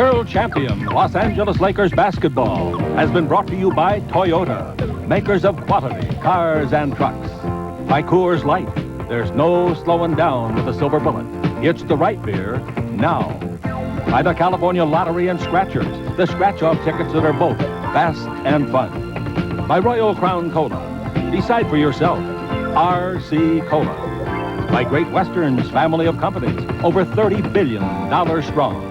World champion Los Angeles Lakers basketball has been brought to you by Toyota, makers of quality cars and trucks. By Coors Light, there's no slowing down with the silver bullet. It's the right beer now. By the California Lottery and Scratchers, the scratch-off tickets that are both fast and fun. By Royal Crown Cola, decide for yourself, RC Cola. By Great Western's family of companies, over $30 billion strong.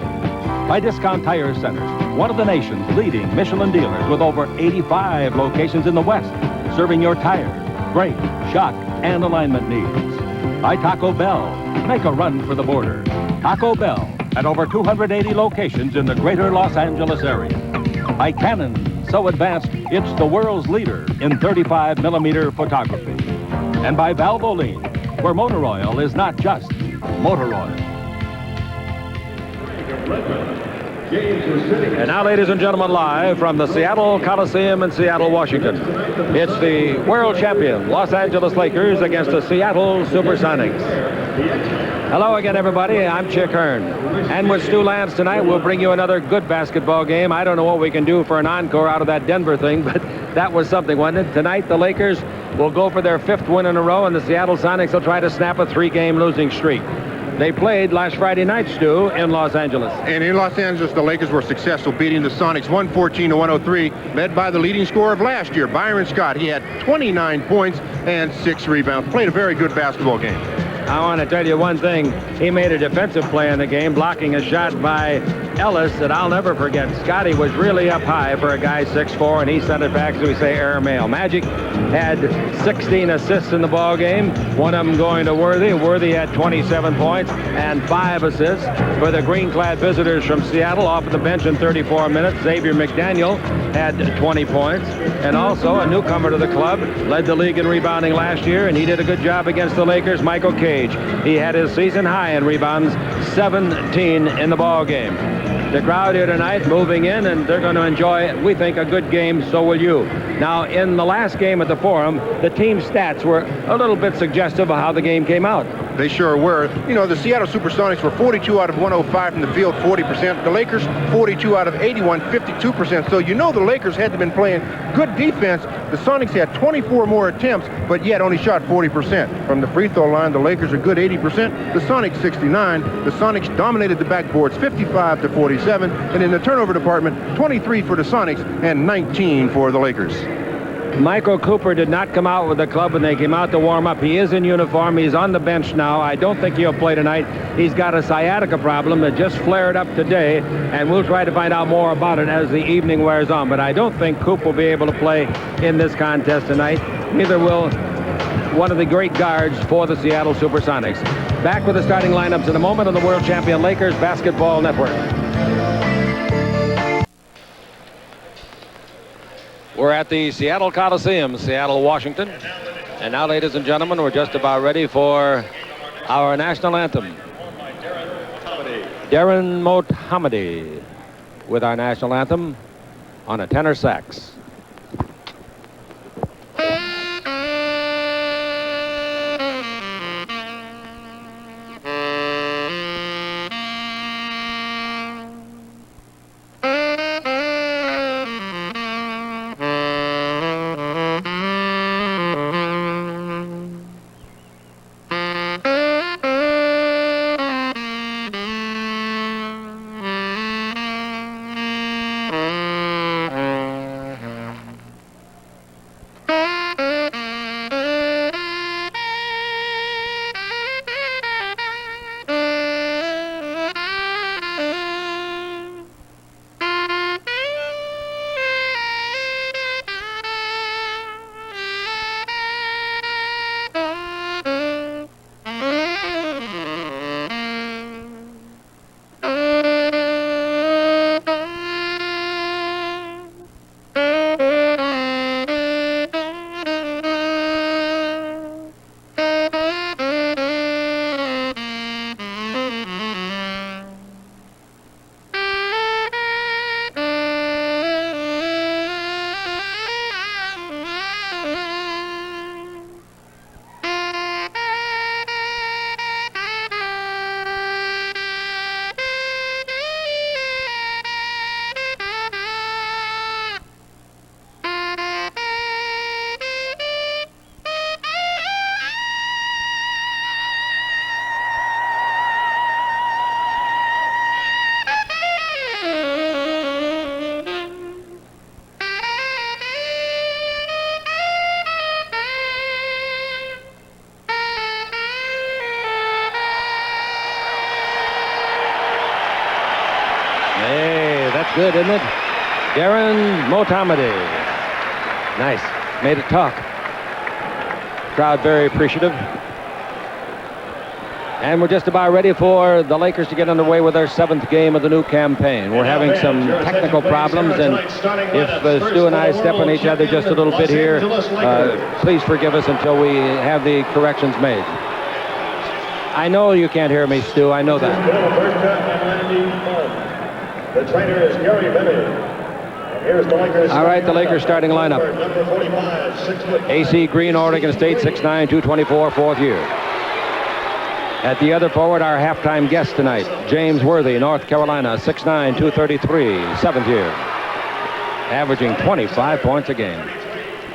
By Discount Tire Centers, one of the nation's leading Michelin dealers with over 85 locations in the West, serving your tire, brake, shock, and alignment needs. By Taco Bell, make a run for the border. Taco Bell, at over 280 locations in the greater Los Angeles area. By Canon, so advanced, it's the world's leader in 35mm photography. And by Valvoline, where motor oil is not just motor oil. And now, ladies and gentlemen, live from the Seattle Coliseum in Seattle, Washington, it's the world champion Los Angeles Lakers against the Seattle Supersonics. Hello again, everybody. I'm Chick Hearn. And with Stu Lance tonight, we'll bring you another good basketball game. I don't know what we can do for an encore out of that Denver thing, but that was something, wasn't it? Tonight, the Lakers will go for their 5th win in a row, and the Seattle Sonics will try to snap a 3-game losing streak. They played last Friday night, Stu, in Los Angeles. And in Los Angeles, the Lakers were successful, beating the Sonics 114-103, led by the leading scorer of last year, Byron Scott. He had 29 points and 6 rebounds. Played a very good basketball game. I want to tell you one thing. He made a defensive play in the game, blocking a shot by Ellis that I'll never forget. Scotty was really up high for a guy 6'4", and he sent it back, as we say, air mail. Magic had 16 assists in the ball game, one of them going to Worthy. Worthy had 27 points and 5 assists. For the green-clad visitors from Seattle, off the bench in 34 minutes, Xavier McDaniel had 20 points. And also, a newcomer to the club, led the league in rebounding last year, and he did a good job against the Lakers, Michael Cage. He had his season high in rebounds, 17 in the ball game. The crowd here tonight moving in, and they're going to enjoy, we think, a good game. So will you. Now, in the last game at the Forum, the team stats were a little bit suggestive of how the game came out. They sure were. You know, the Seattle Supersonics were 42 out of 105 from the field, 40%. The Lakers, 42 out of 81, 52%. So you know the Lakers had to been playing good defense. The Sonics had 24 more attempts, but yet only shot 40%. From the free throw line, the Lakers are good 80%. The Sonics 69. The Sonics dominated the backboards 55-47. And in the turnover department, 23 for the Sonics and 19 for the Lakers. Michael Cooper did not come out with the club when they came out to warm up. He is in uniform. He's on the bench now. I don't think he'll play tonight. He's got a sciatica problem that just flared up today, and we'll try to find out more about it as the evening wears on. But I don't think Coop will be able to play in this contest tonight. Neither will one of the great guards for the Seattle Supersonics. Back with the starting lineups in a moment on the World Champion Lakers Basketball Network. We're at the Seattle Coliseum, Seattle, Washington. And now, ladies and gentlemen, we're just about ready for our national anthem. Darren Mohamedi with our national anthem on a tenor sax. Hey, that's good, isn't it? Darren Motamedi. Nice. Made it talk. Crowd very appreciative. And we're just about ready for the Lakers to get underway with their 7th game of the new campaign. We're having some technical problems, and if Stu and I step on each other just a little bit here, please forgive us until we have the corrections made. I know you can't hear me, Stu. I know that. The trainer is Gary Bennett. Here's the Lakers. All right, the Lakers starting lineup. Number 45, 6 foot. AC Green, Oregon State, 6'9", 224, 4th year. At the other forward, our halftime guest tonight, James Worthy, North Carolina, 6'9", 233, 7th year. Averaging 25 points a game.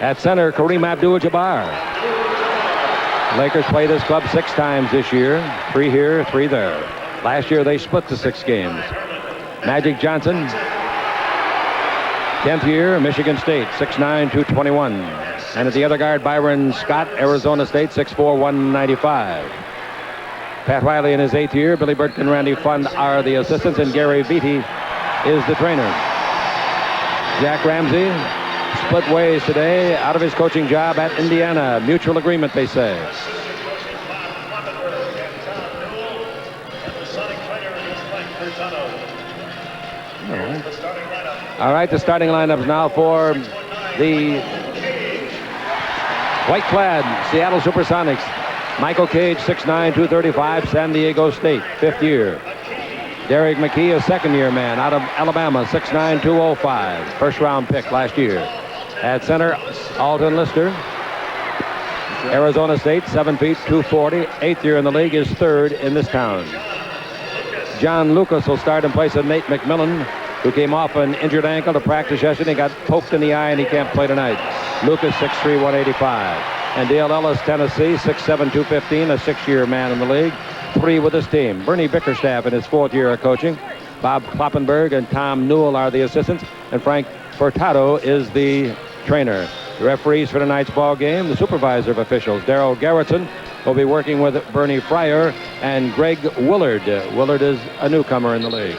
At center, Kareem Abdul-Jabbar. Lakers played this club 6 times this year, 3 here, 3 there. Last year, they split the 6 games. Magic Johnson, 10th year, Michigan State, 6'9", 221. And at the other guard, Byron Scott, Arizona State, 6'4", 195. Pat Riley in his 8th year, Billy Burke and Randy Fund are the assistants, and Gary Beatty is the trainer. Jack Ramsey split ways today out of his coaching job at Indiana. Mutual agreement, they say. All right, the starting lineups now for the white-clad Seattle Supersonics. Michael Cage, 6'9", 235, San Diego State, 5th year. Derek McKee, a 2nd-year man out of Alabama, 6'9", 205, first-round pick last year. At center, Alton Lister, Arizona State, 7 feet, 240, 8th year in the league, is 3rd in this town. John Lucas will start in place of Nate McMillan, who came off an injured ankle to practice yesterday, got poked in the eye, and he can't play tonight. Lucas, 6'3", 185. And Dale Ellis, Tennessee, 6'7", 215, a 6-year man in the league, 3 with his team. Bernie Bickerstaff in his 4th year of coaching. Bob Kloppenberg and Tom Newell are the assistants, and Frank Furtado is the trainer. The referees for tonight's ball game, the supervisor of officials, Darrell Garrettson, will be working with Bernie Fryer and Greg Willard. Willard is a newcomer in the league.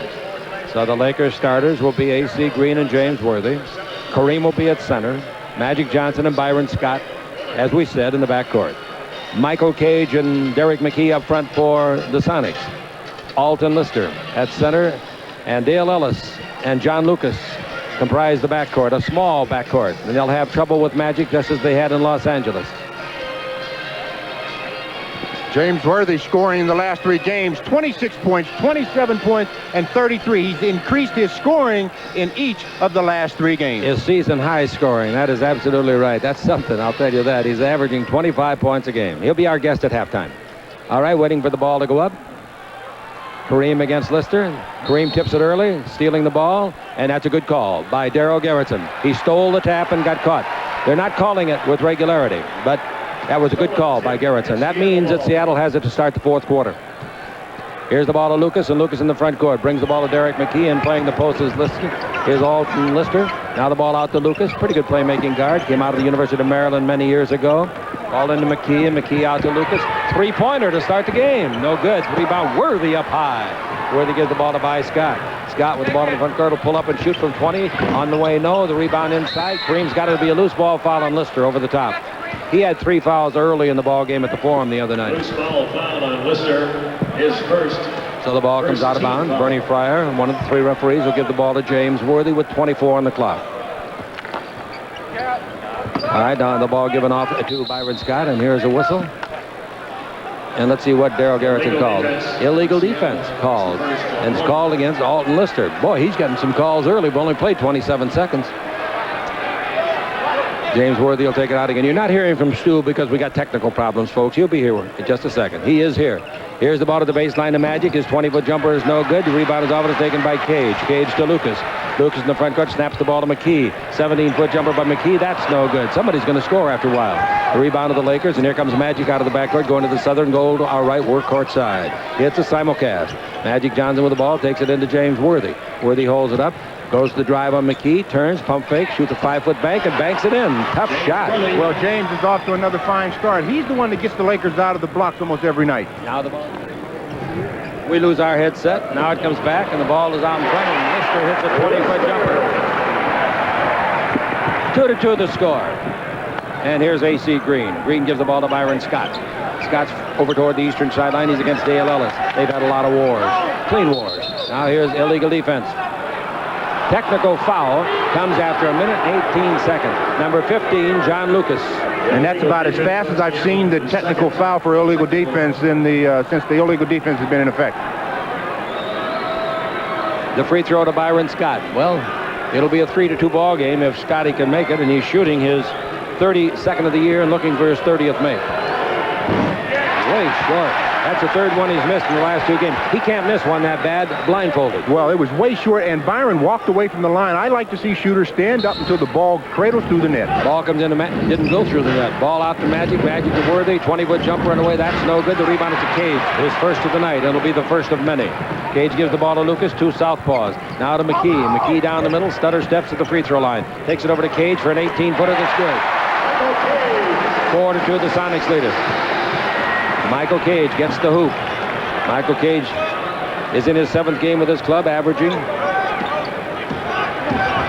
So the Lakers starters will be AC Green and James Worthy. Kareem will be at center. Magic Johnson and Byron Scott, as we said, in the backcourt. Michael Cage and Derek McKee up front for the Sonics. Alton Lister at center, and Dale Ellis and John Lucas comprise the backcourt, a small backcourt, and they'll have trouble with Magic just as they had in Los Angeles. James Worthy scoring in the last 3 games, 26 points, 27 points, and 33. He's increased his scoring in each of the last 3 games. His season high scoring, that is absolutely right. That's something, I'll tell you that. He's averaging 25 points a game. He'll be our guest at halftime. All right, waiting for the ball to go up. Kareem against Lister. Kareem tips it early, stealing the ball, and that's a good call by Darrell Garrettson. He stole the tap and got caught. They're not calling it with regularity, but that was a good call by Garrettson. That means that Seattle has it to start the 4th quarter. Here's the ball to Lucas, and Lucas in the front court. Brings the ball to Derek McKee, and playing the post is Lister. Here's Alton Lister. Now the ball out to Lucas. Pretty good playmaking guard. Came out of the University of Maryland many years ago. Ball into McKee, and McKee out to Lucas. 3-pointer to start the game. No good. Rebound Worthy up high. Worthy gives the ball to by Scott. Scott with the ball in the front court will pull up and shoot from 20. On the way, no. The rebound inside. Kareem's got to be a loose ball foul on Lister over the top. He had 3 fouls early in the ball game at the Forum the other night. Loose foul on Lister, his first. So the ball comes out of bounds. Bernie Fryer, one of the 3 referees, will give the ball to James Worthy with 24 on the clock. All right, now the ball given off to Byron Scott, and here's a whistle. And let's see what Darrell Garrettson called. Illegal defense called. And it's called against Alton Lister. Boy, he's getting some calls early, but only played 27 seconds. James Worthy will take it out again. You're not hearing from Stu because we got technical problems, folks. He'll be here in just a second. He is here. Here's the ball to the baseline to Magic. His 20-foot jumper is no good. The rebound is off and is taken by Cage. Cage to Lucas. Lucas in the front court snaps the ball to McKee. 17-foot jumper by McKee. That's no good. Somebody's going to score after a while. The rebound of the Lakers, and here comes Magic out of the backcourt, going to the southern goal to our right work court side. It's a simulcast. Magic Johnson with the ball, takes it into James Worthy. Worthy holds it up. Goes to the drive on McKee, turns, pump fake, shoots a 5-foot bank, and banks it in. Tough shot. Well, James is off to another fine start. He's the one that gets the Lakers out of the blocks almost every night. Now the ball. We lose our headset. Now it comes back, and the ball is out in front, and Lister hits a 20-foot jumper. 2-2 the score. And here's A.C. Green. Green gives the ball to Byron Scott. Scott's over toward the eastern sideline. He's against Dale Ellis. They've had a lot of wars, clean wars. Now here's illegal defense. Technical foul comes after 1:18 seconds. Number 15, John Lucas. And that's about as fast as I've seen the technical foul for illegal defense in the since the illegal defense has been in effect. The free throw to Byron Scott. Well, it'll be a 3-2 ball game if Scotty can make it, and he's shooting his 32nd of the year and looking for his 30th make. Way short. That's the third one he's missed in the last two games. He can't miss one that bad blindfolded. Well, it was way short, and Byron walked away from the line. I like to see shooters stand up until the ball cradles through the net. Ball comes into didn't go through the net. Ball out to Magic. Magic to Worthy. 20-foot jumper and away. That's no good. The rebound is to Cage. His first of the night. It'll be the first of many. Cage gives the ball to Lucas. 2 southpaws. Now to McKee. McKee down the middle. Stutter steps at the free throw line. Takes it over to Cage for an 18-footer that's good. 4-2 the Sonics leader. Michael Cage gets the hoop. Michael Cage is in his 7th game with his club, averaging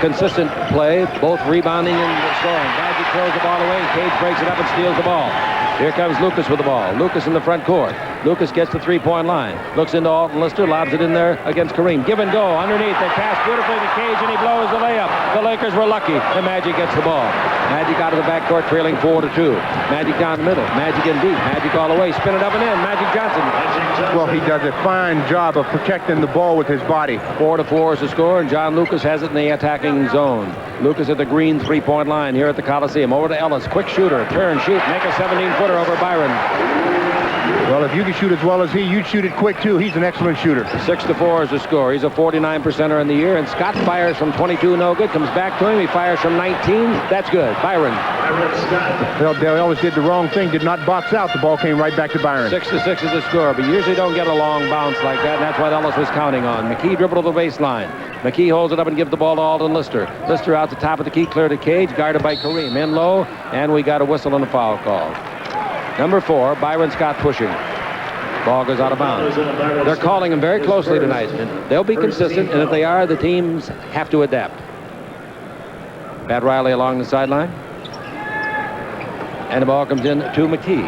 consistent play, both rebounding and scoring. Magic throws the ball away, and Cage breaks it up and steals the ball. Here comes Lucas with the ball. Lucas in the front court. Lucas gets the three-point line. Looks into Alton Lister, lobs it in there against Kareem. Give and go underneath. They pass beautifully to Cage, and he blows the layup. The Lakers were lucky. The Magic gets the ball. Magic out of the backcourt, trailing 4-2. Magic down the middle. Magic in deep. Magic all the way. Spin it up and in. Magic Johnson. Well, he does a fine job of protecting the ball with his body. 4-4 is the score, and John Lucas has it in the attacking zone. Lucas at the green three-point line here at the Coliseum. Over to Ellis. Quick shooter. Turn, shoot. Make a 17-footer over Byron. Well, if you can shoot as well as he, you'd shoot it quick, too. He's an excellent shooter. 6-4 is the score. He's a 49%er in the year, and Scott fires from 22, no good. Comes back to him. He fires from 19. That's good. Byron. Well, Dale Ellis did the wrong thing, did not box out. The ball came right back to Byron. 6-6 is the score, but you usually don't get a long bounce like that, and that's what Ellis was counting on. McKee dribbled to the baseline. McKee holds it up and gives the ball to Alton Lister. Lister out the top of the key, clear to Cage, guarded by Kareem. In low, and we got a whistle and a foul call. Number 4, Byron Scott pushing. Ball goes out of bounds. They're calling him very closely tonight, and they'll be consistent, and if they are, the teams have to adapt. Pat Riley along the sideline. And the ball comes in to McKee.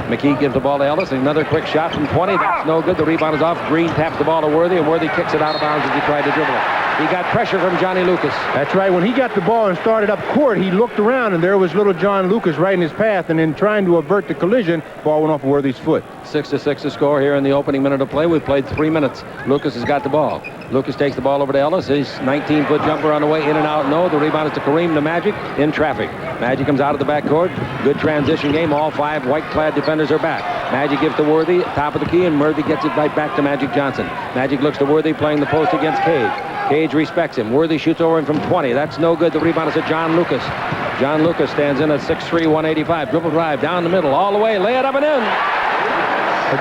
McKee gives the ball to Ellis, and another quick shot from 20. That's no good. The rebound is off. Green taps the ball to Worthy, and Worthy kicks it out of bounds as he tried to dribble it. He got pressure from Johnny Lucas. That's right. When he got the ball and started up court, he looked around, and there was little John Lucas right in his path, and in trying to avert the collision, ball went off Worthy's foot. 6-6 to score here in the opening minute of play. We've played 3 minutes. Lucas has got the ball. Lucas takes the ball over to Ellis. His 19-foot jumper on the way, in and out, no. The rebound is to Kareem to Magic in traffic. Magic comes out of the backcourt. Good transition game. All 5 white-clad defenders are back. Magic gives to Worthy, top of the key, and Worthy gets it right back to Magic Johnson. Magic looks to Worthy playing the post against Cage. Cage respects him. Worthy shoots over him from 20. That's no good. The rebound is to John Lucas. John Lucas stands in at 6'3", 185. Dribble drive down the middle, all the way. Lay it up and in.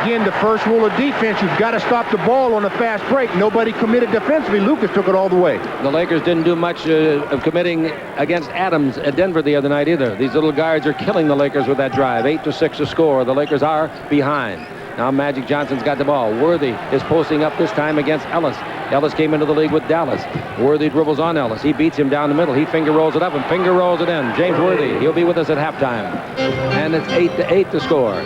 Again, the first rule of defense, you've got to stop the ball on a fast break. Nobody committed defensively. Lucas took it all the way. The Lakers didn't do much of committing against Adams at Denver the other night either. These little guards are killing the Lakers with that drive. 8-6 to score. The Lakers are behind. Now Magic Johnson's got the ball. Worthy is posting up this time against Ellis. Ellis came into the league with Dallas. Worthy dribbles on Ellis. He beats him down the middle. He finger rolls it up and finger rolls it in. James Worthy, he'll be with us at halftime. And it's 8-8 to score.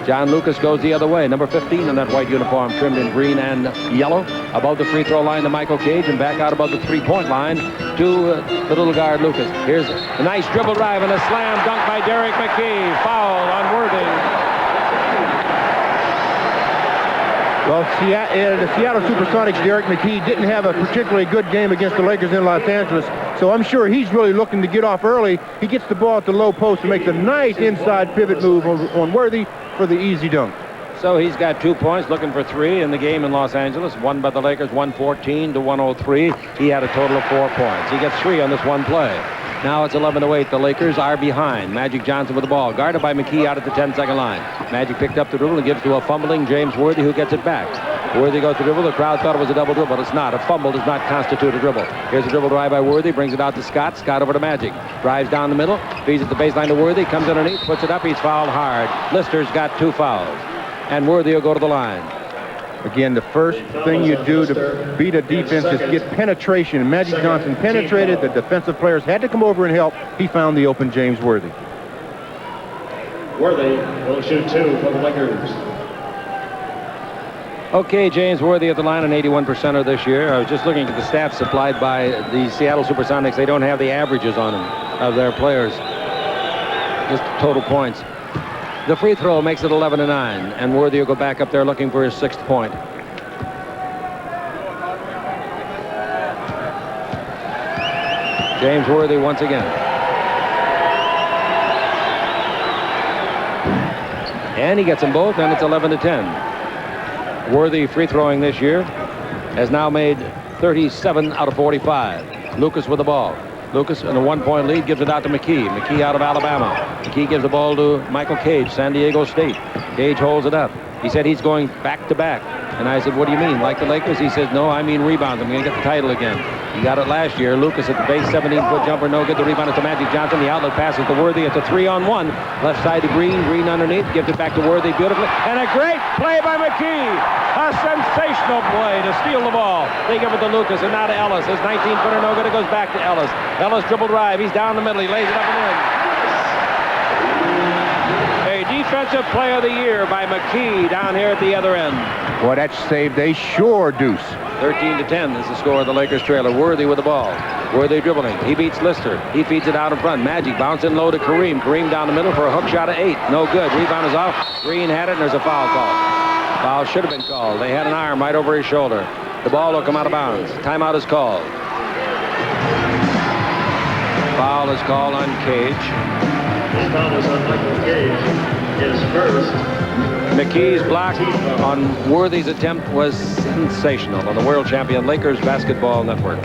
John Lucas goes the other way. Number 15 in that white uniform, trimmed in green and yellow. Above the free throw line to Michael Cage, and back out above the three-point line to the little guard Lucas. Here's a nice dribble drive and a slam dunk by Derek McKee. Foul on Worthy. Well, the Seattle Supersonics, Derek McKee, didn't have a particularly good game against the Lakers in Los Angeles, so I'm sure he's really looking to get off early. He gets the ball at the low post and makes a nice inside pivot move on Worthy for the easy dunk. So he's got 2 points, looking for 3 in the game in Los Angeles. Won by the Lakers, 114-103. He had a total of 4 points. He gets 3 on this one play. Now it's 11-8. The Lakers are behind. Magic Johnson with the ball, guarded by McKee out at the 10-second line. Magic picked up the dribble and gives to a fumbling James Worthy, who gets it back. Worthy goes to dribble. The crowd thought it was a double dribble, but it's not. A fumble does not constitute a dribble. Here's a dribble drive by Worthy, brings it out to Scott. Scott over to Magic. Drives down the middle, feeds it the baseline to Worthy, comes underneath, puts it up. He's fouled hard. Lister's got 2 fouls. And Worthy will go to the line. Again, the first thing you do to beat a defense is get penetration. Magic Johnson penetrated. The defensive players had to come over and help. He found the open James Worthy. Worthy will shoot 2 for the Lakers. Okay, James Worthy at the line, an 81%er this year. I was just looking at the stats supplied by the Seattle Supersonics. They don't have the averages on them of their players, just total points. The free throw makes it 11-9, and Worthy will go back up there looking for his 6th point. James Worthy once again. And he gets them both, and it's 11-10. Worthy free throwing this year has now made 37 out of 45. Lucas with the ball. Lucas in a 1-point lead gives it out to McKee. McKee out of Alabama. McKee gives the ball to Michael Cage, San Diego State. Cage holds it up. He said he's going back to back. And I said, what do you mean? Like the Lakers? He says, no, I mean rebounds. I'm going to get the title again. He got it last year. Lucas at the base, 17-foot jumper, no good. The rebound is to Magic Johnson. The outlet passes to Worthy. It's a 3-on-1. Left side to Green. Green underneath. Gives it back to Worthy beautifully. And a great play by McKee. A sensational play to steal the ball. They give it to Lucas and now to Ellis. His 19-footer no good. It goes back to Ellis. Ellis dribble drive. He's down the middle. He lays it up and in. A defensive play of the year by McKee down here at the other end. Boy, that saved a sure deuce. 13-10 is the score of the Lakers trailer. Worthy with the ball. Worthy dribbling. He beats Lister. He feeds it out in front. Magic bounce in low to Kareem. Kareem down the middle for a hook shot of 8. No good. Rebound is off. Green had it, and there's a foul call. Foul should have been called. They had an arm right over his shoulder. The ball will come out of bounds. Timeout is called. Foul is called on Cage. This foul is on Michael Cage. His first. McKee's block on Worthy's attempt was sensational on the world champion Lakers Basketball Network.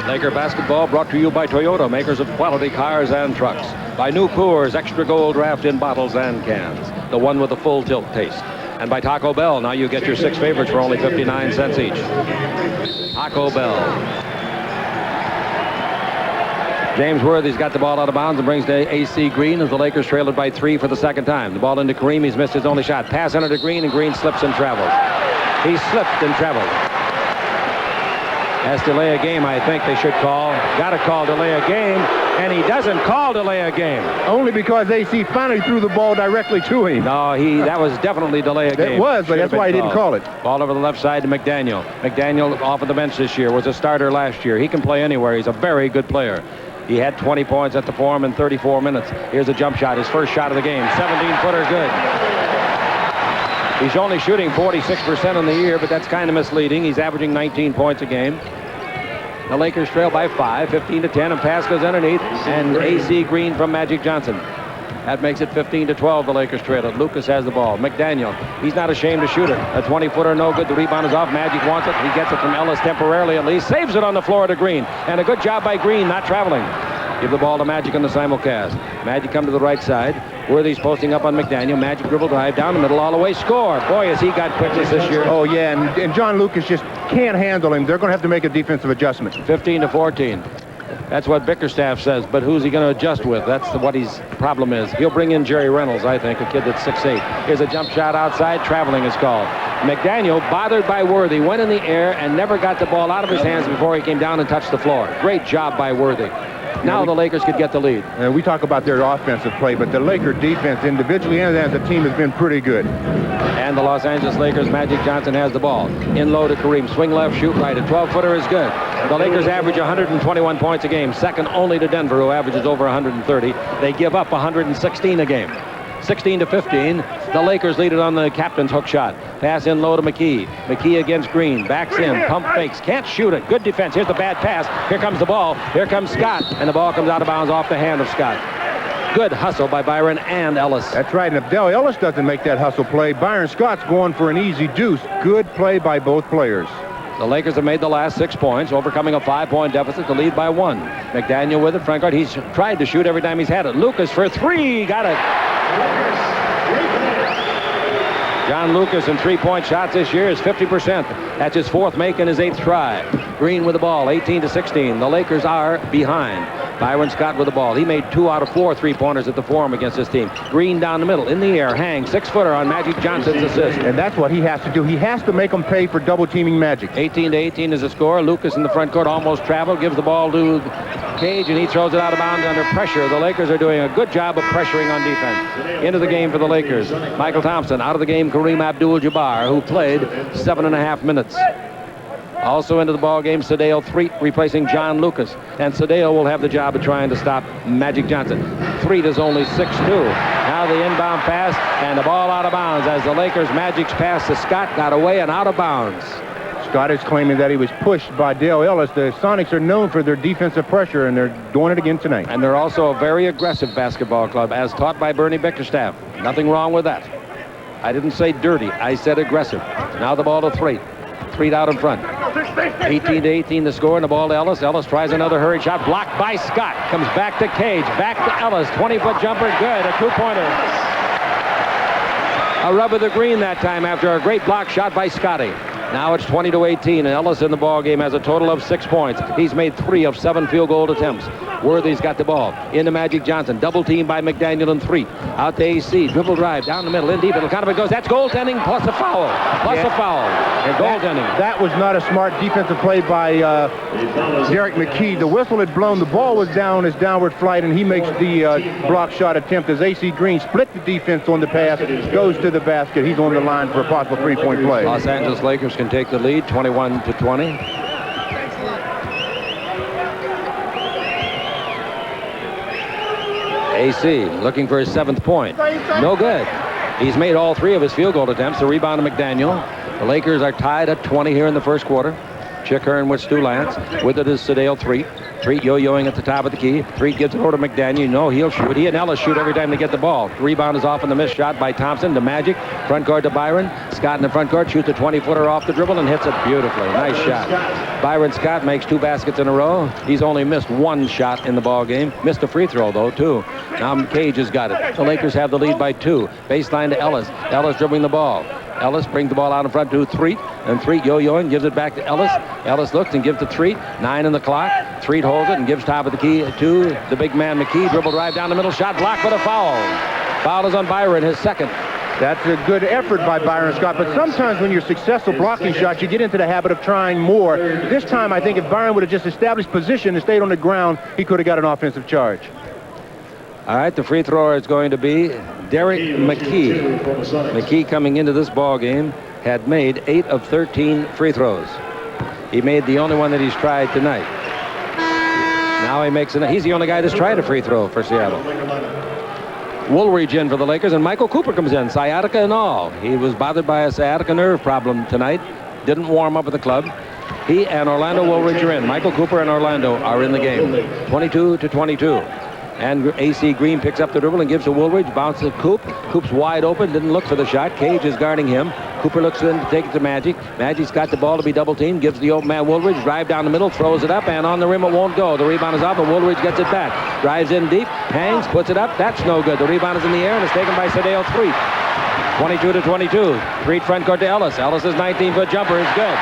Laker basketball brought to you by Toyota, makers of quality cars and trucks. By New Coors Extra Gold Draft in bottles and cans, the one with the full tilt taste. And by Taco Bell, now you get your 6 favorites for only 59 cents each. Taco Bell. James Worthy's got the ball out of bounds and brings to A.C. Green as the Lakers trail it by 3 for the 2nd time. The ball into Kareem. He's missed his only shot. Pass under to Green, and Green slips and travels. He slipped and traveled. Has delay a game, I think they should call. Got to call delay a game, and he doesn't call delay a game. Only because A.C. finally threw the ball directly to him. No, that was definitely delay a game. It was, but that's why he didn't call it. Ball over the left side to McDaniel. McDaniel off of the bench this year, was a starter last year. He can play anywhere. He's a very good player. He had 20 points at the Forum in 34 minutes. Here's a jump shot, his first shot of the game. 17-footer good. He's only shooting 46% on the year, but that's kind of misleading. He's averaging 19 points a game. The Lakers trail by 5, 15-10, and pass goes underneath, and A.C. Green from Magic Johnson. That makes it 15-12, the Lakers trail it. Lucas has the ball. McDaniel, he's not ashamed to shoot it. A 20-footer, no good. The rebound is off. Magic wants it. He gets it from Ellis temporarily at least. Saves it on the floor to Green. And a good job by Green, not traveling. Give the ball to Magic on the simulcast. Magic come to the right side. Worthy's posting up on McDaniel. Magic dribble drive down the middle all the way. Score. Boy, has he got quickness this year. Oh, yeah, and John Lucas just can't handle him. They're going to have to make a defensive adjustment. 15-14. That's what Bickerstaff says, but who's he going to adjust with? That's what his problem is. He'll bring in Jerry Reynolds, I think, a kid that's 6'8". Here's a jump shot outside. Traveling is called. McDaniel, bothered by Worthy, went in the air and never got the ball out of his hands before he came down and touched the floor. Great job by Worthy. Now the Lakers could get the lead. And we talk about their offensive play, but the Laker defense individually and as a team has been pretty good. And the Los Angeles Lakers, Magic Johnson has the ball. In low to Kareem. Swing left, shoot right. A 12-footer is good. The Lakers average 121 points a game, second only to Denver, who averages over 130. They give up 116 a game. 16-15. The Lakers lead it on the captain's hook shot. Pass in low to McKee. McKee against Green. Backs in. Pump fakes. Can't shoot it. Good defense. Here's the bad pass. Here comes the ball. Here comes Scott. And the ball comes out of bounds off the hand of Scott. Good hustle by Byron and Ellis. That's right. And if Del Ellis doesn't make that hustle play, Byron Scott's going for an easy deuce. Good play by both players. The Lakers have made the last 6 points, overcoming a 5-point deficit to lead by 1. McDaniel with it. Frankart, he's tried to shoot every time he's had it. Lucas for 3. Got it. John Lucas in 3-point shots this year is 50%. That's his 4th make and his 8th try. Green with the ball, 18-16. The Lakers are behind. Byron Scott with the ball. He made 2 out of 4 3-pointers at the Forum against this team. Green down the middle, in the air, hang, 6-footer on Magic Johnson's assist. And that's what he has to do. He has to make them pay for double-teaming Magic. 18-18 is the score. Lucas in the front court almost traveled, gives the ball to Cage, and he throws it out of bounds under pressure. The Lakers are doing a good job of pressuring on defense. Into the game for the Lakers. Michael Thompson. Out of the game, Kareem Abdul-Jabbar, who played 7.5 minutes. Also into the ball game, Sedale Threet replacing John Lucas. And Sedale will have the job of trying to stop Magic Johnson. Threet is only 6'2". Now the inbound pass and the ball out of bounds as the Lakers' Magic's pass to Scott got away and out of bounds. Scott is claiming that he was pushed by Dale Ellis. The Sonics are known for their defensive pressure, and they're doing it again tonight. And they're also a very aggressive basketball club, as taught by Bernie Bickerstaff. Nothing wrong with that. I didn't say dirty. I said aggressive. Now the ball to Threet. Threet out in front. 18-18 the score, and the ball to Ellis. Ellis tries another hurried shot. Blocked by Scott. Comes back to Cage. Back to Ellis. 20-foot jumper. Good. A 2-pointer. A rub of the green that time after a great block shot by Scotty. Now it's 20-18, and Ellis in the ball game has a total of 6 points. He's made 3 of 7 field goal attempts. Worthy's got the ball. Into Magic Johnson. Double team by McDaniel and Threet. Out to AC. Dribble drive down the middle. In deep. It'll count if it goes. That's goaltending plus a foul. Plus a foul. And goaltending. That was not a smart defensive play by Derek McKee. The whistle had blown. The ball was down his downward flight, and he makes the block shot attempt as AC Green split the defense on the pass. Goes to the basket. He's on the line for a possible 3-point play. Los Angeles Lakers can take the lead 21-20. AC looking for his 7th point. No good. He's made all 3 of his field goal attempts. The rebound to McDaniel. The Lakers are tied at 20 here in the first quarter. Chick Hearn with Stu Lance. With it is Sedale Threet. Threet yo-yoing at the top of the key. Threet gives it over to McDaniel. You know he'll shoot. He and Ellis shoot every time they get the ball. The rebound is off on the missed shot by Thompson to Magic. Front court to Byron. Scott in the front court shoots a 20-footer off the dribble and hits it beautifully. Nice shot. Byron Scott makes 2 baskets in a row. He's only missed 1 shot in the ball game. Missed a free throw, though, too. Now Cage has got it. The Lakers have the lead by 2. Baseline to Ellis. Ellis dribbling the ball. Ellis brings the ball out in front to Threet, and Threet yo-yoing, gives it back to Ellis. Ellis looks and gives to Threet. 9 in the clock. Threet holds it and gives top of the key to the big man McKee. Dribble drive down the middle, shot blocked, but a foul. Foul is on Byron, his 2nd. That's a good effort by Byron Scott, but sometimes when you're successful blocking shots, you get into the habit of trying more. This time, I think if Byron would have just established position and stayed on the ground, he could have got an offensive charge. All right, the free thrower is going to be Derek McKee. McKee coming into this ball game had made 8 of 13 free throws. He made the only one that he's tried tonight. Now he makes he's the only guy that's tried a free throw for Seattle. Woolridge in for the Lakers, and Michael Cooper comes in, sciatica and all. He was bothered by a sciatica nerve problem tonight. Didn't warm up at the club. He and Orlando Woolridge are in. Michael Cooper and Orlando are in the game. 22-22. And AC Green picks up the dribble and gives to Woolridge. Bounce to Coop. Coop's wide open. Didn't look for the shot. Cage is guarding him. Cooper looks in to take it to Magic. Magic's got the ball to be double teamed. Gives the open man Woolridge. Drive down the middle. Throws it up. And on the rim it won't go. The rebound is up and Woolridge gets it back. Drives in deep. Hangs. Puts it up. That's no good. The rebound is in the air and it's taken by Sedale Threet. 22-22. Threet front court to Ellis. Ellis's 19-foot jumper is good.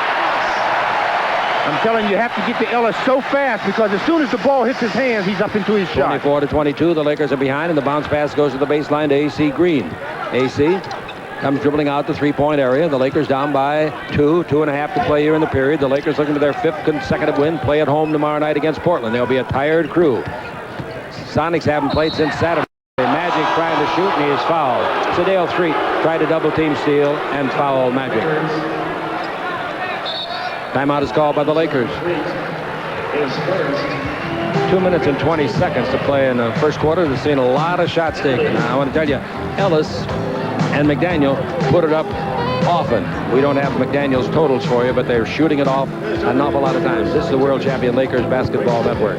I'm telling you, you have to get to Ellis so fast because as soon as the ball hits his hands, he's up into his shot. 24-22, the Lakers are behind, and the bounce pass goes to the baseline to AC Green. AC comes dribbling out the 3-point area. The Lakers down by 2.5 to play here in the period. The Lakers looking for their 5th consecutive win, play at home tomorrow night against Portland. They'll be a tired crew. Sonics haven't played since Saturday. Magic trying to shoot, and he is fouled. Sedale Threet tried to double-team steal and foul Magic. Timeout is called by the Lakers. 2 minutes and 20 seconds to play in the first quarter. They've seen a lot of shots taken. Now, I want to tell you, Ellis and McDaniel put it up often. We don't have McDaniel's totals for you, but they're shooting it off an awful lot of times. This is the World Champion Lakers Basketball Network.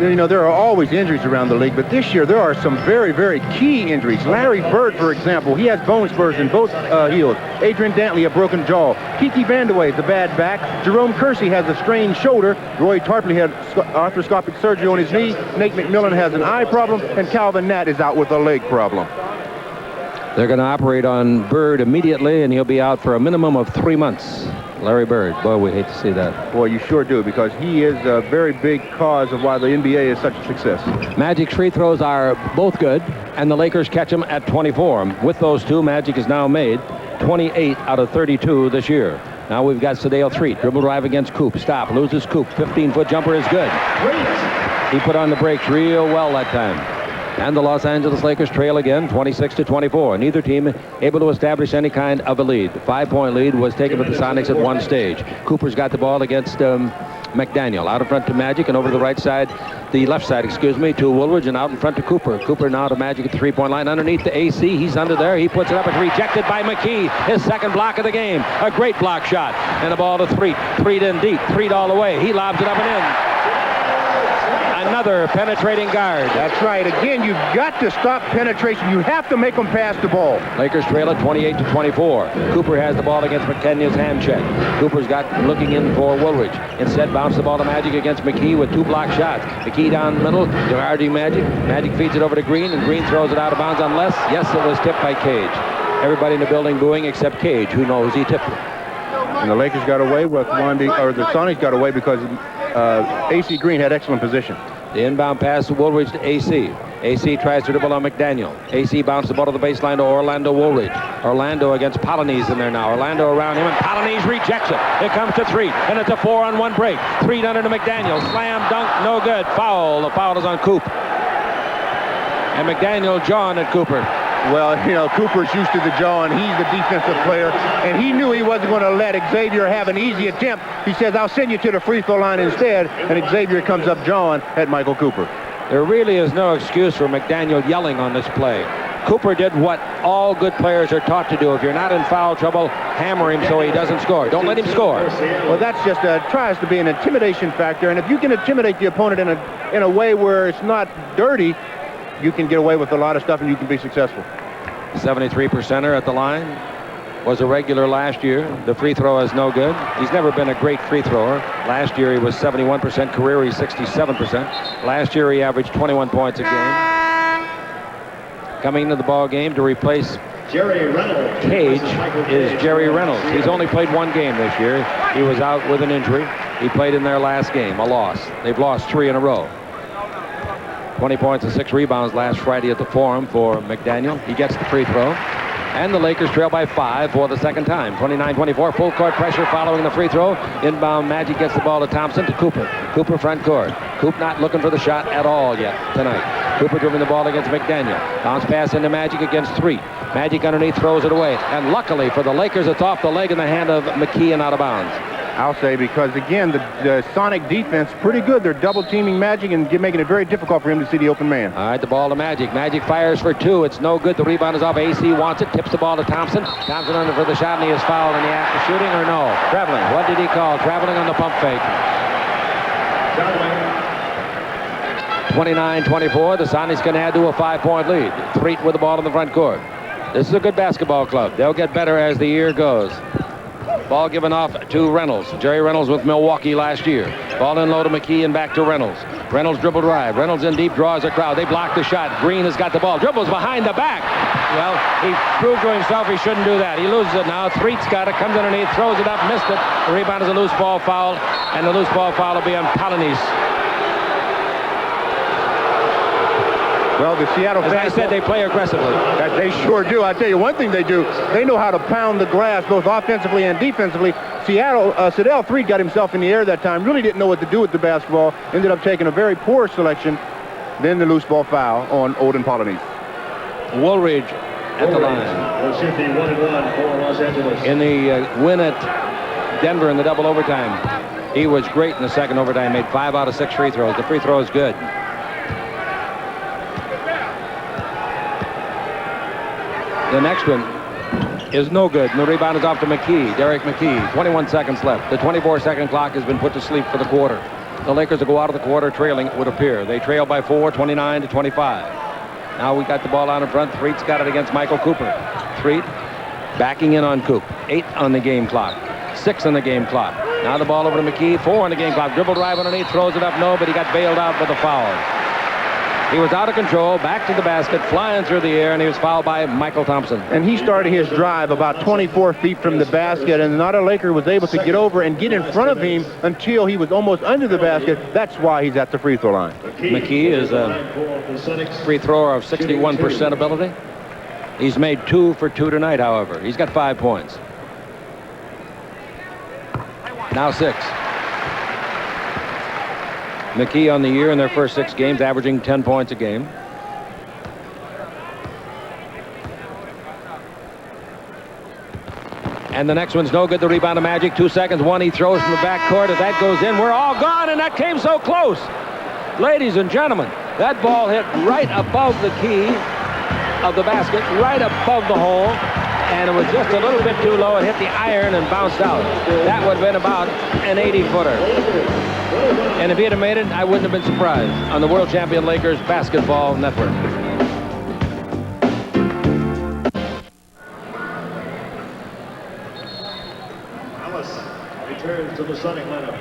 You know, there are always injuries around the league, but this year there are some very, very key injuries. Larry Bird, for example, he has bone spurs in both heels. Adrian Dantley, a broken jaw. Kiki Vandeweghe, the bad back. Jerome Kersey has a strained shoulder. Roy Tarpley had arthroscopic surgery on his knee. Nate McMillan has an eye problem, and Calvin Natt is out with a leg problem. They're going to operate on Bird immediately, and he'll be out for a minimum of 3 months. Larry Bird. Boy, we hate to see that. Boy, you sure do, because he is a very big cause of why the NBA is such a success. Magic's free throws are both good, and the Lakers catch them at 24. With those two, Magic has now made 28 out of 32 this year. Now we've got Sedale Threet. Dribble drive against Coop. Stop. Loses Coop. 15-foot jumper is good. He put on the brakes real well that time. And the Los Angeles Lakers trail again, 26-24. Neither team able to establish any kind of a lead. The 5-point lead was taken with the Sonics at one stage. Cooper's got the ball against McDaniel. Out in front to Magic, and over the right side, the left side, excuse me, to Woolridge, and out in front to Cooper. Cooper now to Magic at the three-point line. Underneath the AC, he's under there. He puts it up. It's rejected by McKee. His second block of the game. A great block shot. And a ball to Threet. Threet in deep. Threet all the way. He lobs it up and in. Another penetrating guard. That's right. Again, you've got to stop penetration. You have to make them pass the ball. Lakers trail it 28-24. Cooper has the ball against McKenna's hand check. Cooper's got looking in for Woolridge. Instead, bounce the ball to Magic against McKee with two block shots. McKee down the middle, guarding Magic. Magic feeds it over to Green, and Green throws it out of bounds unless, yes, it was tipped by Cage. Everybody in the building booing except Cage, who knows he tipped it. And the Lakers got away with one, or the Sonics got away because AC Green had excellent position. The inbound pass to Woolridge to AC. AC tries to dribble on McDaniel. AC bounces the ball to the baseline to Orlando Woolridge. Orlando against Polynice in there now. Orlando around him, and Polynice rejects it. It comes to Threet, and it's a 4-on-1 break. Threet under to McDaniel. Slam dunk, no good. Foul. The foul is on Coop. And McDaniel jawing at Cooper. Well, you know, Cooper's used to the jaw, and he's the defensive player, and he knew he wasn't going to let Xavier have an easy attempt. He says, I'll send you to the free throw line instead, and Xavier comes up jawing at Michael Cooper. There really is no excuse for McDaniel yelling on this play. Cooper did what all good players are taught to do. If you're not in foul trouble, hammer him so he doesn't score. Don't let him score. Well, that's just tries to be an intimidation factor, and if you can intimidate the opponent in a way where it's not dirty, you can get away with a lot of stuff and you can be successful. 73%er at the line. Was a regular last year. The free throw is no good. He's never been a great free thrower. Last year he was 71%. Career he's 67%. Last year he averaged 21 points a game. Coming into the ball game to replace Jerry Reynolds. Cage is Jerry Reynolds. He's only played one game this year. He was out with an injury. He played in their last game, a loss. They've lost 3 in a row. 20 points and 6 rebounds last Friday at the Forum for McDaniel. He gets the free throw. And the Lakers trail by 5 for the second time. 29-24, full court pressure following the free throw. Inbound Magic gets the ball to Thompson to Cooper. Cooper front court. Coop not looking for the shot at all yet tonight. Cooper dribbling the ball against McDaniel. Bounce pass into Magic against Threet. Magic underneath throws it away. And luckily for the Lakers, it's off the leg in the hand of McKee and out of bounds. I'll say, because again, the Sonic defense pretty good. They're double teaming Magic and making it very difficult for him to see the open man. All right, the ball to Magic. Magic fires for 2. It's no good. The rebound is off. AC wants it. Tips the ball to Thompson. Thompson under for the shot, and he is fouled in the act of shooting, or no? Traveling. What did he call? Traveling on the pump fake. 29-24. The Sonics can add to a 5-point lead. Threet with the ball in the front court. This is a good basketball club. They'll get better as the year goes. Ball given off to Reynolds. Jerry Reynolds with Milwaukee last year. Ball in low to McKee and back to Reynolds. Reynolds dribble drive. Reynolds in deep, draws a crowd. They block the shot. Green has got the ball. Dribbles behind the back. Well, he proved to himself he shouldn't do that. He loses it now. Threet's got it. Comes underneath. Throws it up. Missed it. The rebound is a loose ball foul. And the loose ball foul will be on Polynice. Well, the Seattle fans, as I said, they play aggressively. That they sure do. I tell you one thing they do. They know how to pound the glass both offensively and defensively. Sedale Threet got himself in the air that time. Really didn't know what to do with the basketball. Ended up taking a very poor selection. Then the loose ball foul on Odin Polynice. Woolridge at the line. Will shoot the 1-1 for Los Angeles. In the win at Denver in the double overtime, he was great in the second overtime. Made 5 out of 6 free throws. The free throw is good. The next one is no good, and the rebound is off to McKee, Derek McKee. 21 seconds left. The 24-second clock has been put to sleep for the quarter. The Lakers will go out of the quarter trailing, it would appear. They trail by 4, 29-25. Now we got the ball out in front. Threet's got it against Michael Cooper. Threet backing in on Coop. 8 on the game clock. 6 on the game clock. Now the ball over to McKee. 4 on the game clock. Dribble drive underneath, throws it up, no, but he got bailed out with a foul. He was out of control, back to the basket, flying through the air, and he was fouled by Michael Thompson. And he started his drive about 24 feet from the basket, and another Laker was able to get over and get in front of him until he was almost under the basket. That's why he's at the free throw line. McKee is a free thrower of 61% ability. He's made 2 for 2 tonight, however. He's got 5 points. Now 6. McKee on the year in their first 6 games, averaging 10 points a game. And the next one's no good. The rebound to Magic. 2 seconds. One he throws from the backcourt. If that goes in, we're all gone, and that came so close. Ladies and gentlemen, that ball hit right above the key of the basket, right above the hole, and it was just a little bit too low. It hit the iron and bounced out. That would have been about an 80-footer. And if he had made it, I wouldn't have been surprised. On the World Champion Lakers Basketball Network. Returns to the Sonic lineup.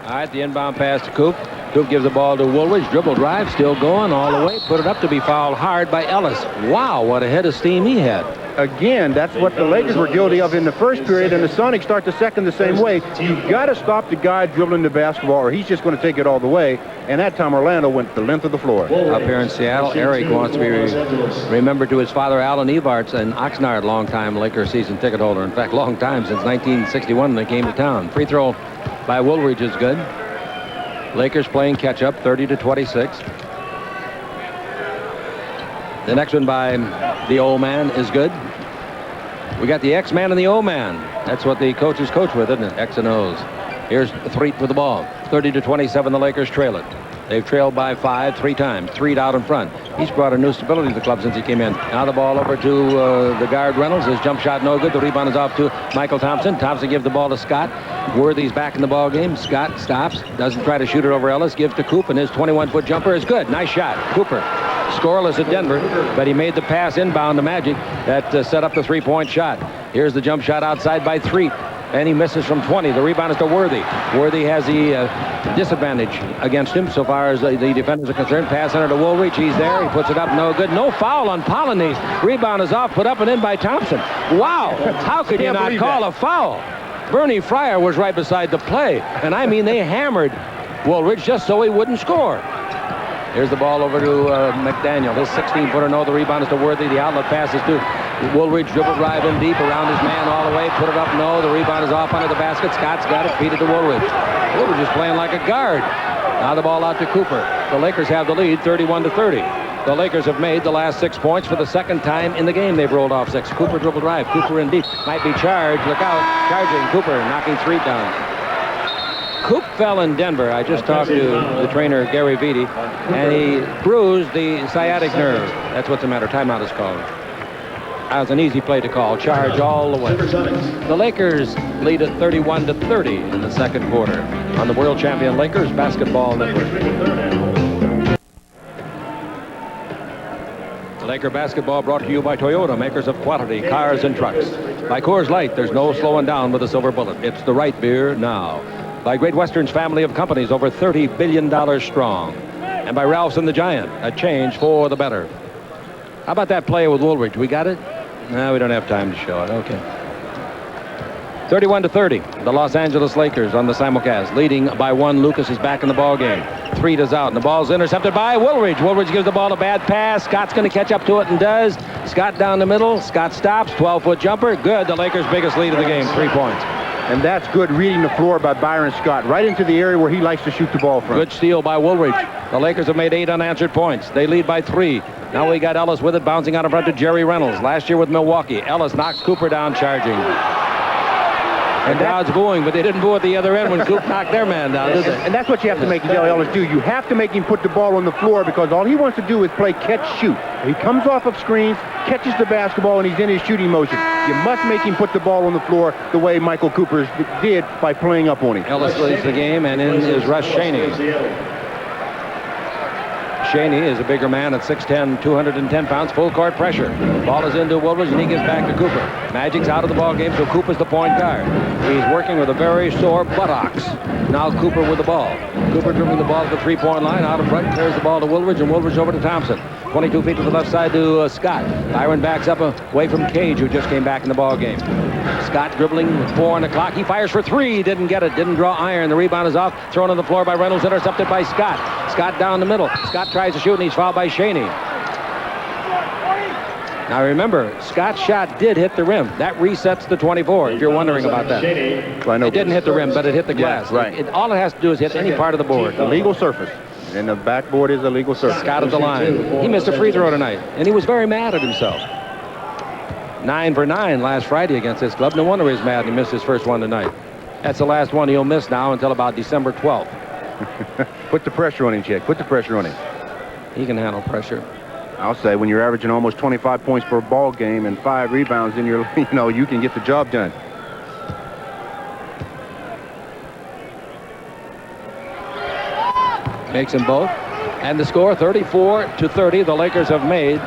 All right, the inbound pass to Coop. Coop gives the ball to Woolridge. Dribble drive, still going all the way. Put it up to be fouled hard by Ellis. Wow, what a head of steam he had. Again, that's what the Lakers were guilty of in the first period, and the Sonics start the second the same way. You've got to stop the guy dribbling the basketball, or he's just going to take it all the way. And that time, Orlando went the length of the floor. Up here in Seattle, Eric wants to be remembered to his father, Alan Evarts, an Oxnard, long-time Lakers season ticket holder. In fact, long time, since 1961 when they came to town. Free throw by Woolridge is good. Lakers playing catch-up, 30-26. The next one by the old man is good. We got the X-man and the old man. That's what the coaches coach with, isn't it? X and O's. Here's Threet with the ball. 30-27, the Lakers trail it. They've trailed by 5 3 times. Threet out in front. He's brought a new stability to the club since he came in. Now the ball over to the guard Reynolds. His jump shot no good. The rebound is off to Michael Thompson. Thompson gives the ball to Scott. Worthy's back in the ball game. Scott stops. Doesn't try to shoot it over Ellis. Gives to Coop, and his 21-foot jumper is good. Nice shot. Cooper. Scoreless at Denver, but he made the pass inbound to Magic that set up the 3-point shot. Here's the jump shot outside by Threet, and he misses from 20. The rebound is to Worthy. Worthy has the disadvantage against him so far as the defenders are concerned. Pass under to Woolridge. He's there. He puts it up. No good. No foul on Polynice. Rebound is off. Put up and in by Thompson. Wow. How could you not call a foul? Bernie Fryer was right beside the play, and I mean they hammered Woolridge just so he wouldn't score. Here's the ball over to McDaniel. His 16-footer, no. The rebound is to Worthy. The outlet pass is to Woolridge. Dribble drive in deep around his man all the way. Put it up, no. The rebound is off under the basket. Scott's got it. Feed it to Woolridge. Woolridge is playing like a guard. Now the ball out to Cooper. The Lakers have the lead, 31-30. The Lakers have made the last 6 points for the second time in the game. They've rolled off 6. Cooper dribble drive. Cooper in deep. Might be charged. Look out. Charging. Cooper knocking Threet down. Coop fell in Denver. I just talked to the trainer, Gary Vitti, and he bruised the sciatic nerve. That's what's the matter. Timeout is called. That was an easy play to call. Charge all the way. The Lakers lead at 31-30 in the second quarter on the World Champion Lakers Basketball Network. Laker basketball brought to you by Toyota, makers of quality cars and trucks. By Coors Light, there's no slowing down with a silver bullet. It's the right beer now. By Great Western's family of companies, over $30 billion strong. And by Ralph's and the Giant, a change for the better. How about that play with Woolridge? We got it? No, we don't have time to show it. Okay. 31-30, the Los Angeles Lakers on the simulcast, leading by 1. Lucas is back in the ball game. Threet is out, and the ball's intercepted by Woolridge. Woolridge gives the ball a bad pass. Scott's going to catch up to it and does. Scott down the middle. Scott stops. 12-foot jumper. Good. The Lakers' biggest lead of the game, 3 points. And that's good reading the floor by Byron Scott, right into the area where he likes to shoot the ball from. Good steal by Woolridge. The Lakers have made 8 unanswered points. They lead by 3. Now we got Ellis with it, bouncing out in front to Jerry Reynolds. Last year with Milwaukee. Ellis knocks Cooper down, charging. And crowd's booing, but they didn't boo at the other end when Coop knocked their man down, did they? And that's what you have to make Dale Ellis do. You have to make him put the ball on the floor because all he wants to do is play catch-shoot. He comes off of screens, catches the basketball, and he's in his shooting motion. You must make him put the ball on the floor the way Michael Cooper did by playing up on him. Ellis leads the game, and in is Russ Shaney. Shaney is a bigger man at 6'10", 210 pounds, full court pressure. Ball is into Woolridge, and he gives back to Cooper. Magic's out of the ball game, so Cooper's the point guard. He's working with a very sore buttocks. Now Cooper with the ball. Cooper dribbling the ball at the three-point line, out in front, clears the ball to Woolridge, and Woolridge over to Thompson. 22 feet to the left side to Scott. Byron backs up away from Cage, who just came back in the ball game. Scott dribbling with 4 on the clock. He fires for 3. Didn't get it. Didn't draw iron. The rebound is off. Thrown on the floor by Reynolds. Intercepted by Scott. Scott down the middle. Scott tries to shoot, and he's fouled by Shaney. Now remember, Scott's shot did hit the rim. That resets the 24, if you're wondering about that. It didn't hit the rim, but it hit the glass. Yeah, right. All it has to do is hit any part of the board. A legal surface. And the backboard is a legal surface. Scott at the line. He missed a free throw tonight, and he was very mad at himself. 9 for 9 last Friday against this club. No wonder he's mad he missed his first one tonight. That's the last one he'll miss now until about December 12th. Put the pressure on him, Chick. Put the pressure on him. He can handle pressure. I'll say when you're averaging almost 25 points per ball game and 5 rebounds, then you can get the job done. Makes them both. And the score, 34-30. The Lakers have made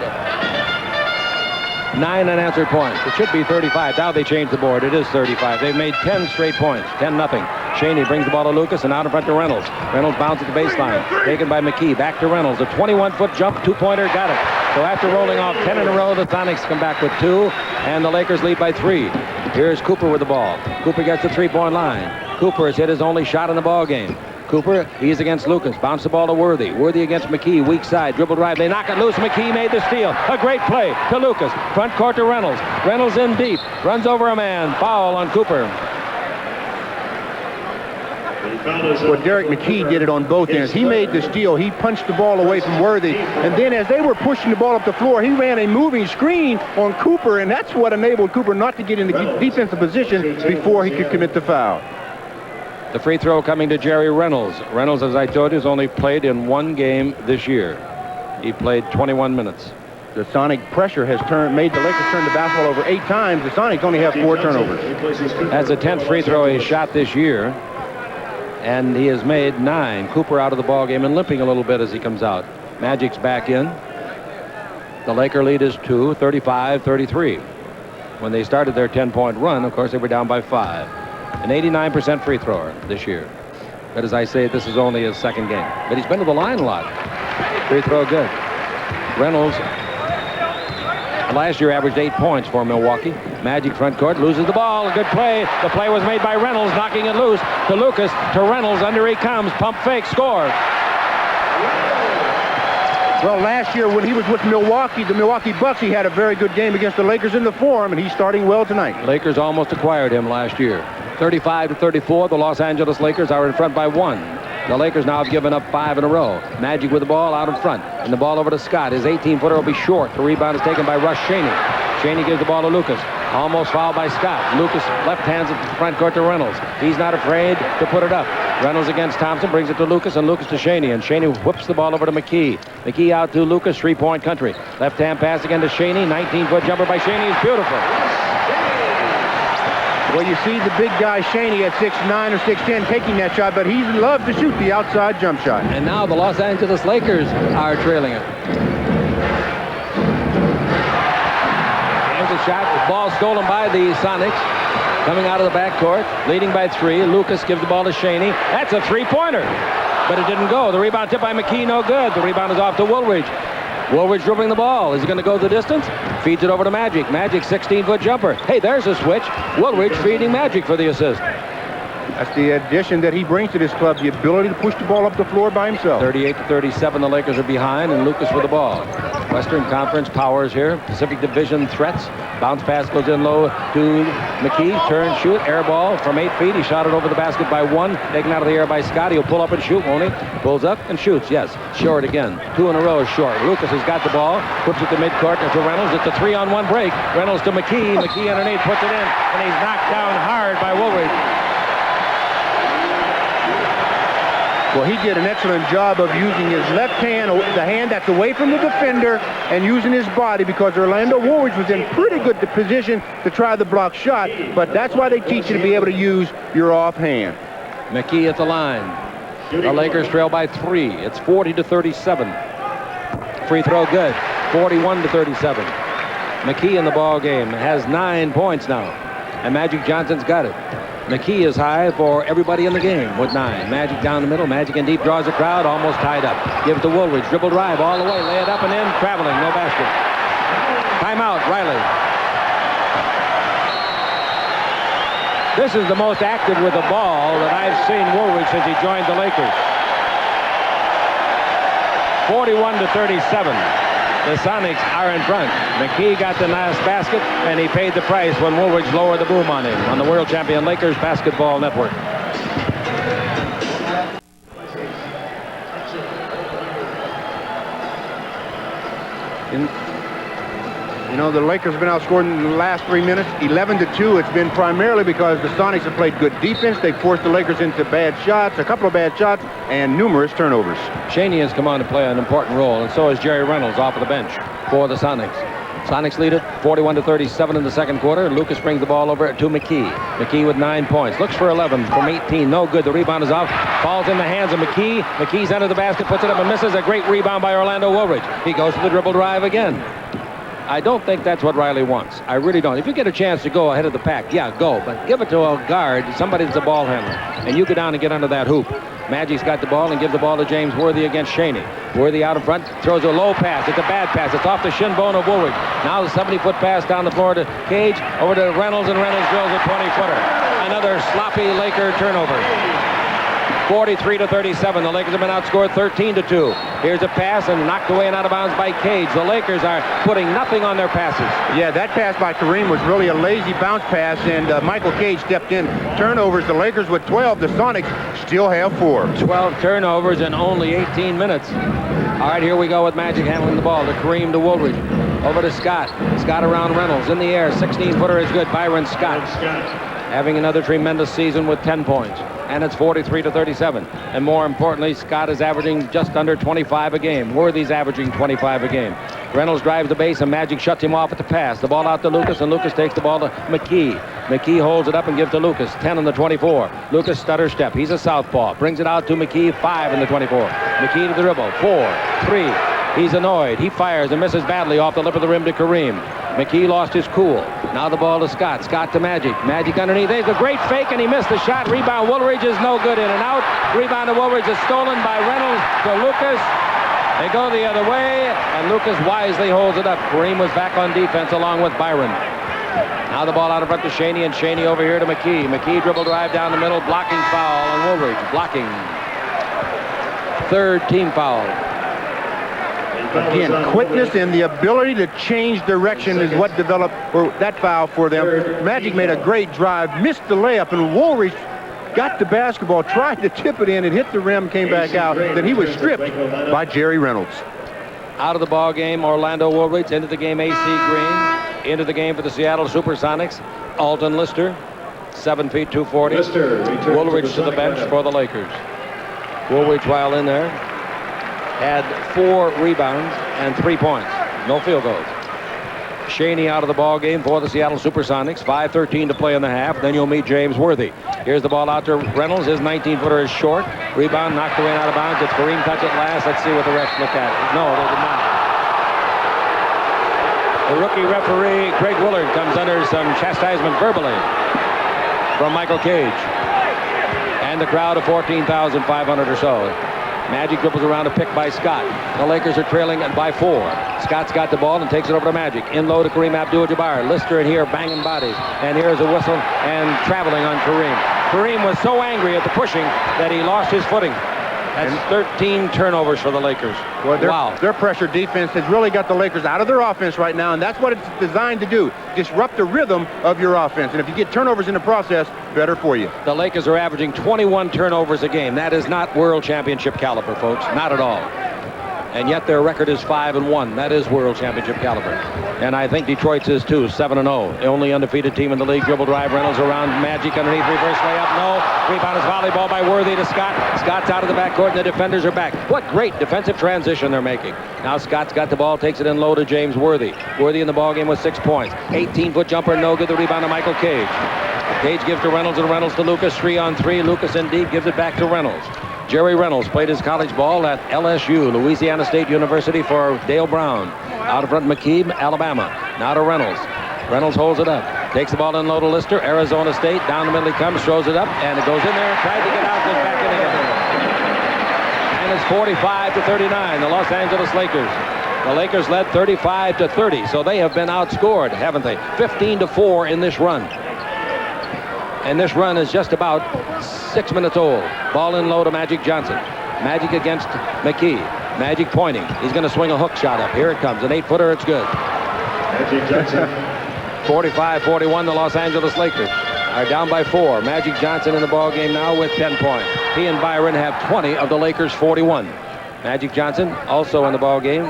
9 unanswered points. It should be 35. Now they changed the board. It is 35. They've made 10 straight points. 10-0. Shaney brings the ball to Lucas and out in front to Reynolds. Reynolds bounces the baseline. Taken by McKee. Back to Reynolds. A 21-foot jump. Two-pointer. Got it. So after rolling off 10 in a row, the Sonics come back with 2. And the Lakers lead by 3. Here's Cooper with the ball. Cooper gets the three-point line. Cooper has hit his only shot in the ball game. Cooper, he's against Lucas. Bounce the ball to Worthy. Worthy against McKee. Weak side. Dribble drive. They knock it loose. McKee made the steal. A great play to Lucas. Front court to Reynolds. Reynolds in deep. Runs over a man. Foul on Cooper. Well, Derek McKee did it on both ends. He made the steal. He punched the ball away from Worthy. And then as they were pushing the ball up the floor, he ran a moving screen on Cooper, and that's what enabled Cooper not to get in the defensive position before he could commit the foul. The free throw coming to Jerry Reynolds. Reynolds, as I told you, has only played in 1 game this year. He played 21 minutes. The Sonic pressure has made the Lakers turn the basketball over 8 times. The Sonics only have 4 turnovers. That's the 10th free throw he's shot this year. And he has made 9. Cooper out of the ball game and limping a little bit as he comes out. Magic's back in. The Laker lead is 2, 35-33. When they started their 10-point run, of course, they were down by 5. An 89% free thrower this year. But as I say, this is only his 2nd game. But he's been to the line a lot. Free throw good. Reynolds last year averaged 8 points for Milwaukee. Magic front court, loses the ball. A good play. The play was made by Reynolds, knocking it loose to Lucas, to Reynolds. Under he comes. Pump fake. Score. Well, last year when he was with Milwaukee, the Milwaukee Bucks, he had a very good game against the Lakers in the Forum, and he's starting well tonight. Lakers almost acquired him last year. 35-34. The Los Angeles Lakers are in front by 1. The Lakers now have given up 5 in a row. Magic with the ball out in front. And the ball over to Scott. His 18-footer will be short. The rebound is taken by Russ Shaney. Shaney gives the ball to Lucas. Almost fouled by Scott. Lucas left hands at the front court to Reynolds. He's not afraid to put it up. Reynolds against Thompson, brings it to Lucas, and Lucas to Shaney. And Shaney whips the ball over to McKee. McKee out to Lucas, 3-point country. Left hand pass again to Shaney. 19-foot jumper by Shaney is beautiful. Well, you see the big guy Shaney at 6'9" or 6'10" taking that shot, but he loves to shoot the outside jump shot. And now the Los Angeles Lakers are trailing it. There's a shot. The ball stolen by the Sonics. Coming out of the backcourt, leading by 3. Lucas gives the ball to Shaney. That's a 3-pointer, but it didn't go. The rebound tip by McKee, no good. The rebound is off to Woolridge. Woolridge dribbling the ball. Is he going to go the distance? Feeds it over to Magic. Magic, 16-foot jumper. Hey, there's a switch. Woolridge feeding Magic for the assist. That's the addition that he brings to this club, the ability to push the ball up the floor by himself. 38-37, the Lakers are behind, and Lucas with the ball. Western Conference powers here. Pacific Division threats. Bounce pass goes in low to McKee. Turn, shoot, air ball from 8 feet. He shot it over the basket by 1. Taken out of the air by Scott. He'll pull up and shoot, won't he? Pulls up and shoots, yes. Short again. 2 in a row short. Lucas has got the ball. Puts it to midcourt to Reynolds. It's a 3-on-1 break. Reynolds to McKee. McKee underneath puts it in, and he's knocked down hard by Woolridge. Well, he did an excellent job of using his left hand, the hand that's away from the defender, and using his body, because Orlando Woolridge was in pretty good position to try the block shot, but that's why they teach you to be able to use your offhand. McKee at the line. The Lakers trail by 3. It's 40-37. free throw, good. 41-37. McKee in the ball game has 9 points now, and Magic Johnson's got it. McKee is high for everybody in the game with 9. Magic down the middle. Magic in deep, draws the crowd, almost tied up. Gives to Woolridge, dribble drive all the way, lay it up and in, traveling, no basket. Timeout, Riley. This is the most active with the ball that I've seen Woolridge since he joined the Lakers. 41-37. The Sonics are in front. McKee got the last basket, and he paid the price when Woolridge lowered the boom on him on the world champion Lakers Basketball Network. You know, the Lakers have been outscored in the last 3 minutes, 11-2. It's been primarily because the Sonics have played good defense. They've forced the Lakers into bad shots, a couple of bad shots, and numerous turnovers. Shaney has come on to play an important role, and so has Jerry Reynolds off of the bench for the Sonics. Sonics lead it 41-37 in the second quarter. Lucas brings the ball over to McKee. McKee with 9 points. Looks for 11 from 18. No good. The rebound is off. Falls in the hands of McKee. McKee's under the basket, puts it up and misses. A great rebound by Orlando Woolridge. He goes for the dribble drive again. I don't think that's what Riley wants. I really don't. If you get a chance to go ahead of the pack, yeah, go. But give it to a guard, somebody that's a ball handler. And you go down and get under that hoop. Magic's got the ball and gives the ball to James Worthy against Shaney. Worthy out in front, throws a low pass. It's a bad pass. It's off the shin bone of Woolridge. Now the 70-foot pass down the floor to Cage, over to Reynolds, and Reynolds drills a 20-footer. Another sloppy Laker turnover. 43-37. The Lakers have been outscored 13-2. Here's a pass and knocked away and out of bounds by Cage. The Lakers are putting nothing on their passes. Yeah, that pass by Kareem was really a lazy bounce pass, and Michael Cage stepped in. Turnovers, the Lakers with 12. The Sonics still have 4. 12 turnovers in only 18 minutes. All right, here we go with Magic handling the ball to Kareem to Woolridge. Over to Scott. Scott around Reynolds. In the air, 16-footer is good. Byron Scott having another tremendous season with 10 points. And it's 43-37. And more importantly, Scott is averaging just under 25 a game. Worthy's averaging 25 a game. Reynolds drives the base, and Magic shuts him off at the pass. The ball out to Lucas, and Lucas takes the ball to McKee. McKee holds it up and gives to Lucas. 10 on the 24. Lucas stutter step. He's a southpaw. Brings it out to McKee. 5 in the 24. McKee to the dribble. 4, 3. He's annoyed. He fires and misses badly off the lip of the rim to Kareem. McKee lost his cool. Now the ball to Scott. Scott to Magic. Magic underneath. There's a great fake, and he missed the shot. Rebound. Woolridge is no good. In and out. Rebound to Woolridge is stolen by Reynolds to Lucas. They go the other way, and Lucas wisely holds it up. Kareem was back on defense along with Byron. Now the ball out in front to Shaney, and Shaney over here to McKee. McKee dribble drive down the middle. Blocking foul on Woolridge. Blocking. 3rd team foul. Again, quickness and the ability to change direction is what developed for that foul for them. Magic made a great drive, missed the layup, and Woolridge got the basketball, tried to tip it in, it hit the rim, came back out. Then he was stripped by Jerry Reynolds. Out of the ball game, Orlando Woolridge. Into the game, A.C. Green. Into the game for the Seattle Supersonics, Alton Lister, 7 feet 240. Woolridge to the bench for the Lakers. Woolridge, while in there, had 4 rebounds and 3 points. No field goals. Shaney out of the ball game for the Seattle Supersonics. 5:13 to play in the half. Then you'll meet James Worthy. Here's the ball out to Reynolds. His 19-footer is short. Rebound knocked away and out of bounds. It's Kareem touch it last. Let's see what the refs look at. No, they did not. The rookie referee, Greg Willard, comes under some chastisement verbally from Michael Cage. And the crowd of 14,500 or so. Magic dribbles around a pick by Scott. The Lakers are trailing by 4. Scott's got the ball and takes it over to Magic. In low to Kareem Abdul-Jabbar. Lister in here banging bodies. And here's a whistle and traveling on Kareem. Kareem was so angry at the pushing that he lost his footing. That's 13 turnovers for the Lakers. Well, wow. Their pressure defense has really got the Lakers out of their offense right now, and that's what it's designed to do. Disrupt the rhythm of your offense. And if you get turnovers in the process, better for you. The Lakers are averaging 21 turnovers a game. That is not world championship caliber, folks. Not at all. And yet their record is 5-1. That is world championship caliber. And I think Detroit's is too, 7-0. The only undefeated team in the league. Dribble drive, Reynolds around Magic underneath, reverse layup, no. Rebound is volleyball by Worthy to Scott. Scott's out of the backcourt and the defenders are back. What great defensive transition they're making. Now Scott's got the ball, takes it in low to James Worthy. Worthy in the ball game with 6 points. 18-foot jumper, no good. The rebound to Michael Cage. Cage gives to Reynolds and Reynolds to Lucas. 3-on-3. Lucas in deep, gives it back to Reynolds. Jerry Reynolds played his college ball at LSU, Louisiana State University, for Dale Brown. Out of front, McKee, Alabama. Now to Reynolds. Reynolds holds it up. Takes the ball in low to Lister. Arizona State. Down the middle he comes. Throws it up. And it goes in there. Tried to get out. Goes back in again. And it's 45-39. The Los Angeles Lakers. The Lakers led 35-30. So they have been outscored, haven't they? 15-4 in this run. And this run is just about 6 minutes old. Ball in low to Magic Johnson. Magic against McKee. Magic pointing. He's going to swing a hook shot up. Here it comes. An 8-footer. It's good. Magic Johnson. 45-41. The Los Angeles Lakers are down by 4. Magic Johnson in the ball game now with 10 points. He and Byron have 20 of the Lakers' 41. Magic Johnson also in the ball game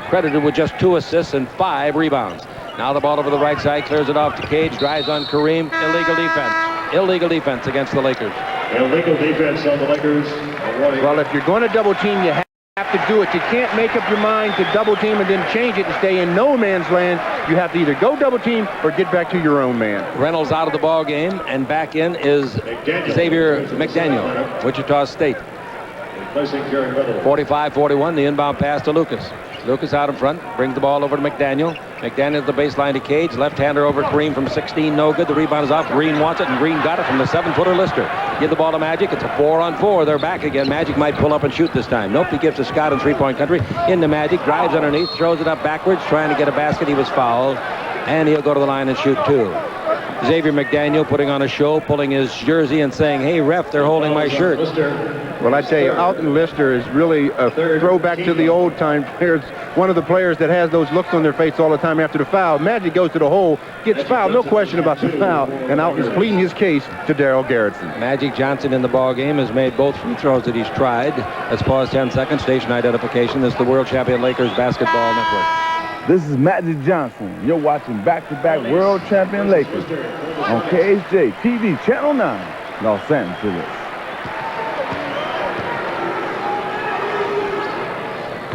credited with just 2 assists and 5 rebounds. Now the ball over the right side. Clears it off to Cage. Drives on Kareem. Illegal defense. Illegal defense against the Lakers. Illegal defense on the Lakers. Well, if you're going to double team, you have to do it. You can't make up your mind to double team and then change it and stay in no man's land. You have to either go double team or get back to your own man. Reynolds out of the ball game, and back in is Xavier McDaniel, Wichita State. 45-41, the inbound pass to Lucas. Lucas out in front, brings the ball over to McDaniel. McDaniel at the baseline to Cage. Left-hander over Kareem from 16, no good. The rebound is off. Green wants it, and Green got it from the 7-footer Lister. Give the ball to Magic. It's a 4-on-4. They're back again. Magic might pull up and shoot this time. Nope, he gives to Scott in three-point country. Into Magic, drives underneath, throws it up backwards, trying to get a basket. He was fouled, and he'll go to the line and shoot 2. Xavier McDaniel putting on a show, pulling his jersey and saying, "Hey, ref, they're holding my shirt." Well, I tell you, Alton Lister is really a throwback to the old-time players. One of the players that has those looks on their face all the time after the foul. Magic goes to the hole, gets fouled, no question about the foul, and Alton's pleading his case to Darryl Garretson. Magic Johnson in the ball game has made both free throws that he's tried. Let's pause 10 seconds. Station identification. This is the World Champion Lakers Basketball Network. This is Magic Johnson. You're watching back-to-back World Champion Lakers on KHJ TV Channel 9, Los Angeles.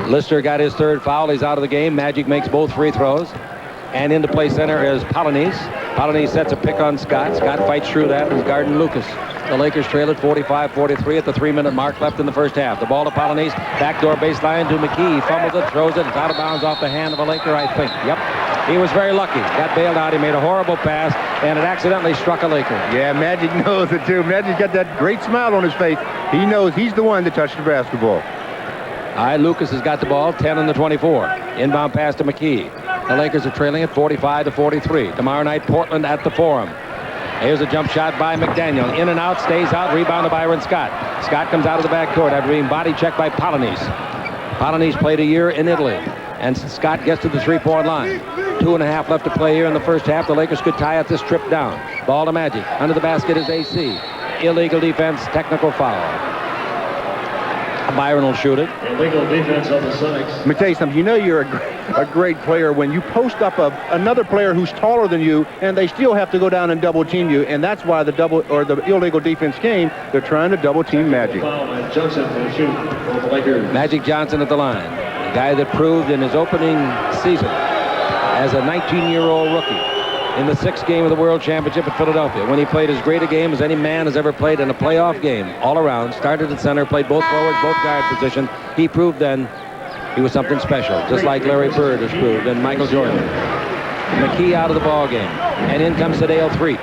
Lister got his 3rd foul. He's out of the game. Magic makes both free throws. And into play center is Polonese. Polonese sets a pick on Scott. Scott fights through that and is guarding Lucas. The Lakers trail at 45-43 at the 3-minute mark left in the first half. The ball to Polonese. Backdoor baseline to McKee. He fumbles it, throws it. It's out of bounds off the hand of a Laker, I think. Yep. He was very lucky. Got bailed out. He made a horrible pass, and it accidentally struck a Laker. Yeah, Magic knows it, too. Magic's got that great smile on his face. He knows he's the one that touched the basketball. All right, Lucas has got the ball, 10 on the 24. Inbound pass to McKee. The Lakers are trailing at 45-43. Tomorrow night, Portland at the Forum. Here's a jump shot by McDaniel. In and out, stays out, rebound to Byron Scott. Scott comes out of the backcourt after being body checked by Polonese. Polonese played a year in Italy, and Scott gets to the 3-point line. 2.5 left to play here in the first half. The Lakers could tie up this trip down. Ball to Magic. Under the basket is AC. Illegal defense, technical foul. Byron will shoot it. Illegal defense on the Sonics. Let me tell you something. You know you're a great player when you post up another player who's taller than you, and they still have to go down and double team you, and that's why the illegal defense came. They're trying to double team Magic. Johnson will shoot for the Lakers. Magic Johnson at the line. A guy that proved in his opening season as a 19-year-old rookie in the 6th game of the World Championship at Philadelphia, when he played as great a game as any man has ever played in a playoff game, all around, started at center, played both forwards, both guard position. He proved then he was something special, just like Larry Bird has proved and Michael Jordan. McKee out of the ball game, and in comes Sadale 3.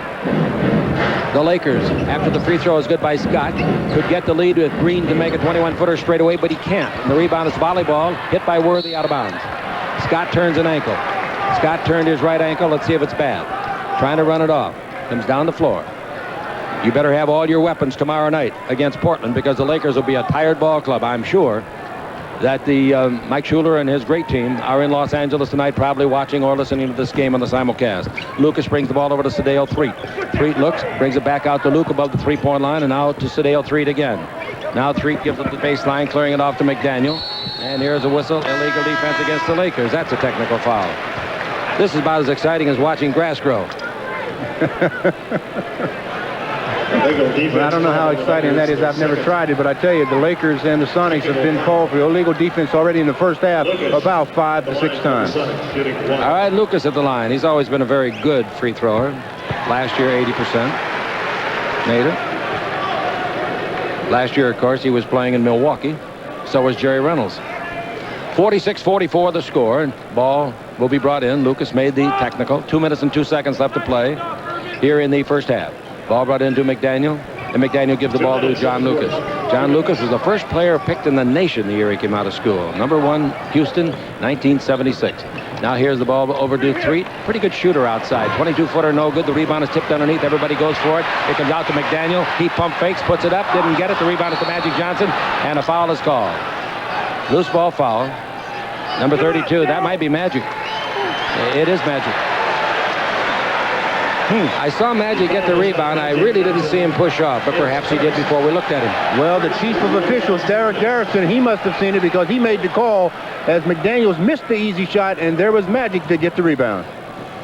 The Lakers, after the free throw is good by Scott, could get the lead with Green to make a 21-footer straight away, but he can't. And the rebound is volleyball, hit by Worthy, out of bounds. Scott turns an ankle. Scott turned his right ankle. Let's see if it's bad. Trying to run it off. Comes down the floor. You better have all your weapons tomorrow night against Portland, because the Lakers will be a tired ball club. I'm sure that the Mike Schuler and his great team are in Los Angeles tonight, probably watching or listening to this game on the simulcast. Lucas brings the ball over to Sadale 3. 3 looks, brings it back out to Luke above the 3-point line, and now to Sadale 3 again. Now 3 gives it the baseline, clearing it off to McDaniel. And here's a whistle. Illegal defense against the Lakers. That's a technical foul. This is about as exciting as watching grass grow. Well, I don't know how exciting that is. I've never tried it, but I tell you, the Lakers and the Sonics have been called for illegal defense already in the first half about 5 to 6 times. All right, Lucas at the line. He's always been a very good free thrower. Last year, 80%. Made it. Last year, of course, he was playing in Milwaukee. So was Jerry Reynolds. 46-44 the score. Ball will be brought in. Lucas made the technical. 2 minutes and 2 seconds left to play here in the first half. Ball brought into McDaniel. And McDaniel gives the ball to John Lucas. John Lucas was the first player picked in the nation the year he came out of school. Number 1, Houston, 1976. Now here's the ball over to Threet. Pretty good shooter outside. 22-footer, no good. The rebound is tipped underneath. Everybody goes for it. It comes out to McDaniel. He pump fakes, puts it up, didn't get it. The rebound is to Magic Johnson, and a foul is called. Loose ball foul. Number 32. That might be Magic. It is Magic. I saw Magic get the rebound. I really didn't see him push off, but perhaps he did before we looked at him. Well, the chief of officials, Derek Garrison, he must have seen it because he made the call as McDaniels missed the easy shot, and there was Magic to get the rebound.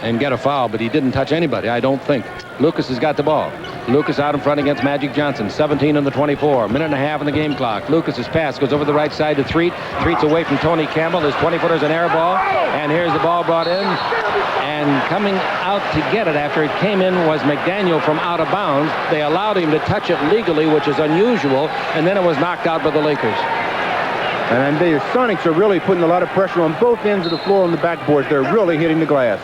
And get a foul, but he didn't touch anybody, I don't think. Lucas has got the ball. Lucas out in front against Magic Johnson. 17 in the 24. Minute and a half on the game clock. Lucas's pass goes over the right side to Threet. Threet's away from Tony Campbell. His 20-footer's an air ball. And here's the ball brought in. And coming out to get it after it came in was McDaniel from out of bounds. They allowed him to touch it legally, which is unusual. And then it was knocked out by the Lakers. And the Sonics are really putting a lot of pressure on both ends of the floor on the backboards. They're really hitting the glass.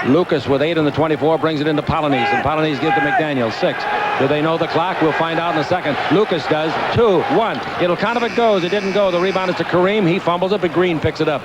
Lucas with 8 in the 24 brings it into Polynice, and Polynice gives to McDaniel. 6. Do they know the clock? We'll find out in a second. Lucas does. 2, 1. It'll count if it goes. It didn't go. The rebound is to Kareem. He fumbles it, but Green picks it up.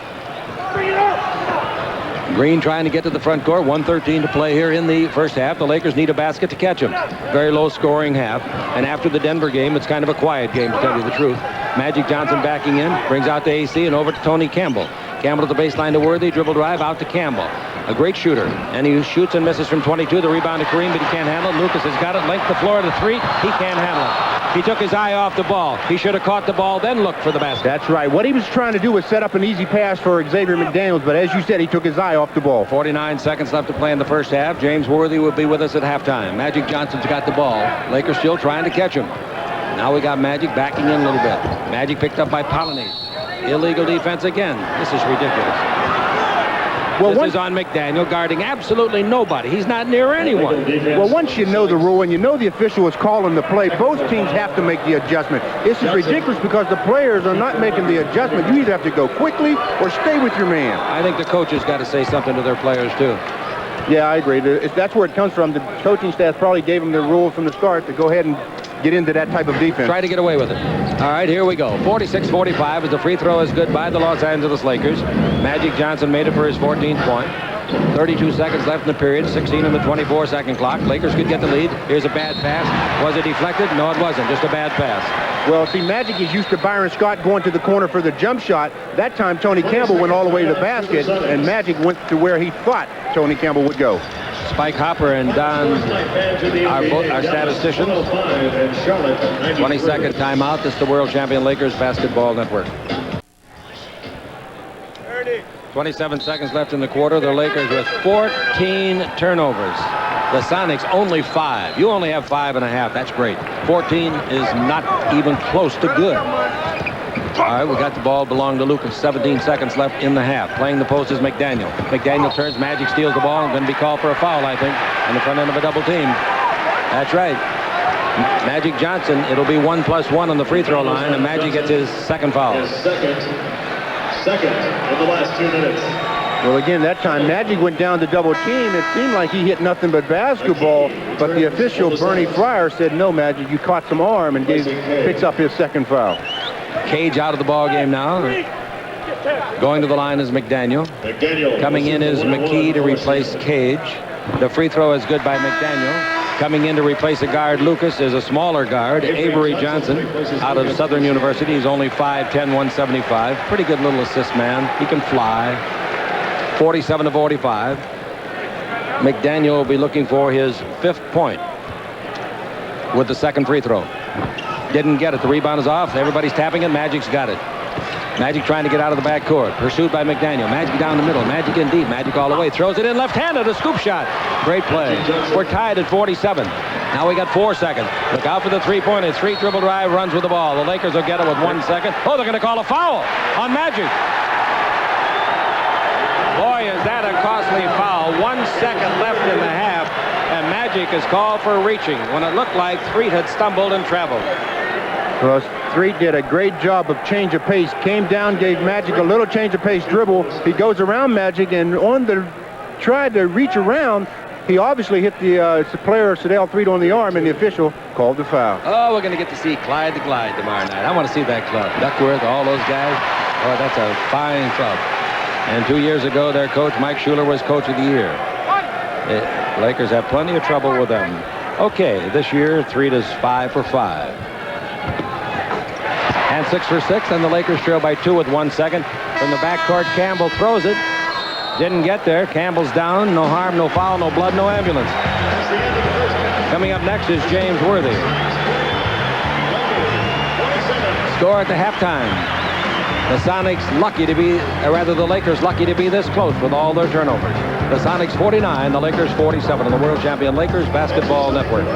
Green trying to get to the front court. 1:13 to play here in the first half. The Lakers need a basket to catch him. Very low scoring half. And after the Denver game, it's kind of a quiet game, to tell you the truth. Magic Johnson backing in, brings out to AC and over to Tony Campbell. Campbell to the baseline to Worthy, dribble drive out to Campbell. A great shooter, and he shoots and misses from 22. The rebound to Kareem, but he can't handle it. Lucas has got it, length the floor to Threet. He can't handle it. He took his eye off the ball. He should have caught the ball, then looked for the basket. That's right. What he was trying to do was set up an easy pass for Xavier McDaniels, but as you said, he took his eye off the ball. 49 seconds left to play in the first half. James Worthy will be with us at halftime. Magic Johnson's got the ball. Lakers still trying to catch him. Now we got Magic backing in a little bit. Magic picked up by Polynice. Illegal defense again. This is ridiculous. Well, this is on McDaniel guarding absolutely nobody. He's not near anyone. Well, once you know the rule and you know the official is calling the play, both teams have to make the adjustment. This is ridiculous because the players are not making the adjustment. You either have to go quickly or stay with your man. I think the coaches got to say something to their players, too. Yeah, I agree. That's where it comes from. The coaching staff probably gave them the rule from the start to go ahead and get into that type of defense. Try to get away with it. All right, here we go. 46-45 as the free throw is good by the Los Angeles Lakers. Magic Johnson made it for his 14th point. 32 seconds left in the period. 16 in the 24-second clock. Lakers could get the lead. Here's a bad pass. Was it deflected? No, it wasn't. Just a bad pass. Well, see, Magic is used to Byron Scott going to the corner for the jump shot. That time, Tony Campbell went all the way to the basket, and Magic went to where he thought Tony Campbell would go. Spike Hopper and Don are statisticians. 20-second timeout. This is the World Champion Lakers Basketball Network. 27 seconds left in the quarter. The Lakers with 14 turnovers. The Sonics only 5. You only have 5.5. That's great. 14 is not even close to good. All right, we got the ball belonged to Lucas. 17 seconds left in the half. Playing the post is McDaniel. McDaniel turns, Magic steals the ball, and going to be called for a foul, I think, on the front end of a double team. That's right. Magic Johnson, it'll be 1+1 on the free throw line, and Magic gets his second foul. Second in the last 2 minutes. Well, again, that time Magic went down to double team. It seemed like he hit nothing but basketball, but the official, Bernie Fryer, said, no, Magic, you caught some arm, and picks up his second foul. Cage out of the ball game now. Going to the line is McDaniel. Coming in is McKee to replace Cage. The free throw is good by McDaniel. Coming in to replace a guard, Lucas, is a smaller guard, Avery Johnson, out of Southern University. He's only 5'10", 175. Pretty good little assist man. He can fly. 47-45. McDaniel will be looking for his 5th point with the second free throw. Didn't get it. The rebound is off. Everybody's tapping it. Magic's got it. Magic trying to get out of the backcourt. Pursued by McDaniel. Magic down the middle. Magic in deep. Magic all the way. Throws it in left-handed. A scoop shot. Great play. We're tied at 47. Now we got 4 seconds. Look out for the three-pointer. Three dribble drive, runs with the ball. The Lakers will get it with 1 second. Oh, they're going to call a foul on Magic. Boy, is that a costly foul. 1 second left in the half, and Magic is called for reaching when it looked like Threet had stumbled and traveled. Well, Street did a great job of change of pace. Came down, gave Magic a little change of pace dribble. He goes around Magic, and tried to reach around. He obviously hit the player, Sedell Threet, on the arm, and the official called the foul. Oh, we're going to get to see Clyde the Glide tomorrow night. I want to see that club. Duckworth, all those guys. Oh, that's a fine club. And 2 years ago, their coach, Mike Schuler, was coach of the year. The Lakers have plenty of trouble with them. Okay, this year, Threet is 5 for 5. And 6 for 6, and the Lakers trail by 2 with 1 second. From the backcourt, Campbell throws it. Didn't get there. Campbell's down. No harm, no foul, no blood, no ambulance. Coming up next is James Worthy. Score at the halftime. The Sonics lucky to be, or rather the Lakers lucky to be this close with all their turnovers. The Sonics 49, the Lakers 47 on the World Champion Lakers Basketball Network.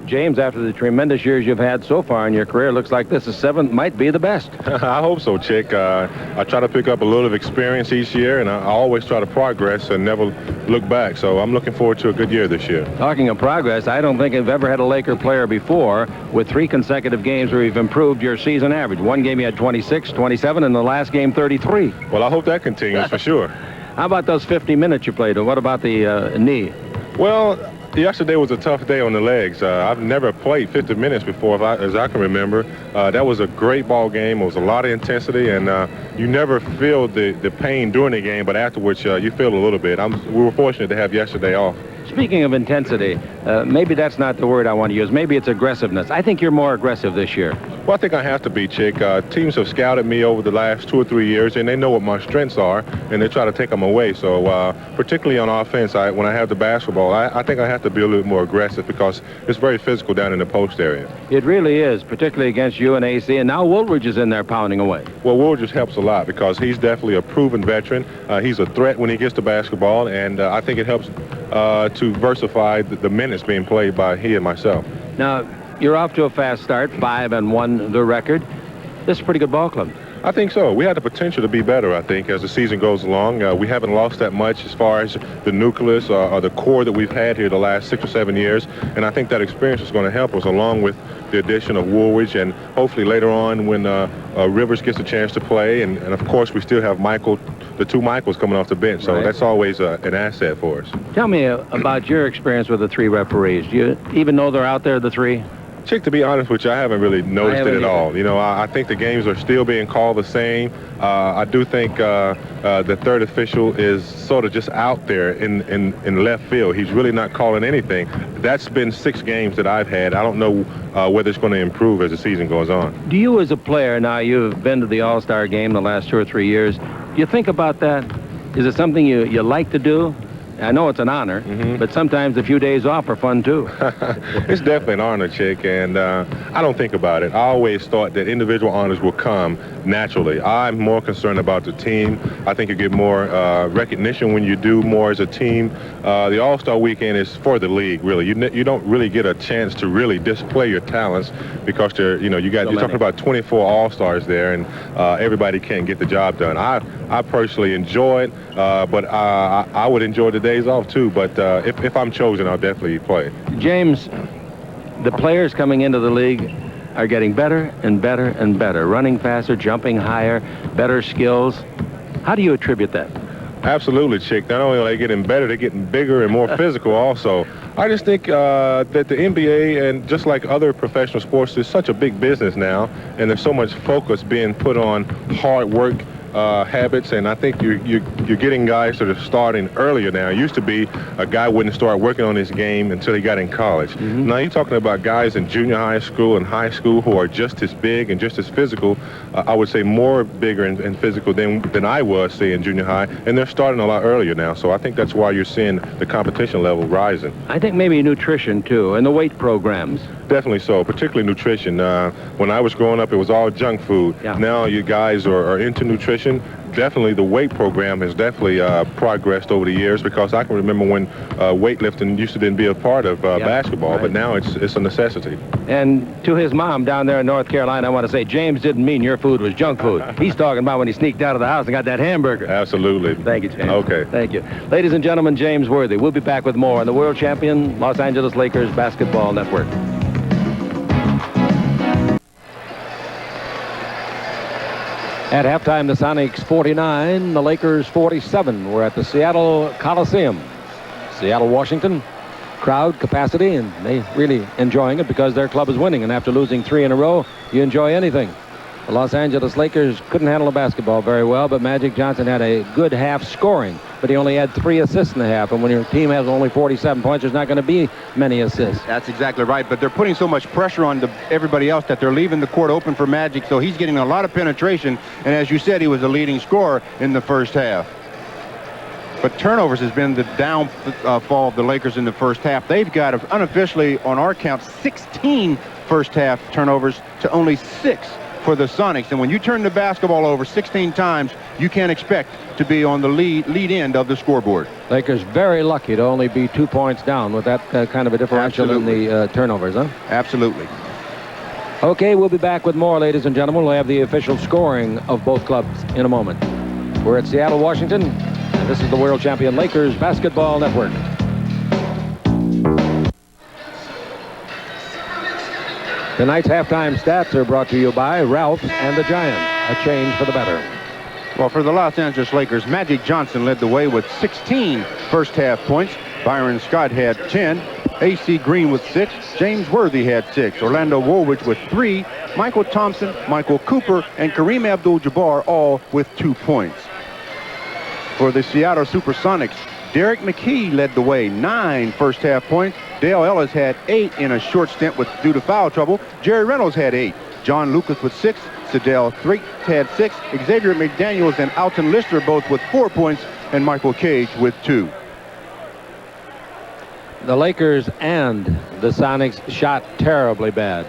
James, after the tremendous years you've had so far in your career, looks like this is 7th might be the best. I hope so, Chick. I try to pick up a little of experience each year, and I always try to progress and never look back. So I'm looking forward to a good year this year. Talking of progress, I don't think I've ever had a Laker player before with 3 consecutive games where you've improved your season average. One game you had 26, 27, and the last game 33. Well, I hope that continues for sure. How about those 50 minutes you played, and what about the knee? Well, yesterday was a tough day on the legs. I've never played 50 minutes before, as I can remember. That was a great ball game. It was a lot of intensity, and you never feel the pain during the game, but afterwards you feel a little bit. We were fortunate to have yesterday off. Speaking of intensity, maybe that's not the word I want to use. Maybe it's aggressiveness. I think you're more aggressive this year. Well, I think I have to be, Chick. Teams have scouted me over the last 2 or 3 years, and they know what my strengths are, and they try to take them away. So particularly on offense, when I have the basketball, I think I have to be a little more aggressive because it's very physical down in the post area. It really is, particularly against you and AC, and now Woolridge is in there pounding away. Well, Woolridge helps a lot because he's definitely a proven veteran. He's a threat when he gets the basketball, and I think it helps to versify the minutes being played by he and myself. Now, you're off to a fast start, 5-1 the record. This is a pretty good ball club. I think so. We have the potential to be better, I think, as the season goes along. We haven't lost that much as far as the nucleus or the core that we've had here the last 6 or 7 years, and I think that experience is going to help us along with the addition of Woolridge, and hopefully later on when Rivers gets a chance to play, and of course we still have the 2 Michaels coming off the bench, so that's always an asset for us. Tell me about your experience with the 3 referees. Do you even know they're out there, the 3? Chick, to be honest with you, I haven't really noticed it at all. You know, I think the games are still being called the same. I do think the third official is sort of just out there in left field. He's really not calling anything. That's been 6 games that I've had. I don't know whether it's going to improve as the season goes on. Do you as a player, now you've been to the All-Star game the last 2 or 3 years, do you think about that? Is it something you like to do? I know it's an honor, but sometimes a few days off are fun, too. It's definitely an honor, Chick, and I don't think about it. I always thought that individual honors will come naturally. I'm more concerned about the team. I think you get more recognition when you do more as a team. The All-Star Weekend is for the league, really. You don't really get a chance to really display your talents because you're talking about 24 All-Stars there, and everybody can't get the job done. I personally enjoy it, but I would enjoy the days off too, but if I'm chosen, I'll definitely play. James, the players coming into the league are getting better and better and better, running faster, jumping higher, better skills. How do you attribute that? Absolutely, Chick. Not only are they getting better, they're getting bigger and more physical also. I just think that the NBA, and just like other professional sports, is such a big business now, and there's so much focus being put on hard work habits, and I think you're getting guys that are starting earlier now. It used to be a guy wouldn't start working on his game until he got in college. Now you're talking about guys in junior high school and high school who are just as big and just as physical. I would say more bigger and physical than I was, say, in junior high, and they're starting a lot earlier now. So I think that's why you're seeing the competition level rising. I think maybe nutrition too, and the weight programs. Definitely so, particularly nutrition. When I was growing up, it was all junk food. Yeah. Now you guys are into nutrition. nutrition. Definitely the weight program has definitely progressed over the years, because I can remember when weightlifting used to didn't be a part of basketball, right. but now it's a necessity. And to his mom down there in North Carolina, I want to say, James didn't mean your food was junk food. He's talking about when he sneaked out of the house and got that hamburger. Absolutely. Thank you, James. Okay. Thank you. Ladies and gentlemen, James Worthy. We'll be back with more on the world champion Los Angeles Lakers Basketball Network. At halftime, the Sonics 49, the Lakers 47. We're at the Seattle Coliseum. Seattle, Washington. Crowd capacity, and they really enjoying it because their club is winning. And after losing 3 in a row, you enjoy anything. The Los Angeles Lakers couldn't handle the basketball very well, but Magic Johnson had a good half scoring. But he only had 3 assists in the half, and when your team has only 47 points, there's not going to be many assists. That's exactly right, but they're putting so much pressure on everybody else that they're leaving the court open for Magic, so he's getting a lot of penetration, and as you said, he was the leading scorer in the first half. But turnovers has been the downfall of the Lakers in the first half. They've got, unofficially, on our count, 16 first half turnovers to only 6 for the Sonics. And when you turn the basketball over 16 times, you can't expect to be on the lead end of the scoreboard. Lakers very lucky to only be 2 points down with that kind of a differential in the turnovers, huh? Absolutely. Okay, we'll be back with more, ladies and gentlemen. We'll have the official scoring of both clubs in a moment. We're at Seattle, Washington, and this is the world champion Lakers Basketball Network. Tonight's halftime stats are brought to you by Ralph's and the Giant, a change for the better. Well, for the Los Angeles Lakers, Magic Johnson led the way with 16 first half points. Byron Scott had 10. A.C. Green with 6. James Worthy had 6. Orlando Woolridge with 3. Michael Thompson, Michael Cooper, and Kareem Abdul-Jabbar all with 2 points. For the Seattle Supersonics, Derek McKee led the way, 9 first half points. Dale Ellis had 8 in a short stint due to foul trouble. Jerry Reynolds had 8. John Lucas with 6. Sedell Threatt had 6. Xavier McDaniels and Alton Lister both with 4 points, and Michael Cage with 2. The Lakers and the Sonics shot terribly bad.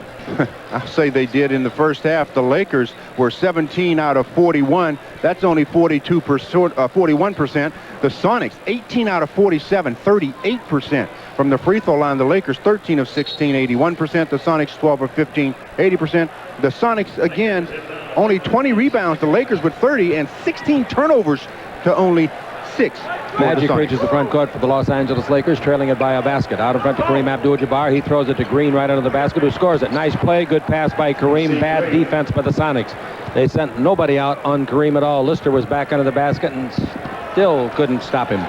I'll say they did in the first half. The Lakers were 17 out of 41. That's only 41%. The Sonics, 18 out of 47, 38%. From the free throw line, the Lakers 13 of 16, 81%. The Sonics 12 of 15, 80%. The Sonics, again, only 20 rebounds. The Lakers with 30 and 16 turnovers to only 6. Magic reaches the front court for the Los Angeles Lakers, trailing it by a basket. Out in front to Kareem Abdul-Jabbar. He throws it to Green right under the basket, who scores it. Nice play, good pass by Kareem. Bad defense by the Sonics. They sent nobody out on Kareem at all. Lister was back under the basket and still couldn't stop him.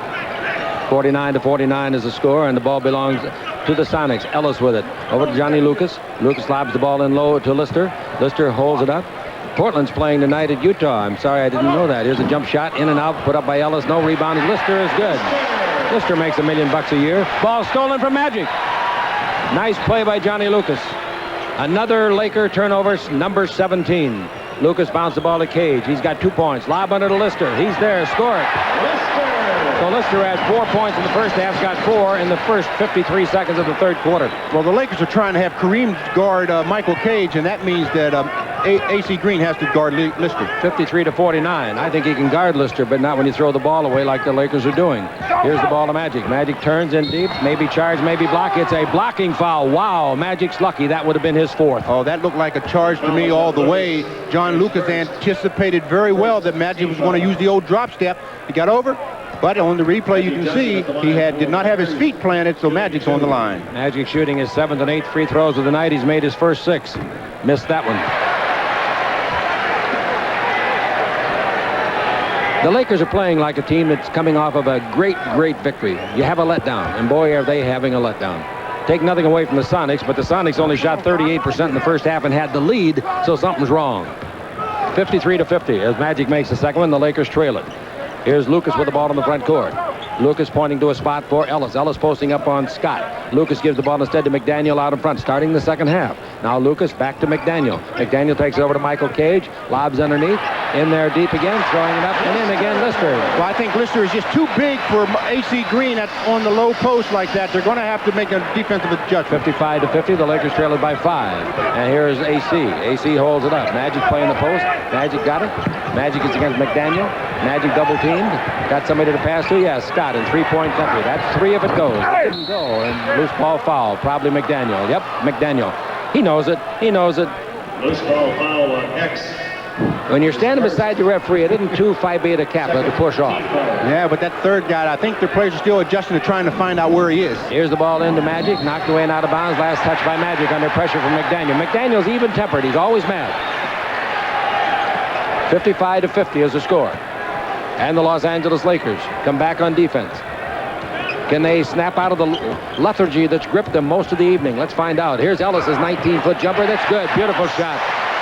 49-49 is the score, and the ball belongs to the Sonics. Ellis with it. Over to Johnny Lucas. Lucas lobs the ball in low to Lister. Lister holds it up. Portland's playing tonight at Utah. I'm sorry I didn't know that. Here's a jump shot, in and out, put up by Ellis. No rebound. Lister is good. Lister makes $1 million a year. Ball stolen from Magic. Nice play by Johnny Lucas. Another Laker turnover, number 17. Lucas bounced the ball to Cage. He's got 2 points. Lob under to Lister. He's there. Score it. So Lister has 4 points in the first half, got 4 in the first 53 seconds of the third quarter. Well, the Lakers are trying to have Kareem guard Michael Cage, and that means that A.C. Green has to guard Lister. 53-49. I think he can guard Lister, but not when you throw the ball away like the Lakers are doing. Here's the ball to Magic. Magic turns in deep, maybe charge, maybe block. It's a blocking foul. Wow, Magic's lucky. That would have been his 4th. Oh, that looked like a charge to me all the way. John Lucas anticipated very well that Magic was going to use the old drop step. He got over, but on the replay you can see he did not have his feet planted, so Magic's on the line. Magic shooting his 7th and 8th free throws of the night. He's made his first 6. Missed that one. The Lakers are playing like a team that's coming off of a great victory. You have a letdown, and boy, are they having a letdown. Take nothing away from the Sonics, but the Sonics only shot 38% in the first half and had the lead, so something's wrong. 53-50 as Magic makes the second one. The Lakers trail it. Here's Lucas with the ball in the front court. Lucas pointing to a spot for Ellis. Ellis posting up on Scott. Lucas gives the ball instead to McDaniel out in front, starting the second half. Now Lucas back to McDaniel. McDaniel takes it over to Michael Cage. Lobs underneath. In there deep again, throwing it up and in again, Lister. Well, I think Lister is just too big for AC Green on the low post like that. They're going to have to make a defensive adjustment. 55-50, the Lakers trail it by 5. And here's AC. AC holds it up. Magic playing the post. Magic got it. Magic is against McDaniel. Magic double teamed. Got somebody to pass to. Yeah, Scott in three-point country. That's 3 if it goes. It didn't go. And loose ball foul. Probably McDaniel. Yep, McDaniel. He knows it. He knows it. Loose ball foul on X. When you're standing beside the referee, it isn't too Phi Beta Kappa to push off. Yeah, but that third guy, I think their players are still adjusting to trying to find out where he is. Here's the ball into Magic, knocked away and out of bounds. Last touch by Magic under pressure from McDaniel. McDaniel's even-tempered. He's always mad. 55-50 is the score. And the Los Angeles Lakers come back on defense. Can they snap out of the lethargy that's gripped them most of the evening? Let's find out. Here's Ellis's 19-foot jumper. That's good. Beautiful shot.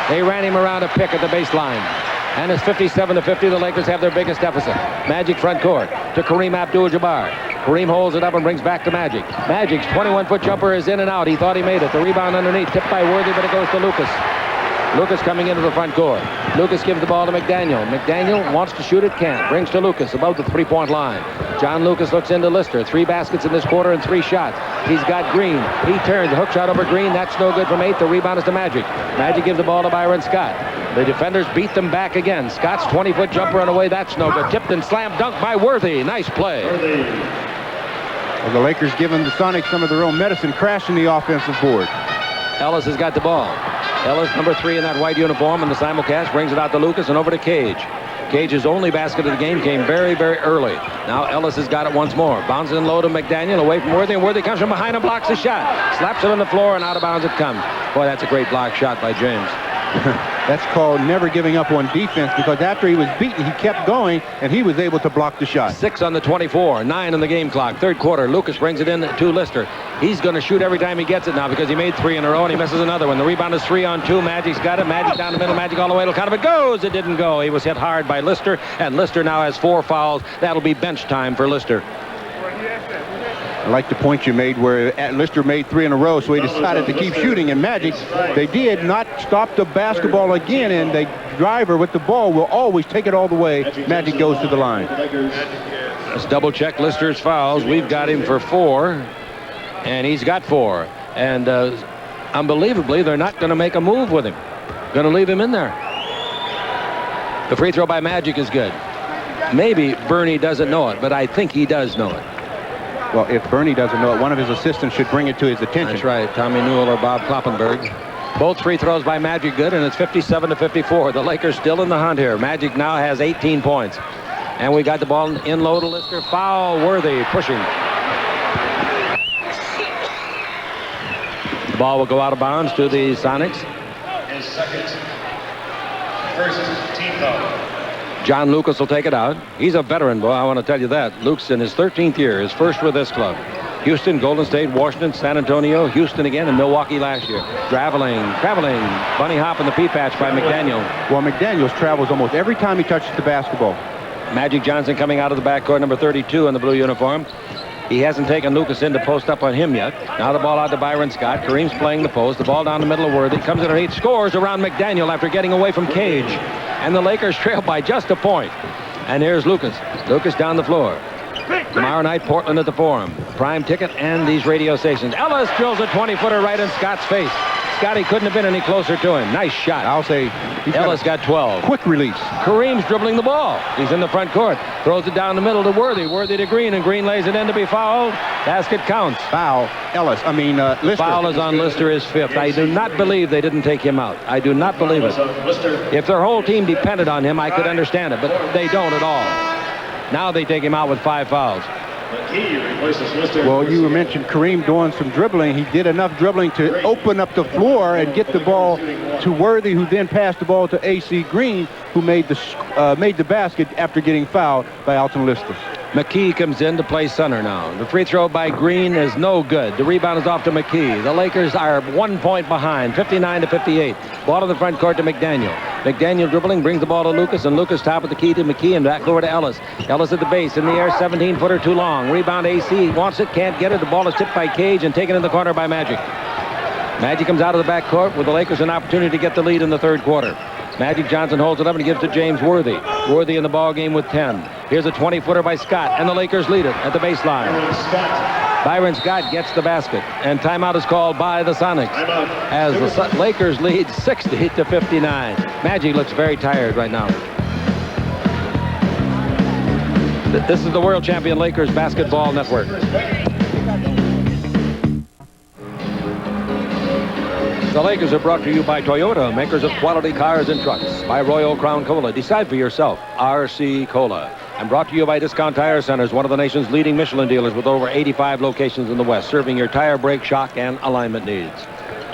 They ran him around a pick at the baseline. And it's 57-50. The Lakers have their biggest deficit. Magic front court to Kareem Abdul-Jabbar. Kareem holds it up and brings back to Magic. Magic's 21-foot jumper is in and out. He thought he made it. The rebound underneath, tipped by Worthy, but it goes to Lucas. Lucas coming into the front court. Lucas gives the ball to McDaniel. McDaniel wants to shoot it, can't. Brings to Lucas above the three-point line. John Lucas looks into Lister. 3 baskets in this quarter and 3 shots. He's got Green. He turns. The hook shot over Green. That's no good from 8. The rebound is to Magic. Magic gives the ball to Byron Scott. The defenders beat them back again. Scott's 20-foot jumper on the way. That's no good. Tipped and slam dunk by Worthy. Nice play. Well, the Lakers giving the Sonics some of their own medicine, crashing the offensive board. Ellis has got the ball. Ellis, number 3 in that white uniform, and the simulcast brings it out to Lucas and over to Cage. Cage's only basket of the game came very, very early. Now Ellis has got it once more. Bounces in low to McDaniel, away from Worthy, and Worthy comes from behind and blocks the shot. Slaps it on the floor, and out of bounds it comes. Boy, that's a great block shot by James. That's called never giving up on defense, because after he was beaten, he kept going, and he was able to block the shot. 6 on the 24, 9 on the game clock. Third quarter, Lucas brings it in to Lister. He's going to shoot every time he gets it now because he made 3 in a row, and he misses another one. The rebound is 3 on 2. Magic's got it. Magic down the middle. Magic all the way to count. If it goes, it didn't go. He was hit hard by Lister, and Lister now has 4 fouls. That'll be bench time for Lister. I like the point you made where Lister made 3 in a row, so he decided to keep shooting. And Magic, they did not stop the basketball again, and the driver with the ball will always take it all the way. Magic goes to the line. Let's double check Lister's fouls. We've got him for 4, and he's got 4. And unbelievably, they're not going to make a move with him. Going to leave him in there. The free throw by Magic is good. Maybe Bernie doesn't know it, but I think he does know it. Well, if Bernie doesn't know it, one of his assistants should bring it to his attention. That's right, Tommy Newell or Bob Kloppenberg. Both free throws by Magic good, and it's 57-54. The Lakers still in the hunt here. Magic now has 18 points. And we got the ball in low to Lister. Foul, Worthy pushing. The ball will go out of bounds to the Sonics. His second. First team foul. John Lucas will take it out. He's a veteran, boy, I want to tell you that. Luke's in his 13th year, his first with this club. Houston, Golden State, Washington, San Antonio, Houston again, and Milwaukee last year. Traveling, bunny hop in the pea patch by McDaniel. Well, McDaniel travels almost every time he touches the basketball. Magic Johnson coming out of the backcourt, number 32 in the blue uniform. He hasn't taken Lucas in to post up on him yet. Now the ball out to Byron Scott. Kareem's playing the post. The ball down the middle of Worthy. Comes underneath, scores around McDaniel after getting away from Cage. And the Lakers trail by just a point. And here's Lucas. Lucas down the floor. Tomorrow night, Portland at the Forum. Prime ticket and these radio stations. Ellis drills a 20-footer right in Scott's face. Scotty couldn't have been any closer to him. Nice shot. I'll say Ellis got 12. Quick release. Kareem's dribbling the ball. He's in the front court. Throws it down the middle to Worthy. Worthy to Green, and Green lays it in to be fouled. Basket counts. Foul, Ellis. Lister. Foul is on Lister, his 5th. I do not believe they didn't take him out. I do not believe it. If their whole team depended on him, I could understand it, but they don't at all. Now they take him out with 5 fouls. Well, you mentioned Kareem doing some dribbling. He did enough dribbling to open up the floor and get the ball to Worthy, who then passed the ball to AC Green, who made the basket after getting fouled by Alton Lister. McKee comes in to play center now. The free throw by Green is no good. The rebound is off to McKee. The Lakers are 1 point behind, 59-58. Ball to the front court to McDaniel. McDaniel dribbling, brings the ball to Lucas, and Lucas top of the key to McKee, and back over to Ellis. Ellis at the base, in the air, 17-footer too long. Rebound AC, wants it, can't get it. The ball is tipped by Cage and taken in the corner by Magic. Magic comes out of the back court with the Lakers an opportunity to get the lead in the third quarter. Magic Johnson holds it up and gives to James Worthy. Worthy in the ball game with 10. Here's a 20-footer by Scott, and the Lakers lead it at the baseline. Byron Scott gets the basket, and timeout is called by the Sonics as the Lakers lead 60-59. Magic looks very tired right now. This is the world champion Lakers basketball network. The Lakers are brought to you by Toyota, makers of quality cars and trucks. By Royal Crown Cola. Decide for yourself. RC Cola. And brought to you by Discount Tire Centers, one of the nation's leading Michelin dealers with over 85 locations in the West, serving your tire, brake, shock, and alignment needs.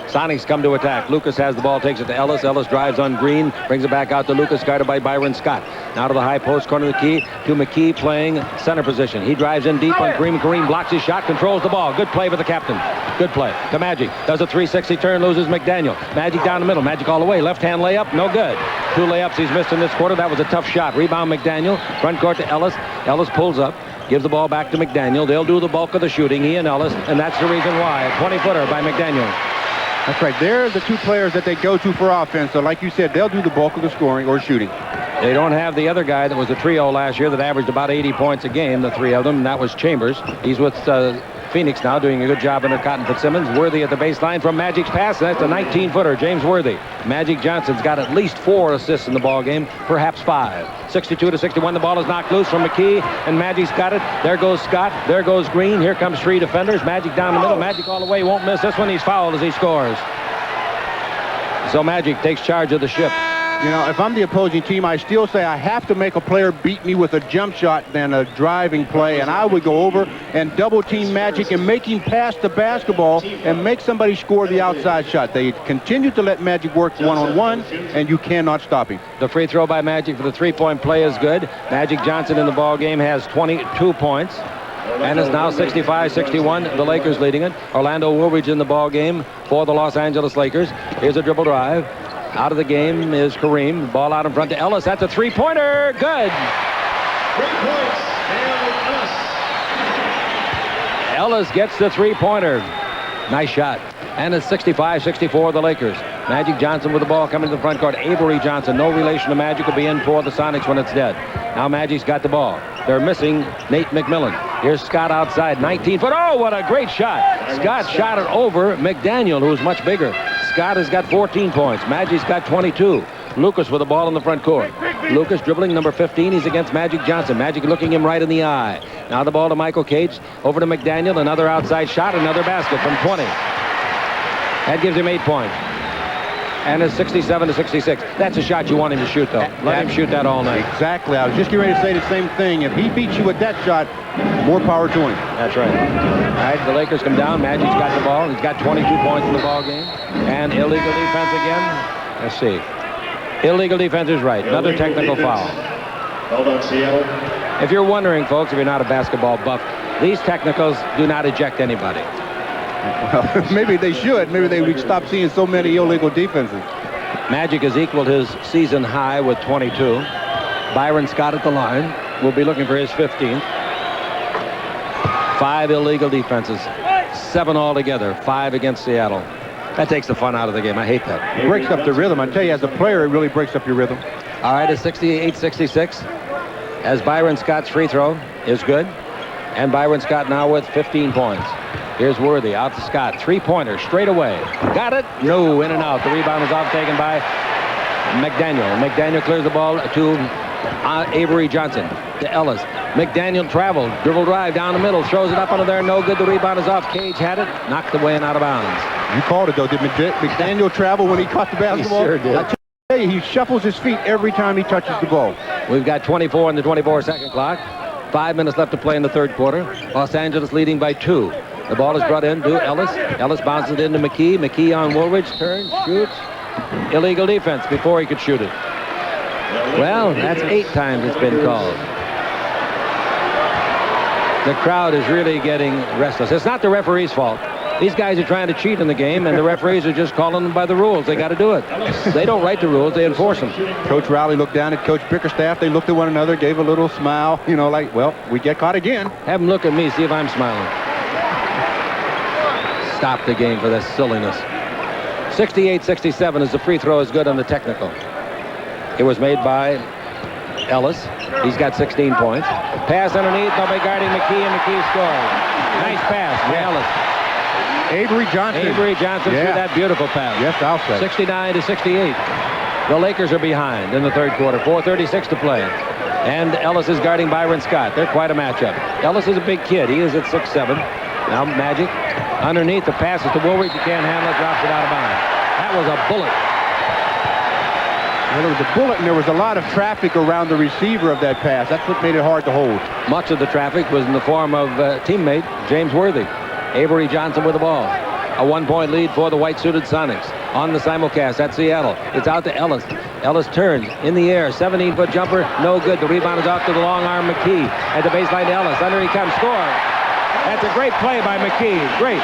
Sonics come to attack. Lucas has the ball, takes it to Ellis. Ellis drives on Green, brings it back out to Lucas, guarded by Byron Scott. Now to the high post, corner of the key, to McKee playing center position. He drives in deep on Green. Kareem blocks his shot, controls the ball. Good play for the captain. Good play to Magic. Does a 360 turn, loses McDaniel. Magic down the middle. Magic all the way. Left-hand layup, no good. 2 layups he's missed in this quarter. That was a tough shot. Rebound McDaniel. Front court to Ellis. Ellis pulls up. Gives the ball back to McDaniel. They'll do the bulk of the shooting, he and Ellis, and that's the reason why. A 20-footer by McDaniel. That's right. They're the two players that they go to for offense. So like you said, they'll do the bulk of the scoring or shooting. They don't have the other guy that was a trio last year that averaged about 80 points a game, the 3 of them, and that was Chambers. He's with Phoenix now, doing a good job under Cotton Fitzsimmons. Worthy at the baseline from Magic's pass. That's a 19-footer, James Worthy. Magic Johnson's got at least 4 assists in the ball game, perhaps 5. 62-61, the ball is knocked loose from McKee, and Magic's got it. There goes Scott. There goes Green. Here comes 3 defenders. Magic down the middle. Magic all the way. Won't miss this one. He's fouled as he scores. So Magic takes charge of the ship. You know, if I'm the opposing team, I still say I have to make a player beat me with a jump shot than a driving play, and I would go over and double team Magic and make him pass the basketball and make somebody score the outside shot. They continue to let Magic work one-on-one, and you cannot stop him. The free throw by Magic for the 3-point play is good. Magic Johnson in the ball game has 22 points. And it's now 65-61, the Lakers leading it. Orlando Woolridge in the ball game for the Los Angeles Lakers. Here's a dribble drive. Out of the game is Kareem. Ball out in front to Ellis. That's a 3-pointer. Good. 3 points. Ellis gets the 3-pointer. Nice shot. And it's 65-64, the Lakers. Magic Johnson with the ball coming to the front court. Avery Johnson, no relation to Magic, will be in for the Sonics when it's dead. Now Magic's got the ball. They're missing Nate McMillan. Here's Scott outside, 19-foot. Oh, what a great shot. Scott shot it over McDaniel, who's much bigger. Scott has got 14 points. Magic's got 22. Lucas with the ball in the front court. Lucas dribbling number 15. He's against Magic Johnson. Magic looking him right in the eye. Now the ball to Michael Cage. Over to McDaniel. Another outside shot. Another basket from 20. That gives him 8 points. And it's 67-66. That's a shot you want him to shoot, though. Let him shoot that all night. Exactly. I was just getting ready to say the same thing. If he beats you with that shot, more power to him. That's right. All right, the Lakers come down. Magic's got the ball. He's got 22 points in the ball game. And illegal defense again. Let's see. Illegal defense is right. Another technical foul. Hold on, Seattle. If you're wondering, folks, if you're not a basketball buff, these technicals do not eject anybody. Well, maybe they should. Maybe they would stop seeing so many illegal defenses. Magic has equaled his season high with 22. Byron Scott at the line. Will be looking for his 15th. 5 illegal defenses. 7 altogether. 5 against Seattle. That takes the fun out of the game. I hate that. It breaks up the rhythm. I tell you, as a player, it really breaks up your rhythm. All right, it's 68-66. As Byron Scott's free throw is good. And Byron Scott now with 15 points. Here's Worthy out to Scott. 3-pointer straight away. Got it? No, in and out. The rebound is off, taken by McDaniel. McDaniel clears the ball to Avery Johnson. To Ellis. McDaniel traveled. Dribble drive down the middle. Throws it up under there. No good. The rebound is off. Cage had it. Knocked away and out of bounds. You called it, though. Did McDaniel travel when he caught the basketball? He sure did. I tell you, he shuffles his feet every time he touches the ball. We've got 24 in the 24-second clock. 5 minutes left to play in the third quarter. Los Angeles leading by 2. The ball is brought in to Ellis. Ellis bounces it into McKee. McKee on Woolridge. Turns, shoots. Illegal defense before he could shoot it. Well, that's 8 times it's been called. The crowd is really getting restless. It's not the referee's fault. These guys are trying to cheat in the game, and the referees are just calling them by the rules. They got to do it. They don't write the rules. They enforce them. Coach Rowley looked down at Coach Bickerstaff. They looked at one another, gave a little smile, you know, like, well, we get caught again. Have them look at me, see if I'm smiling. Stop the game for this silliness. 68-67 as the free throw is good on the technical. It was made by Ellis. He's got 16 points. Pass underneath, nobody guarding McKee, and McKee scores. Nice pass by Ellis. Avery Johnson. Avery Johnson threw that beautiful pass. Yes, I'll say. 69 to 68. The Lakers are behind in the third quarter. 4:36 to play. And Ellis is guarding Byron Scott. They're quite a matchup. Ellis is a big kid. He is at 6'7". Now Magic. Underneath, the pass is to Woolridge. He can't handle it. Drops it out of bounds. That was a bullet. Well, it was a bullet, and there was a lot of traffic around the receiver of that pass. That's what made it hard to hold. Much of the traffic was in the form of teammate James Worthy. Avery Johnson with the ball. A 1-point lead for the white-suited Sonics. On the simulcast at Seattle. It's out to Ellis. Ellis turns in the air. 17-foot jumper. No good. The rebound is off to the long arm McKee. At the baseline to Ellis. Under he comes. Score. That's a great play by McKee. Great.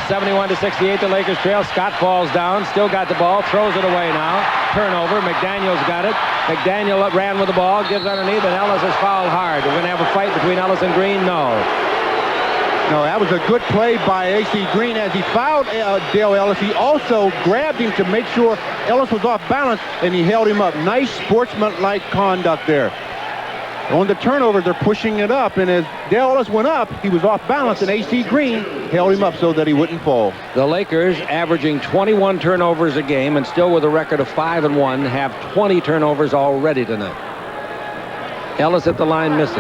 71 to 68. The Lakers trail. Scott falls down. Still got the ball. Throws it away now. Turnover. McDaniel's got it. McDaniel ran with the ball. Gives underneath. And Ellis is fouled hard. We're going to have a fight between Ellis and Green. No. No, that was a good play by A.C. Green. As he fouled Dale Ellis, he also grabbed him to make sure Ellis was off balance, and he held him up. Nice sportsmanlike conduct there. On the turnover, they're pushing it up, and as Dale Ellis went up, he was off balance, and A.C. Green held him up so that he wouldn't fall. The Lakers, averaging 21 turnovers a game and still with a record of 5-1, have 20 turnovers already tonight. Ellis at the line misses.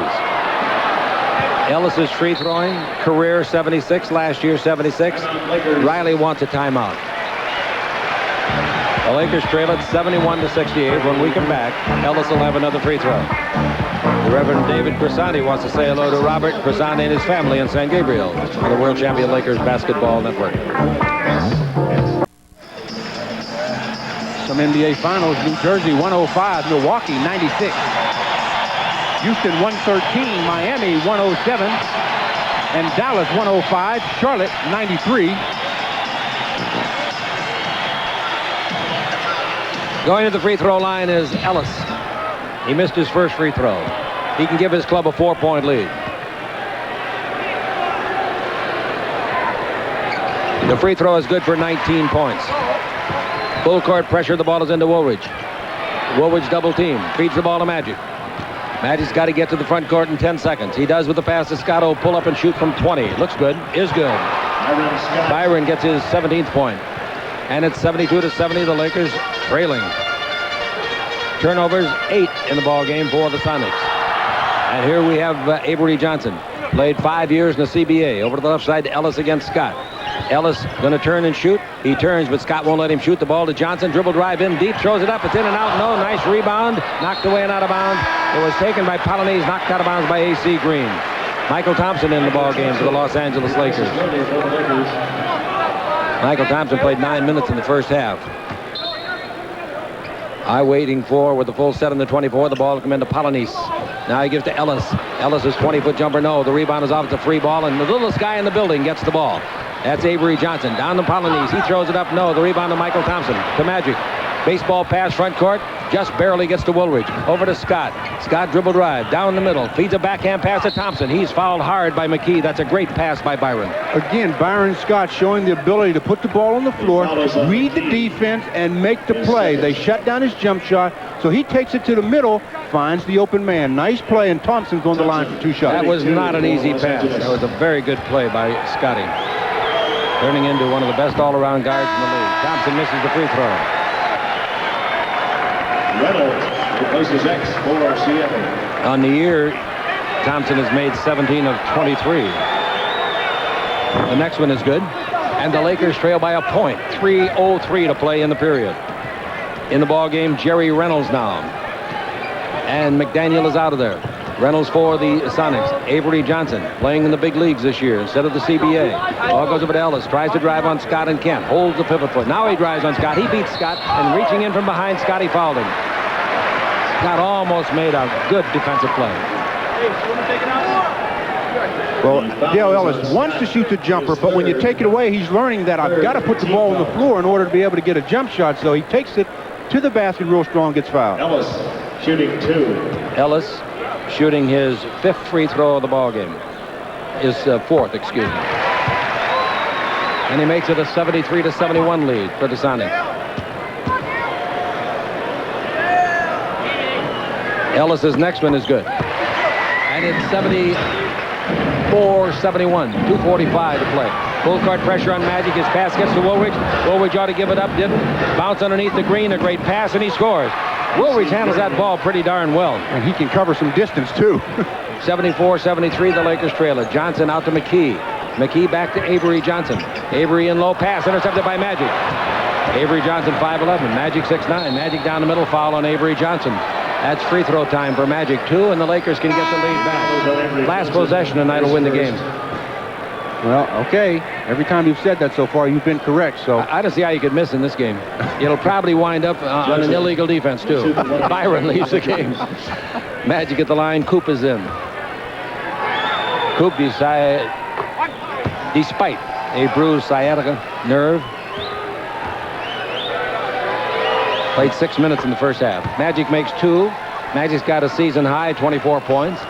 Ellis is free throwing, career 76, last year 76. Riley wants a timeout. The Lakers trail it 71 to 68. When we come back, Ellis will have another free throw. The Reverend David Crisani wants to say hello to Robert Crisani and his family in San Gabriel on the World Champion Lakers Basketball Network. Some NBA Finals, New Jersey 105, Milwaukee 96. Houston 113, Miami 107, and Dallas 105, Charlotte 93. Going to the free throw line is Ellis. He missed his first free throw. He can give his club a 4-point lead. The free throw is good for 19 points. Full court pressure, the ball is into Woolridge. Woolridge double team, feeds the ball to Magic. Magic's got to get to the front court in 10 seconds. He does with the pass to Scott. Pull up and shoot from 20. Looks good. Is good. Byron gets his 17th point. And it's 72 to 70. The Lakers trailing. Turnovers 8 in the ball game for the Sonics. And here we have Avery Johnson. Played 5 years in the CBA. Over to the left side to Ellis against Scott. Ellis going to turn and shoot. He turns, but Scott won't let him shoot. The ball to Johnson. Dribble drive in deep. Throws it up. It's in and out. No. Nice rebound. Knocked away and out of bounds. It was taken by Polynice. Knocked out of bounds by A.C. Green. Michael Thompson in the ball game for the Los Angeles Lakers. Michael Thompson played 9 minutes in the first half. Eye waiting for with the full set in the 24. The ball will come into Polynice. Now he gives to Ellis. Ellis' 20-foot jumper. No. The rebound is off. It's a free ball, and the littlest guy in the building gets the ball. That's Avery Johnson. Down to Polynice. He throws it up. No. The rebound to Michael Thompson. To Magic. Baseball pass front court. Just barely gets to Woolridge. Over to Scott. Scott dribble drive. Down the middle. Feeds a backhand pass to Thompson. He's fouled hard by McKee. That's a great pass by Byron. Again, Byron Scott showing the ability to put the ball on the floor, read the defense, and make the play. They shut down his jump shot, so he takes it to the middle, finds the open man. Nice play, and Thompson's on the line for 2 shots. That was not an easy pass. That was a very good play by Scotty. Turning into one of the best all-around guards in the league. Thompson misses the free throw. Reynolds replaces X for Seattle. On the year, Thompson has made 17 of 23. The next one is good. And the Lakers trail by a point. 3:03 to play in the period. In the ball game, Jerry Reynolds now. And McDaniel is out of there. Reynolds for the Sonics. Avery Johnson playing in the big leagues this year instead of the CBA. Ball goes over to Ellis. Tries to drive on Scott and Kent. Holds the pivot foot. Now he drives on Scott. He beats Scott. And reaching in from behind, Scott, he fouled him. Scott almost made a good defensive play. Well, Dale Ellis wants to shoot the jumper, but when you take it away, he's learning that I've got to put the ball on the floor in order to be able to get a jump shot. So he takes it to the basket real strong, gets fouled. Ellis shooting 2. Ellis shooting his 5th free throw of the ball game. His 4th, excuse me. And he makes it a 73 to 71 lead for the Sonics. Ellis's next one is good. And it's 74-71. 2:45 to play. Full court pressure on Magic. His pass gets to Woolridge. Woolridge ought to give it up. Didn't. Bounce underneath the green. A great pass, and he scores. Woolridge handles that ball pretty darn well. And he can cover some distance, too. 74-73, the Lakers trail it. Johnson out to McKee. McKee back to Avery Johnson. Avery in low pass, intercepted by Magic. Avery Johnson, 5'11", Magic 6'9". Magic down the middle, foul on Avery Johnson. That's free throw time for Magic, 2, and the Lakers can get the lead back. Last possession tonight will win the game. Well, okay. Every time you've said that so far, you've been correct, so. I don't see how you could miss in this game. It'll probably wind up on an illegal defense, too. Byron leaves the game. Magic at the line. Coop is in. Coop, despite a bruised sciatica nerve, played 6 minutes in the first half. Magic makes 2. Magic's got a season high, 24 points.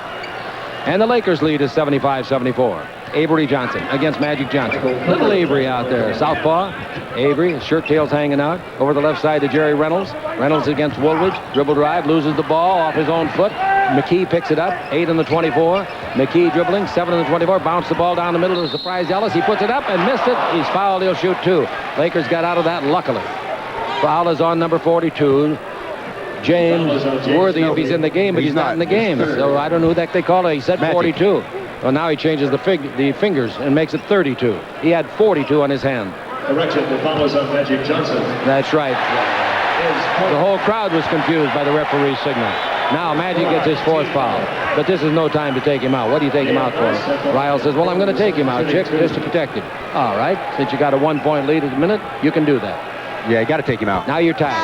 And the Lakers lead is 75-74. Avery Johnson against Magic Johnson. Little Avery out there. Southpaw. Avery, his shirt tails hanging out. Over the left side to Jerry Reynolds. Reynolds against Woolridge. Dribble drive, loses the ball off his own foot. McKee picks it up. 8 in the 24. McKee dribbling. 7 in the 24. Bounced the ball down the middle to surprise Ellis. He puts it up and missed it. He's fouled. He'll shoot 2. Lakers got out of that luckily. Foul is on number 42. James Worthy, if he's in the game, but he's not in the game. So I don't know who that they call it. He said 42. Well, now he changes the fingers and makes it 32. He had 42 on his hand. Correction, the foul is on Magic Johnson. That's right. The whole crowd was confused by the referee's signal. Now Magic gets his 4th foul. But this is no time to take him out. What do you take him out for? Ryle says, well, I'm going to take him out, Chick, just to protect him. All right. Since you got a 1-point lead at the minute, you can do that. Yeah, you got to take him out. Now you're tied.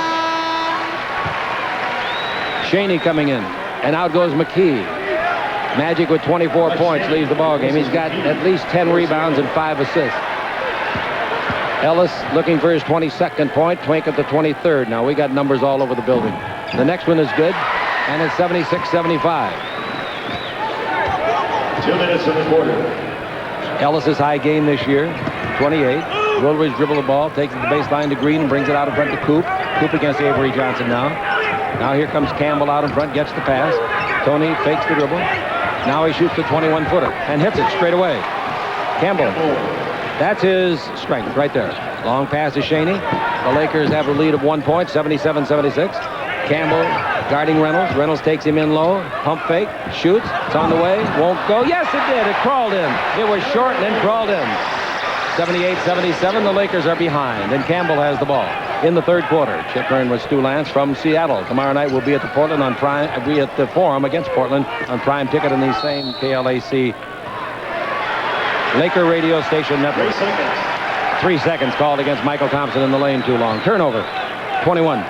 Shaney coming in. And out goes McKee. Magic with 24 points leads the ball game. He's got at least 10 rebounds and 5 assists. Ellis looking for his 22nd point. Twink at the 23rd. Now we got numbers all over the building. The next one is good, and it's 76-75. 2 minutes in the quarter. Ellis's high game this year, 28. Woolridge dribble the ball, takes it to the baseline to Green, and brings it out in front to Coop. Coop against Avery Johnson now. Now here comes Campbell out in front, gets the pass. Tony fakes the dribble. Now he shoots the 21-footer and hits it straight away. Campbell, that's his strength right there. Long pass to Shaney. The Lakers have a lead of 1 point, 77-76. Campbell guarding Reynolds. Reynolds takes him in low. Pump fake, shoots. It's on the way. Won't go. Yes, it did. It crawled in. It was short and then crawled in. 78-77. The Lakers are behind, and Campbell has the ball in the third quarter. Chip Hearn with Stu Lance from Seattle. Tomorrow night we'll be at the Portland on Prime. Be at the Forum against Portland on Prime Ticket and the same KLAC Laker radio station network. 3 seconds called against Michael Thompson in the lane too long. Turnover. 21.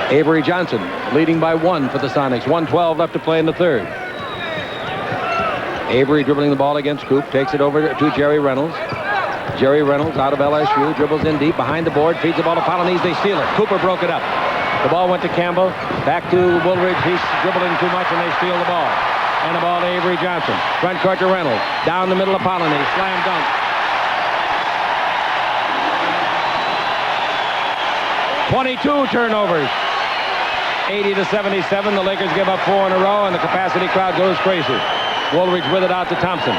Avery Johnson leading by 1 for the Sonics. 1:12 left to play in the third. Avery dribbling the ball against Coop. Takes it over to Jerry Reynolds. Jerry Reynolds out of LSU. Dribbles in deep behind the board. Feeds the ball to Polonese. They steal it. Cooper broke it up. The ball went to Campbell. Back to Woolridge. He's dribbling too much and they steal the ball. And the ball to Avery Johnson. Front court to Reynolds. Down the middle of Polonese. Slam dunk. .22 turnovers. 80-77. The Lakers give up 4 in a row and the capacity crowd goes crazy. Woolridge with it out to Thompson.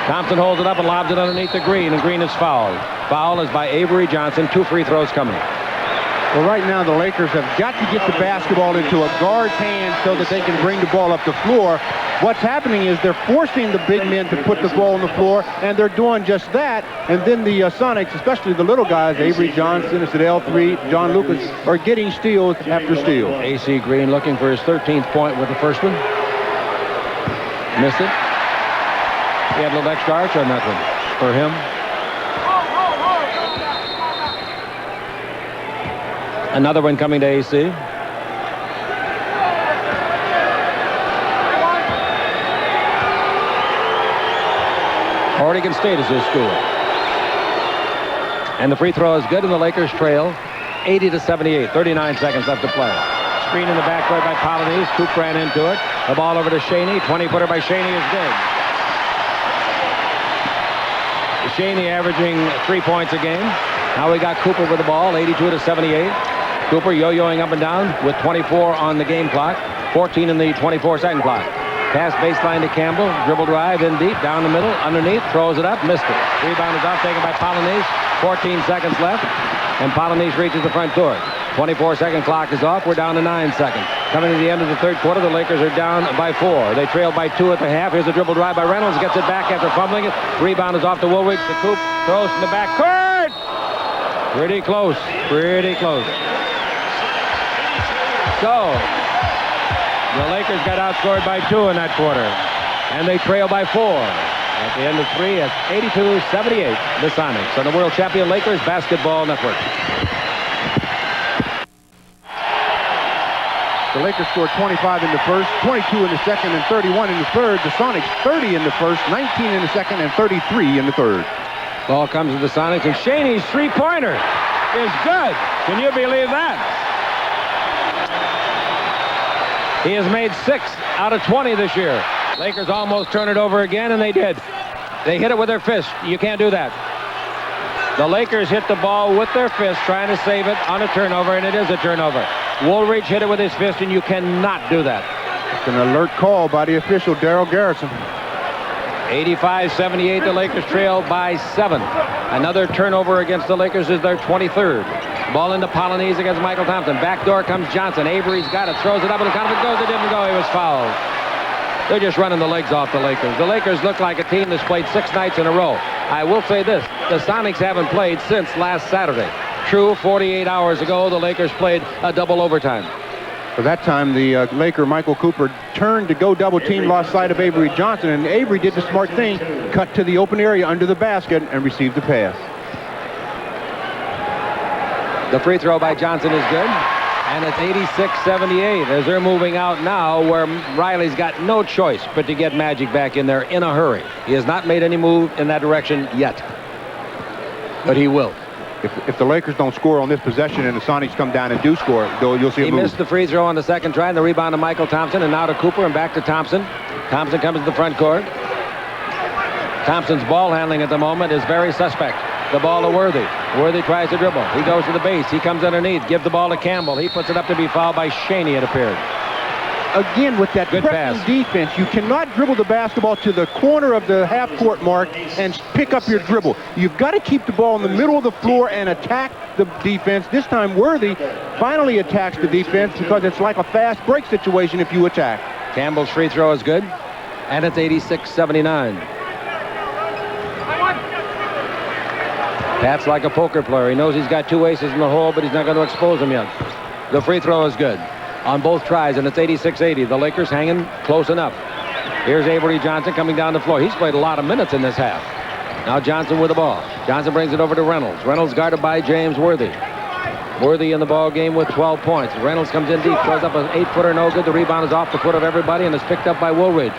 Thompson holds it up and lobs it underneath the Green, and Green is fouled. Foul is by Avery Johnson. 2 free throws coming. Well, right now the Lakers have got to get the basketball into a guard's hand so that they can bring the ball up the floor. What's happening is they're forcing the big men to put the ball on the floor, and they're doing just that. And then the Sonics, especially the little guys, Avery Johnson, it's at L3, John Lucas, are getting steals after steal. AC Green looking for his 13th point with the first one. Missed it. He had a little extra arch on that one for him. Another one coming to AC. Oregon State is his school. And the free throw is good, and the Lakers trail 80-78. 39 seconds left to play. Screen in the backcourt by Polonese. Coop ran into it. The ball over to Shaney. 20-footer by Shaney is good. Shaney averaging 3 points a game. Now we got Cooper with the ball, 82-78. Cooper yo-yoing up and down with 24 on the game clock, 14 in the 24-second clock. Pass baseline to Campbell, dribble drive in deep, down the middle, underneath, throws it up, missed it. Rebound is off, taken by Polynice. 14 seconds left, and Polynice reaches the front court. 24-second clock is off. We're down to 9 seconds. Coming to the end of the third quarter, the Lakers are down by 4. They trail by 2 at the half. Here's a dribble drive by Reynolds. Gets it back after fumbling it. Rebound is off to Woolridge. The Coop throws in the back court. Pretty close. Pretty close. So, the Lakers got outscored by 2 in that quarter. And they trail by 4. At the end of 3, it's 82-78, the Sonics on the World Champion Lakers Basketball Network. The Lakers scored 25 in the first, 22 in the second, and 31 in the third. The Sonics 30 in the first, 19 in the second, and 33 in the third. Ball comes to the Sonics, and Shaney's three-pointer is good. Can you believe that? He has made 6 out of 20 this year. Lakers almost turn it over again, and they did. They hit it with their fist. You can't do that. The Lakers hit the ball with their fist, trying to save it on a turnover, and it is a turnover. Woolridge hit it with his fist, and you cannot do that. It's an alert call by the official, Daryl Garrison. 85-78, the Lakers trail by 7. Another turnover against the Lakers is their 23rd. Ball into Polynice against Michael Thompson. Back door comes Johnson. Avery's got it, throws it up, and the count of it goes. It didn't go. He was fouled. They're just running the legs off the Lakers. The Lakers look like a team that's played 6 nights in a row. I will say this, the Sonics haven't played since last Saturday. True, 48 hours ago, the Lakers played a double overtime. For that time, the Laker, Michael Cooper, turned to go double team, lost sight of Avery Johnson, and Avery did the smart thing, cut to the open area under the basket and received the pass. The free throw by Johnson is good, and it's 86-78 as they're moving out now, where Riley's got no choice but to get Magic back in there in a hurry. He has not made any move in that direction yet, but he will. If the Lakers don't score on this possession and the Sonics come down and do score, though, you'll see a move. He missed the free throw on the second try, and the rebound to Michael Thompson, and now to Cooper, and back to Thompson. Thompson comes to the front court. Thompson's ball handling at the moment is very suspect. The ball to Worthy. Worthy tries to dribble. He goes to the base. He comes underneath. Give the ball to Campbell. He puts it up to be fouled by Shaney, it appeared. Again, with that pressing defense, you cannot dribble the basketball to the corner of the half-court mark and pick up your dribble. You've got to keep the ball in the middle of the floor and attack the defense. This time, Worthy finally attacks the defense because it's like a fast break situation if you attack. Campbell's free throw is good, and it's 86-79. Pat's like a poker player. He knows he's got 2 aces in the hole, but he's not going to expose them yet. The free throw is good on both tries, and it's 86-80. The Lakers hanging close enough. Here's Avery Johnson coming down the floor. He's played a lot of minutes in this half. Now Johnson with the ball. Johnson brings it over to Reynolds. Reynolds guarded by James Worthy. Worthy in the ball game with 12 points. Reynolds comes in deep, throws up an 8-footer, no good. The rebound is off the foot of everybody and is picked up by Woolridge.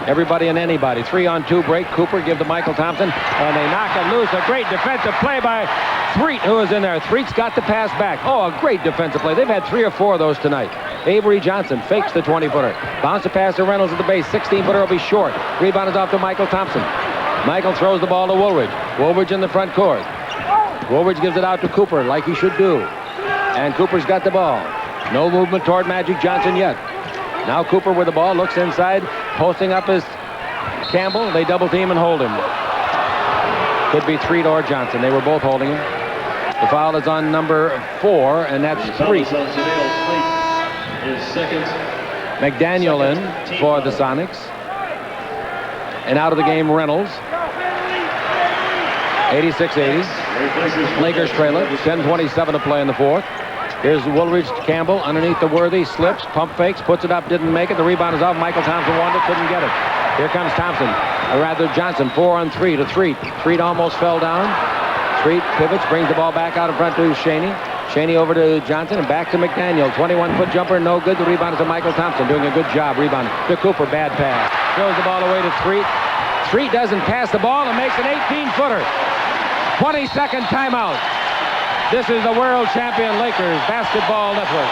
Everybody and anybody. 3-on-2 break. Cooper give to Michael Thompson, and they knock it loose. A great defensive play by Threet, who is in there. Threet's got the pass back. Oh, a great defensive play. They've had 3 or 4 of those tonight. Avery Johnson fakes the 20-footer. Bounce the pass to Reynolds at the base. 16-footer will be short. Rebound is off to Michael Thompson. Michael throws the ball to Woolridge. Woolridge in the front court. Woolridge gives it out to Cooper like he should do. And Cooper's got the ball. No movement toward Magic Johnson yet. Now Cooper with the ball, looks inside, posting up his Campbell. They double team and hold him. Could be Threet or Johnson. They were both holding him. The foul is on number 4, and that's Threet. McDaniel in for the Sonics. And out of the game, Reynolds. 86-80. Lakers trail it. 10:27 to play in the fourth. Here's Woolridge to Campbell underneath the Worthy. Slips, pump fakes, puts it up, didn't make it. The rebound is off. Michael Thompson wanted it, couldn't get it. Here comes Thompson, or rather Johnson. 4-on-3 to Threet. Threet almost fell down. Threet pivots, brings the ball back out in front to Shaney. Shaney over to Johnson and back to McDaniel. 21-foot jumper, no good. The rebound is to Michael Thompson, doing a good job. Rebound to Cooper, bad pass. Throws the ball away to Threet. Threet doesn't pass the ball and makes an 18-footer. 20-second timeout. This is the World Champion Lakers Basketball Network.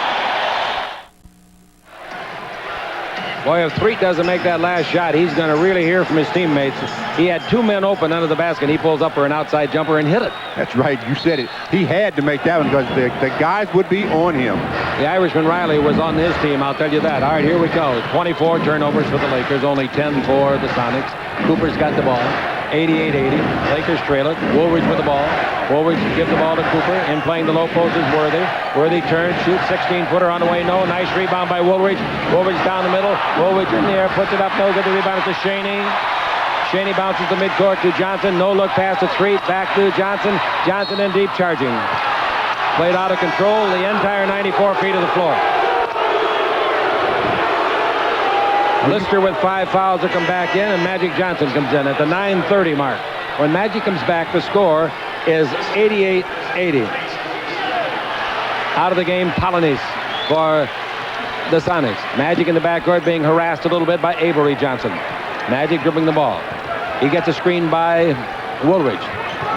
Boy, if Threet doesn't make that last shot, he's going to really hear from his teammates. He had 2 men open under the basket. He pulls up for an outside jumper and hit it. That's right. You said it. He had to make that one because the guys would be on him. The Irishman Riley was on his team, I'll tell you that. All right, here we go. 24 turnovers for the Lakers, only 10 for the Sonics. Cooper's got the ball. 88-80. Lakers trail it. Woolridge with the ball. Woolridge gives the ball to Cooper. In playing the low post is Worthy. Worthy turns, shoots, 16-footer on the way. No. Nice rebound by Woolridge. Woolridge down the middle. Woolridge in the air, puts it up. No good. The rebound to Shaney. Shaney bounces the midcourt to Johnson. No look pass to Threet. Back to Johnson. Johnson in deep, charging. Played out of control the entire 94 feet of the floor. Lister with 5 fouls to come back in, and Magic Johnson comes in at the 9:30 mark. When Magic comes back, the score is 88-80. Out of the game, Polonese for the Sonics. Magic in the backcourt being harassed a little bit by Avery Johnson. Magic dribbling the ball. He gets a screen by Woolridge.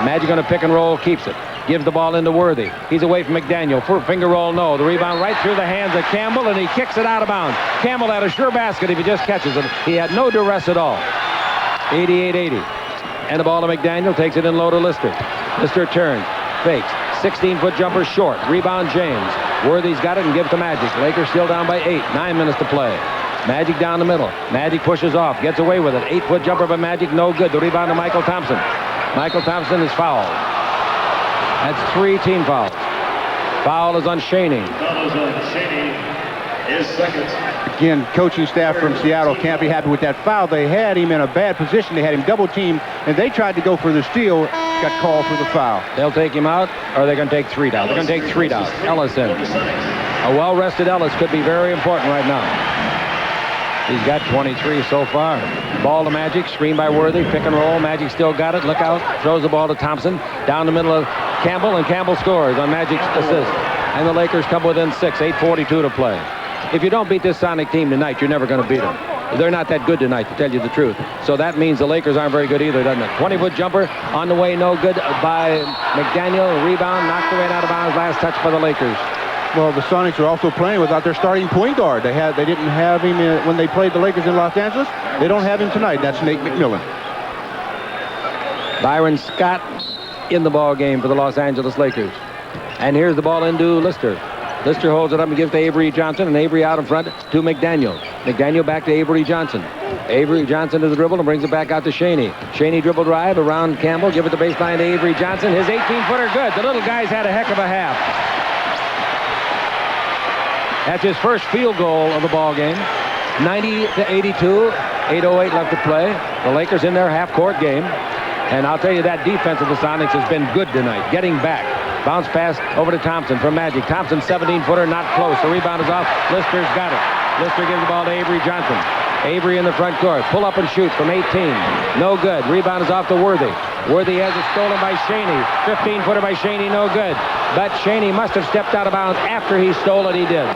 Magic on a pick and roll, keeps it. Gives the ball into Worthy. He's away from McDaniel. Finger roll, no. The rebound right through the hands of Campbell, and he kicks it out of bounds. Campbell had a sure basket if he just catches it. He had no duress at all. 88-80. And the ball to McDaniel. Takes it in low to Lister. Lister turns. Fakes. 16-foot jumper short. Rebound James. Worthy's got it and gives to Magic. Lakers still down by 8. 9 minutes to play. Magic down the middle. Magic pushes off. Gets away with it. 8-foot jumper by Magic. No good. The rebound to Michael Thompson. Michael Thompson is fouled. That's 3 team fouls. Foul is on Shaney. Foul on Shaney is second. Again, coaching staff from Seattle can't be happy with that foul. They had him in a bad position. They had him double teamed, and they tried to go for the steal. Got called for the foul. They'll take him out, or they're going to take Threet out. They're going to take Threet out. Ellis in. A well-rested Ellis could be very important right now. He's got 23 so far. Ball to Magic, screen by Worthy, pick and roll. Magic still got it. Look out. Throws the ball to Thompson. Down the middle of Campbell, and Campbell scores on Magic's assist. And the Lakers come within 6, 8:42 to play. If you don't beat this Sonic team tonight, you're never going to beat them. They're not that good tonight, to tell you the truth. So that means the Lakers aren't very good either, doesn't it? 20-foot jumper on the way, no good by McDaniel. Rebound, knocked away and out of bounds. Last touch by the Lakers. Well, the Sonics are also playing without their starting point guard. They didn't have him when they played the Lakers in Los Angeles. They don't have him tonight. That's Nate McMillan. Byron Scott in the ball game for the Los Angeles Lakers. And here's the ball into Lister. Lister holds it up and gives to Avery Johnson, and Avery out in front to McDaniel. McDaniel back to Avery Johnson. Avery Johnson to the dribble and brings it back out to Shaney. Shaney dribble drive around Campbell. Give it the baseline to Avery Johnson. His 18-footer good. The little guy's had a heck of a half. That's his first field goal of the ball game. 90-82. 8:08 left to play. The Lakers in their half-court game. And I'll tell you, that defense of the Sonics has been good tonight. Getting back. Bounce pass over to Thompson from Magic. Thompson, 17-footer, not close. The rebound is off. Lister's got it. Lister gives the ball to Avery Johnson. Avery in the front court. Pull up and shoot from 18. No good. Rebound is off to Worthy. Worthy has it stolen by Shaney. 15-footer by Shaney, no good. But Shaney must have stepped out of bounds after he stole it. He did.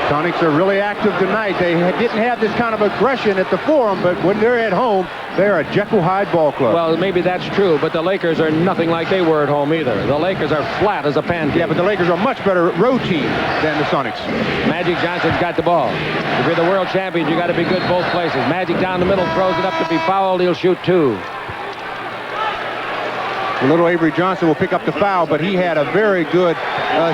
Sonics are really active tonight. They didn't have this kind of aggression at the Forum, but when they're at home, they're a Jekyll Hyde ball club. Well, maybe that's true, but the Lakers are nothing like they were at home either. The Lakers are flat as a pancake. Yeah, but the Lakers are a much better road team than the Sonics. Magic Johnson's got the ball. If you're the world champions, you got to be good both places. Magic down the middle, throws it up to be fouled. He'll shoot 2. The little Avery Johnson will pick up the foul, but he had a very good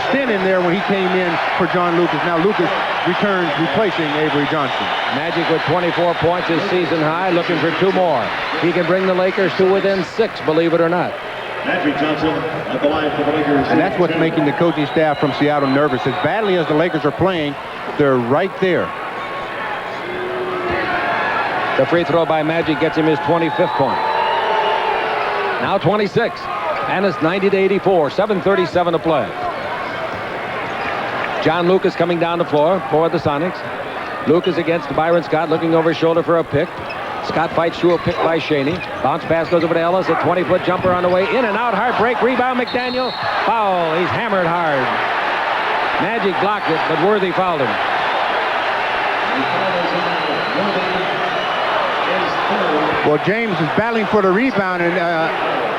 stint in there when he came in for John Lucas. Now Lucas returns, replacing Avery Johnson. Magic with 24 points, his season high, looking for 2 more. He can bring the Lakers to within 6, believe it or not. Magic Johnson at the line for the Lakers. And that's what's making the coaching staff from Seattle nervous. As badly as the Lakers are playing, they're right there. The free throw by Magic gets him his 25th point. Now 26, and it's 90-84, 7:37 to play. John Lucas coming down the floor for the Sonics. Lucas against Byron Scott, looking over his shoulder for a pick. Scott fights through a pick by Shaney. Bounce pass goes over to Ellis. A 20-foot jumper on the way. In and out, heartbreak, rebound, McDaniel. Foul, he's hammered hard. Magic blocked it, but Worthy fouled him. Well, James is battling for the rebound, and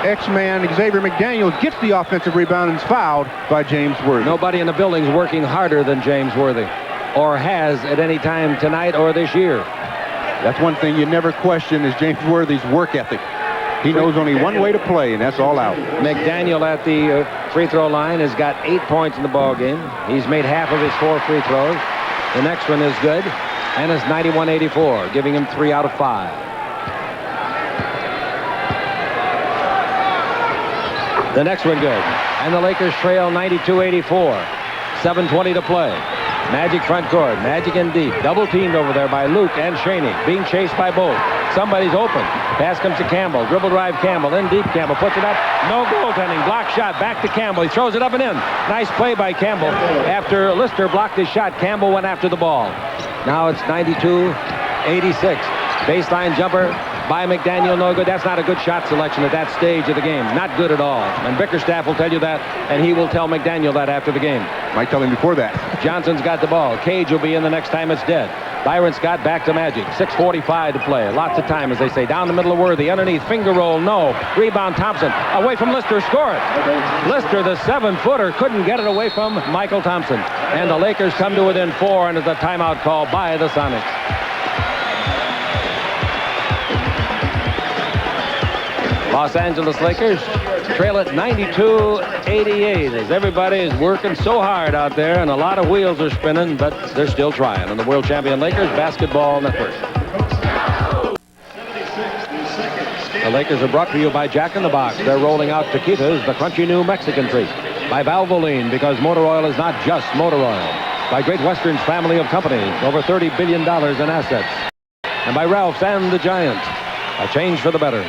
X-Man Xavier McDaniels gets the offensive rebound and is fouled by James Worthy. Nobody in the building's working harder than James Worthy. or has at any time tonight or this year. That's one thing you never question is James Worthy's work ethic. He knows only one way to play, and that's all out. McDaniel at the free throw line has got 8 points in the ball game. He's made half of his 4 free throws. The next one is good, and it's 91-84, giving him 3 out of 5. The next one good, and the Lakers trail 92-84. 7:20 to play. Magic front court. Magic in deep. Double teamed over there by Luke and Shaney. Being chased by both. Somebody's open. Pass comes to Campbell. Dribble drive Campbell. In deep Campbell. Puts it up. No goaltending. Block shot. Back to Campbell. He throws it up and in. Nice play by Campbell. After Lister blocked his shot, Campbell went after the ball. Now it's 92-86. Baseline jumper by McDaniel, no good. That's not a good shot selection at that stage of the game. Not good at all. And Bickerstaff will tell you that, and he will tell McDaniel that after the game. Might tell him before that. Johnson's got the ball. Cage will be in the next time it's dead. Byron Scott back to Magic. 6:45 to play. Lots of time, as they say. Down the middle of Worthy. Underneath. Finger roll. No. Rebound Thompson. Away from Lister. Score it. Lister, the 7-footer, couldn't get it away from Michael Thompson. And the Lakers come to within 4, and it's a timeout call by the Sonics. Los Angeles Lakers trail at 92-88 as everybody is working so hard out there, and a lot of wheels are spinning, but they're still trying on the World Champion Lakers Basketball Network. The Lakers are brought to you by Jack in the Box. They're rolling out taquitos, the crunchy new Mexican treat. By Valvoline, because motor oil is not just motor oil. By Great Western's family of companies, over $30 billion in assets. And by Ralph's and the Giants, a change for the better.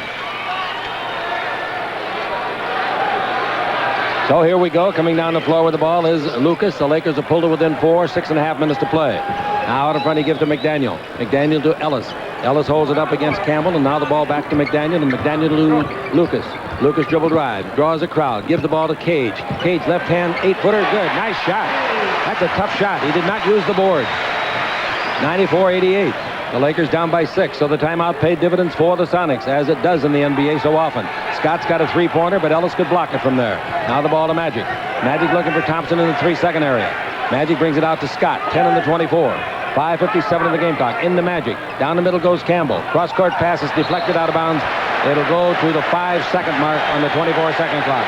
So here we go. Coming down the floor with the ball is Lucas. The Lakers have pulled it within 4, 6.5 minutes to play. Now out in front he gives to McDaniel. McDaniel to Ellis. Ellis holds it up against Campbell, and now the ball back to McDaniel, and McDaniel to Lucas. Lucas dribble drive, draws a crowd, gives the ball to Cage. Cage left hand, 8-footer, good. Nice shot. That's a tough shot. He did not use the board. 94-88. The Lakers down by 6, so the timeout paid dividends for the Sonics, as it does in the NBA so often. Scott's got a 3-pointer, but Ellis could block it from there. Now the ball to Magic. Magic looking for Thompson in the 3-second area. Magic brings it out to Scott, 10 in the 24. 5:57 in the game clock. In the Magic. Down the middle goes Campbell. Cross-court pass is deflected out of bounds. It'll go to the 5-second mark on the 24-second clock.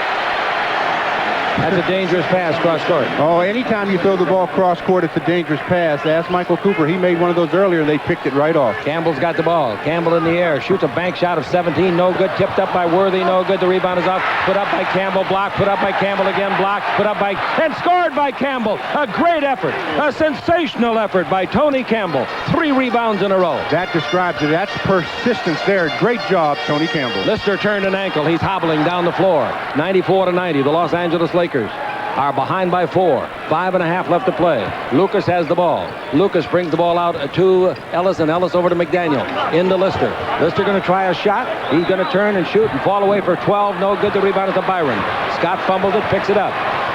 That's a dangerous pass cross-court. Oh, anytime you throw the ball cross-court, it's a dangerous pass. Ask Michael Cooper. He made one of those earlier, and they picked it right off. Campbell's got the ball. Campbell in the air. Shoots a bank shot of 17. No good. Tipped up by Worthy. No good. The rebound is up. Put up by Campbell. Blocked. Put up by Campbell again. Blocked. Put up by... and scored by Campbell. A great effort. A sensational effort by Tony Campbell. 3 rebounds in a row. That describes it. That's persistence there. Great job, Tony Campbell. Lister turned an ankle. He's hobbling down the floor. 94-90. The Los Angeles Lakers are behind by 4. 5.5 left to play. Lucas has the ball. Lucas brings the ball out to Ellis, and Ellis over to McDaniel. Into Lister. Lister going to try a shot. He's going to turn and shoot and fall away for 12. No good. The rebound is to Byron. Scott fumbles it, picks it up.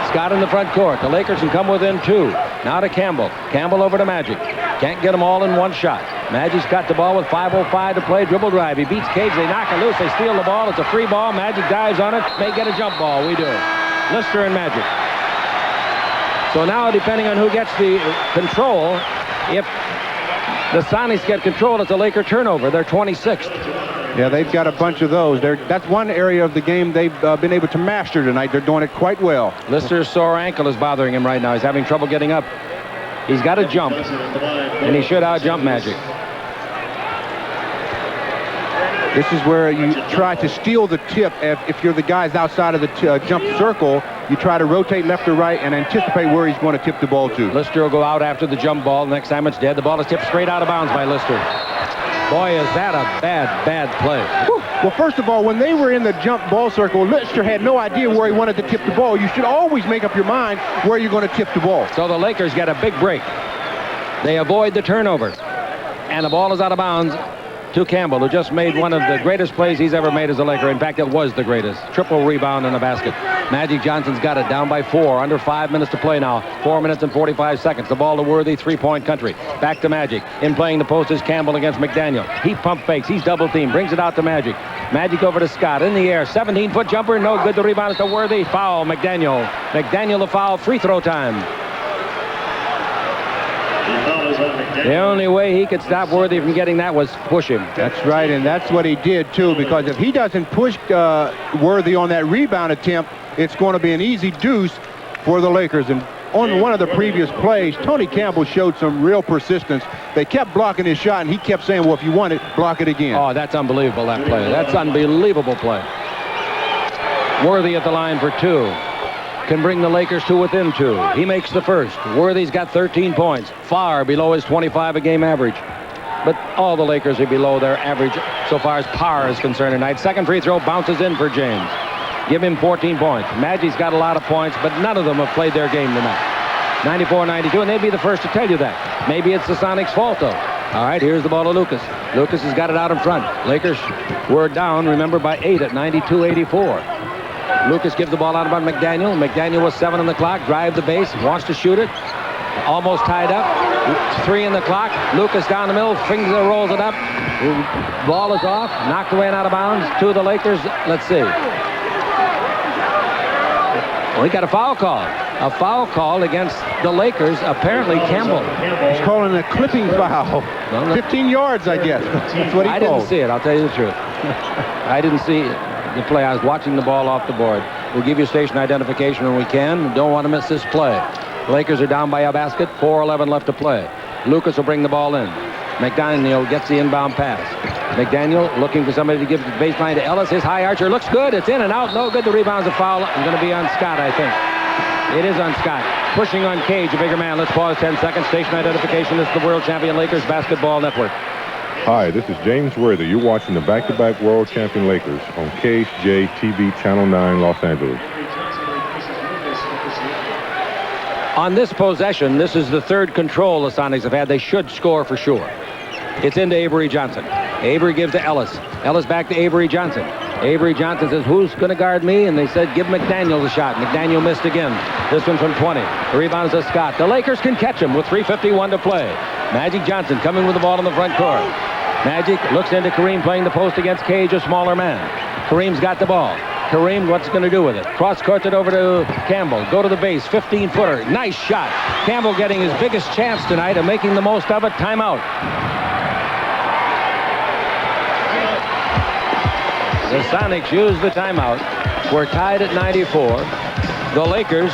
Scott in the front court. The Lakers can come within 2. Now to Campbell. Campbell over to Magic. Can't get them all in one shot. Magic's got the ball with 5:05 to play. Dribble drive. He beats Cage. They knock it loose. They steal the ball. It's a free ball. Magic dives on it. May get a jump ball. We do. Lister and Magic. So now, depending on who gets the control, if the Sonics get control, it's a Laker turnover. They're 26th. Yeah, they've got a bunch of those. That's one area of the game they've been able to master tonight. They're doing it quite well. Lister's sore ankle is bothering him right now. He's having trouble getting up. He's got to jump, and he should out-jump Magic. This is where you try to steal the tip. If you're the guys outside of the jump circle, you try to rotate left or right and anticipate where he's going to tip the ball to. Lister will go out after the jump ball. Next time it's dead. The ball is tipped straight out of bounds by Lister. Boy, is that a bad play. Whew. Well, first of all, when they were in the jump ball circle, Lister had no idea where he wanted to tip the ball. You should always make up your mind where you're going to tip the ball. So the Lakers get a big break. They avoid the turnover. And the ball is out of bounds to Campbell, who just made one of the greatest plays he's ever made as a Laker. In fact, it was the greatest. Triple rebound and a basket. Magic Johnson's got it down by 4. Under 5 minutes to play now. 4 minutes and 45 seconds. The ball to Worthy, 3-point country. Back to Magic. In playing the post is Campbell against McDaniel. He pump fakes. He's double teamed. Brings it out to Magic. Magic over to Scott. In the air. 17-foot jumper. No good. The rebound is to Worthy. Foul. McDaniel. McDaniel the foul. Free throw time. The only way he could stop Worthy from getting that was push him. That's right, and that's what he did, too, because if he doesn't push Worthy on that rebound attempt, it's going to be an easy deuce for the Lakers. And on one of the previous plays, Tony Campbell showed some real persistence. They kept blocking his shot, and he kept saying, well, if you want it, block it again. Oh, that's unbelievable, that play. That's unbelievable play. Worthy at the line for 2. Can bring the Lakers to within 2. He makes the first. Worthy's got 13 points, far below his 25 a game average. But all the Lakers are below their average so far as par is concerned tonight. Second free throw bounces in for James. Give him 14 points. Magic's got a lot of points, but none of them have played their game tonight. 94-92, and they'd be the first to tell you that. Maybe it's the Sonics' fault, though. All right, here's the ball to Lucas. Lucas has got it out in front. Lakers were down, remember, by 8 at 92-84. Lucas gives the ball out about McDaniel. McDaniel was 7 on the clock. Drive the base. Wants to shoot it. Almost tied up. 3 in the clock. Lucas down the middle. Finger rolls it up. Ball is off. Knocked away and out of bounds. 2 of the Lakers. Let's see. Well, he got a foul call. A foul call against the Lakers. Apparently Campbell. He's calling a clipping foul. Well, 15 yards, I guess. That's what he I called. didn't see it. I'll tell you the truth. I didn't see the play. I was watching the ball off the board. We'll give you station identification when we can. Don't want to miss this play. The Lakers are down by a basket. 4:11 left to play. Lucas will bring the ball in. McDaniel gets the inbound pass. McDaniel looking for somebody to give the baseline to Ellis. His high archer looks good. It's in and out. No good. The rebound's a foul. It's going to be on Scott, I think. It is on Scott. Pushing on Cage, a bigger man. Let's pause 10 seconds. Station identification. This is the World Champion Lakers Basketball Network. Hi, this is James Worthy. You're watching the back-to-back World Champion Lakers on KHJ TV Channel 9, Los Angeles. On this possession, this is the third control the Sonics have had. They should score for sure. It's into Avery Johnson. Avery gives to Ellis. Ellis back to Avery Johnson. Avery Johnson says, who's going to guard me? And they said, give McDaniel the shot. McDaniel missed again. This one from 20. The rebound is to Scott. The Lakers can catch him with 3:51 to play. Magic Johnson coming with the ball in the front court. Magic looks into Kareem playing the post against Cage, a smaller man. Kareem's got the ball. Kareem, what's going to do with it? Cross-courts it over to Campbell. Go to the base, 15-footer. Nice shot. Campbell getting his biggest chance tonight and making the most of it. Timeout. The Sonics use the timeout. We're tied at 94. The Lakers,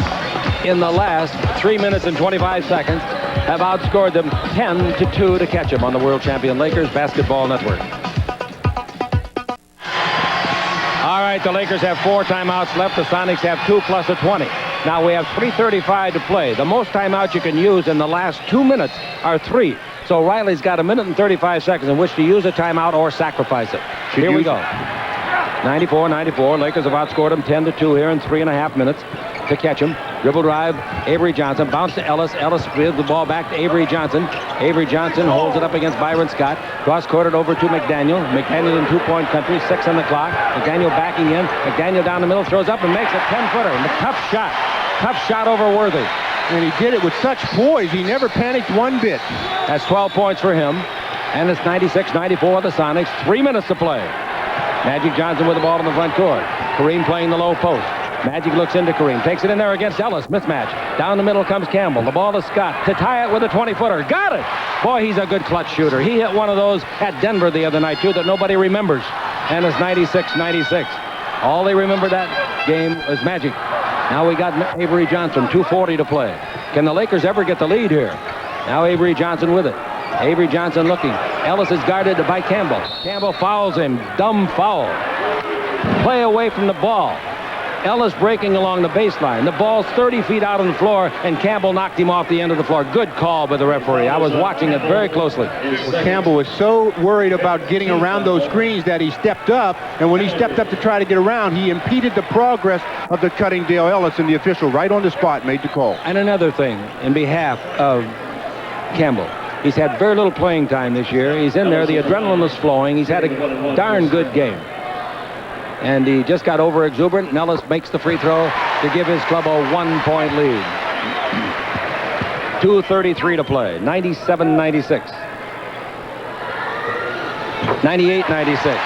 in the last 3 minutes and 25 seconds, have outscored them 10-2 to catch them on the World Champion Lakers Basketball Network. All right, the Lakers have 4 timeouts left. The Sonics have 2 plus a 20. Now we have 3:35 to play. The most timeouts you can use in the last 2 minutes are 3. So Riley's got 1 minute and 35 seconds in which to use a timeout or sacrifice it. Here we go. 94-94. Lakers have outscored them 10-2 here in 3.5 minutes to catch him. Dribble drive, Avery Johnson. Bounce to Ellis. Ellis gives the ball back to Avery Johnson. Avery Johnson holds it up against Byron Scott. Cross-courted over to McDaniel. McDaniel in two-point country. 6 on the clock. McDaniel backing in. McDaniel down the middle. Throws up and makes a 10-footer. And a tough shot. Tough shot over Worthy. And he did it with such poise. He never panicked one bit. That's 12 points for him. And it's 96-94 the Sonics. 3 minutes to play. Magic Johnson with the ball in the front court. Kareem playing the low post. Magic looks into Kareem. Takes it in there against Ellis. Mismatch. Down the middle comes Campbell. The ball to Scott. To tie it with a 20-footer. Got it! Boy, he's a good clutch shooter. He hit one of those at Denver the other night, too, that nobody remembers. And it's 96-96. All they remember that game was Magic. Now we got Avery Johnson. 2:40 to play. Can the Lakers ever get the lead here? Now Avery Johnson with it. Avery Johnson looking. Ellis is guarded by Campbell. Campbell fouls him. Dumb foul. Play away from the ball. Ellis breaking along the baseline. The ball's 30 feet out on the floor, and Campbell knocked him off the end of the floor. Good call by the referee. I was watching it very closely. Well, Campbell was so worried about getting around those screens that he stepped up, and when he stepped up to try to get around, he impeded the progress of the cutting Dale Ellis, and the official right on the spot made the call. And another thing, in behalf of Campbell, he's had very little playing time this year. He's in there. The adrenaline is flowing. He's had a darn good game. And he just got over exuberant. Nellis makes the free throw to give his club a 1-point lead. 2:33 to play. 97-96. 98-96.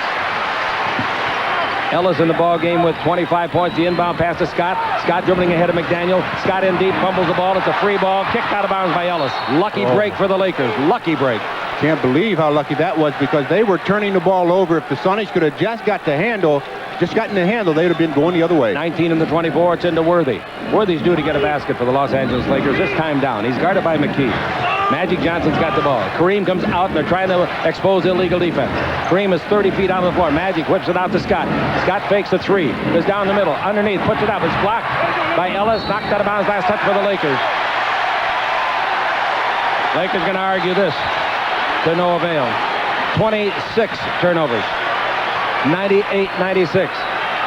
Ellis in the ball game with 25 points. The inbound pass to Scott. Scott dribbling ahead of McDaniel. Scott in deep, fumbles the ball. It's a free ball, kicked out of bounds by Ellis. Lucky break for the Lakers. Lucky break. Can't believe how lucky that was, because they were turning the ball over. If the Sonics could have just gotten the handle, they would have been going the other way. 19 in the 24. It's into Worthy. Worthy's due to get a basket for the Los Angeles Lakers. This time down. He's guarded by McKee. Magic Johnson's got the ball. Kareem comes out, and they're trying to expose illegal defense. Kareem is 30 feet on the floor. Magic whips it out to Scott. Scott fakes the three. Goes down the middle. Underneath. Puts it up. It's blocked by Ellis. Knocked out of bounds. Last touch for the Lakers. Lakers going to argue this to no avail. 26 turnovers. 98-96.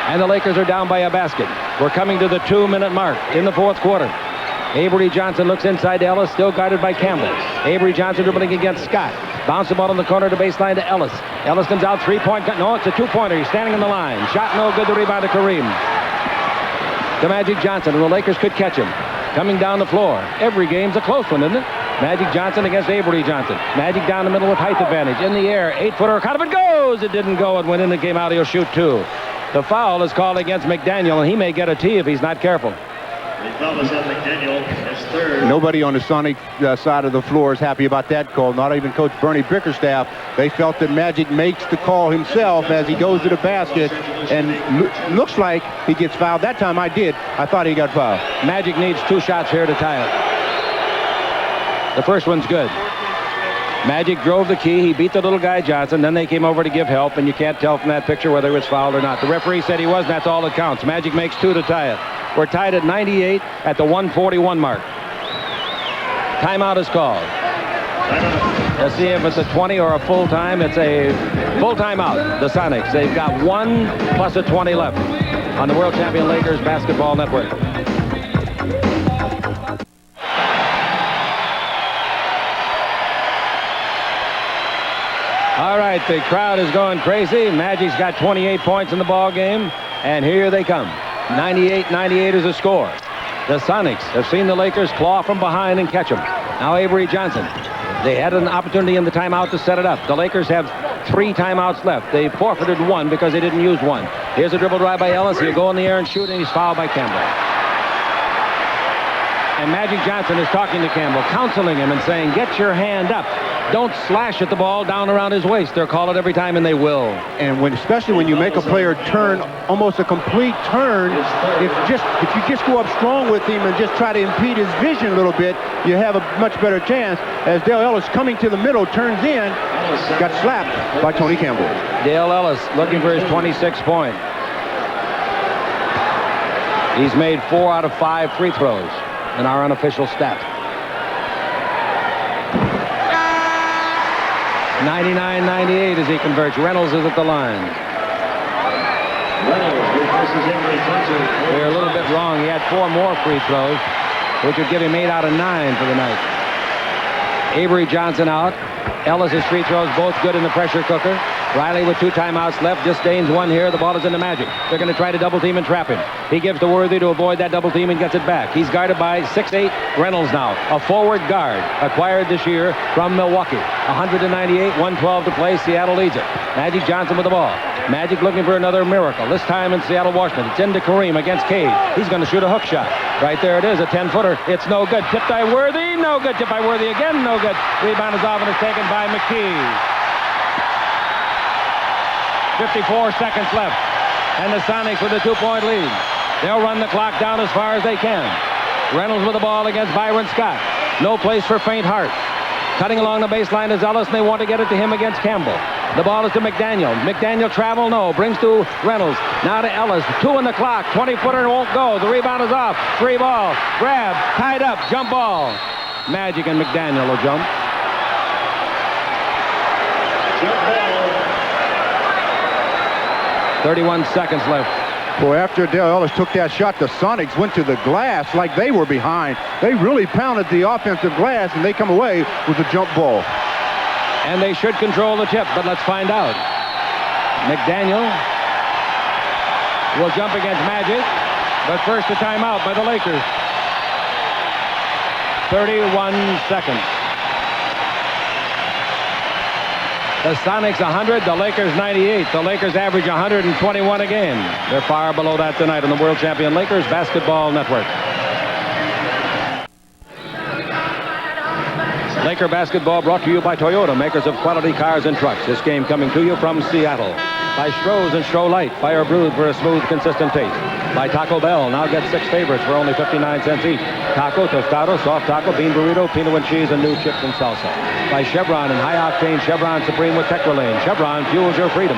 And the Lakers are down by a basket. We're coming to the 2-minute mark in the fourth quarter. Avery Johnson looks inside to Ellis, still guarded by Campbell. Avery Johnson dribbling against Scott. Bounce the ball in the corner to baseline to Ellis. Ellis comes out, three-point. No, it's a two-pointer. He's standing in the line. Shot no good. The rebound to Kareem. To Magic Johnson, and the Lakers could catch him. Coming down the floor. Every game's a close one, isn't it? Magic Johnson against Avery Johnson. Magic down the middle with height advantage. In the air, 8-footer. Kind of it goes. It didn't go. It went in and came out. He'll shoot two. The foul is called against McDaniel, and he may get a tee if he's not careful. The foul is on McDaniel. His third. Nobody on the Sonic side of the floor is happy about that call. Not even Coach Bernie Bickerstaff. They felt that Magic makes the call himself as he goes to the basket, and looks like he gets fouled. That time I thought he got fouled. Magic needs 2 shots here to tie it. The first one's good. Magic drove the key. He beat the little guy Johnson. Then they came over to give help, and you can't tell from that picture whether he was fouled or not. The referee said he was, and that's all that counts. Magic makes 2 to tie it. We're tied at 98 at the 1:41 mark. Timeout is called. Let's see if it's a 20 or a full time. It's a full timeout. The Sonics. They've got 1 plus a 20 left on the World Champion Lakers Basketball Network. All right, the crowd is going crazy. Magic's got 28 points in the ball game, and here they come. 98-98 is the score. The Sonics have seen the Lakers claw from behind and catch them. Now Avery Johnson. They had an opportunity in the timeout to set it up. The Lakers have 3 timeouts left. They forfeited 1 because they didn't use 1. Here's a dribble drive by Ellis. He'll go in the air and shoot, and he's fouled by Campbell. And Magic Johnson is talking to Campbell, counseling him and saying, get your hand up. Don't slash at the ball down around his waist. They'll call it every time, and they will. And especially when you make a player turn almost a complete turn, if you just go up strong with him and just try to impede his vision a little bit, you have a much better chance. As Dale Ellis coming to the middle turns in, got slapped by Tony Campbell. Dale Ellis looking for his 26th point. He's made 4 out of 5 free throws in our unofficial stat. 99-98 as he converts. Reynolds is at the line. We're a little bit wrong. He had 4 more free throws, which would give him 8 out of 9 for the night. Avery Johnson out. Ellis' free throws both good in the pressure cooker. Riley with 2 timeouts left. Disdains 1 here. The ball is in the Magic. They're going to try to double team and trap him. He gives to Worthy to avoid that double team and gets it back. He's guarded by 6'8" Reynolds now, a forward guard acquired this year from Milwaukee. 198, 112 to play. Seattle leads it. Magic Johnson with the ball. Magic looking for another miracle. This time in Seattle, Washington. It's into Kareem against Cade. He's going to shoot a hook shot. Right there it is, a 10-footer. It's no good. Tipped by Worthy. No good. Tipped by Worthy again. No good. Rebound is off and it's taken by McKee. 54 seconds left, and the Sonics with a 2-point lead. They'll run the clock down as far as they can. Reynolds with the ball against Byron Scott. No place for faint heart. Cutting along the baseline is Ellis, and they want to get it to him against Campbell. The ball is to McDaniel. McDaniel travel, no. Brings to Reynolds. Now to Ellis. 2 on the clock. 20-footer won't go. The rebound is off. 3 ball. Grab. Tied up. Jump ball. Magic and McDaniel will jump. Jump ball. 31 seconds left. Boy, after Dale Ellis took that shot, the Sonics went to the glass like they were behind. They really pounded the offensive glass, and they come away with a jump ball. And they should control the tip, but let's find out. McDaniel will jump against Magic, but first a timeout by the Lakers. 31 seconds. The Sonics 100, the Lakers 98. The Lakers average 121 a game. They're far below that tonight on the World Champion Lakers Basketball Network. Laker basketball brought to you by Toyota, makers of quality cars and trucks. This game coming to you from Seattle. By Stroh's and Stroh Light, fire brewed for a smooth, consistent taste. By Taco Bell, now get 6 favorites for only 59 cents each. Taco, tostado, soft taco, bean burrito, peanut and cheese, and new chips and salsa. By Chevron and high-octane Chevron Supreme with Techrolane. Chevron fuels your freedom.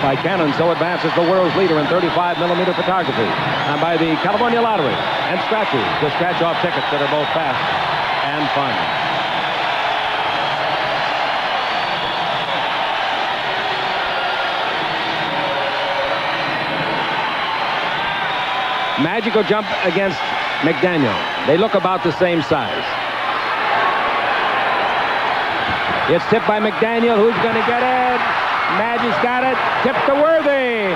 By Canon, so advances the world's leader in 35mm photography. And by the California Lottery and Scratches, the scratch-off tickets that are both fast and fun. Magic will jump against McDaniel. They look about the same size. It's tipped by McDaniel. Who's going to get it? Magic's got it. Tipped to Worthy.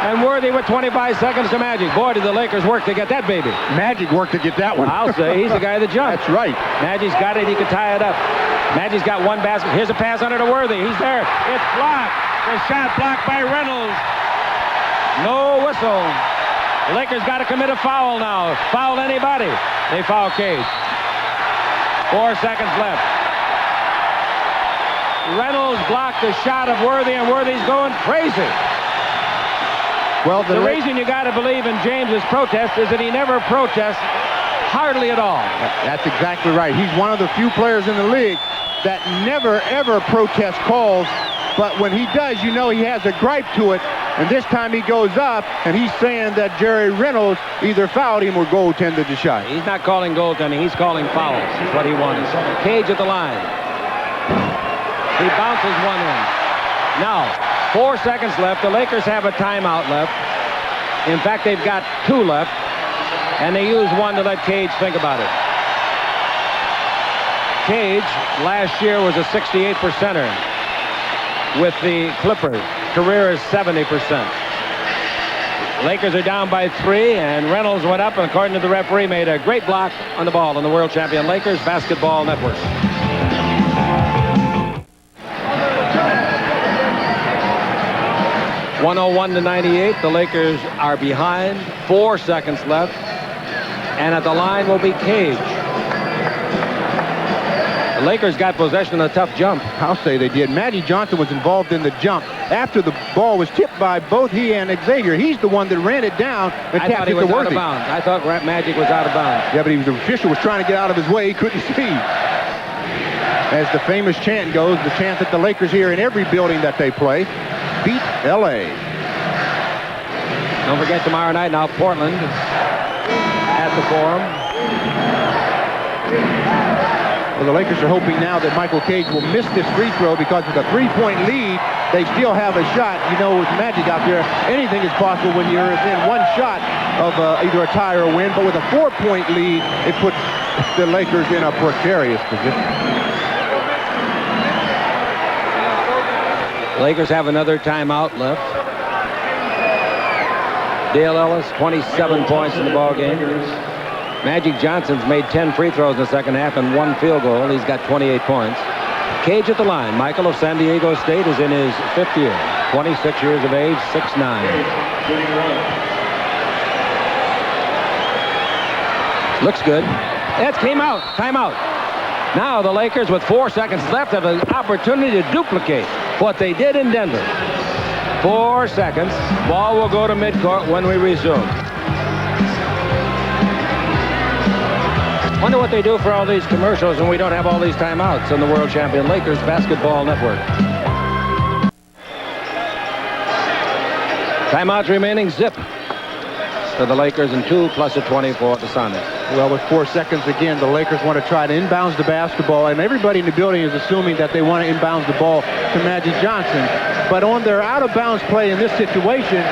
And Worthy with 25 seconds to Magic. Boy, did the Lakers work to get that baby. Magic worked to get that one. I'll say he's the guy that jumped. That's right. Magic's got it. He can tie it up. Magic's got one basket. Here's a pass under to Worthy. He's there. It's blocked. The shot blocked by Reynolds. No whistle. The Lakers got to commit a foul now. Foul anybody. They foul Cage. 4 seconds left. Reynolds blocked the shot of Worthy, and Worthy's going crazy. Well, the reason you got to believe in James's protest is that he never protests hardly at all. That's exactly right. He's one of the few players in the league that never, ever protest calls. But when he does, you know he has a gripe to it. And this time he goes up, and he's saying that Jerry Reynolds either fouled him or goaltended the shot. He's not calling goaltending. He's calling fouls. That's what he wanted. Cage at the line. He bounces one in. Now, 4 seconds left. The Lakers have a timeout left. In fact, they've got 2 left. And they use one to let Cage think about it. Cage, last year, was a 68%er with the Clippers. Career is 70%. Lakers are down by 3, and Reynolds went up, and according to the referee, made a great block on the ball on the World Champion Lakers Basketball Network. (101-98). The Lakers are behind. 4 seconds left, and at the line will be Cage. The Lakers got possession of a tough jump. I'll say they did. Magic Johnson was involved in the jump after the ball was tipped by both he and Xavier. He's the one that ran it down and tapped it to Worthy. Out of bounds. I thought Magic was out of bounds. Yeah, but the official was trying to get out of his way. He couldn't see. As the famous chant goes, the chant that the Lakers hear in every building that they play, beat L.A. Don't forget tomorrow night now, Portland at the Forum. Well, the Lakers are hoping now that Michael Cage will miss this free throw because with a 3-point lead, they still have a shot. You know, with Magic out there, anything is possible when you're within 1 shot of either a tie or a win. But with a 4-point lead, it puts the Lakers in a precarious position. Lakers have another timeout left. Dale Ellis, 27 points in the ball game. Magic Johnson's made 10 free throws in the second half and 1 field goal. He's got 28 points. Cage at the line. Michael of San Diego State is in his 5th year. 26 years of age, 6'9". Looks good. It came out. Timeout. Now the Lakers, with 4 seconds left, have an opportunity to duplicate what they did in Denver. 4 seconds. Ball will go to midcourt when we resume. Wonder what they do for all these commercials when we don't have all these timeouts on the World Champion Lakers Basketball Network. Timeouts remaining, zip for the Lakers, and 2 plus a 20 for the Sonics. Well, with 4 seconds again, the Lakers want to try to inbounds the basketball, and everybody in the building is assuming that they want to inbounds the ball to Magic Johnson. But on their out-of-bounds play in this situation,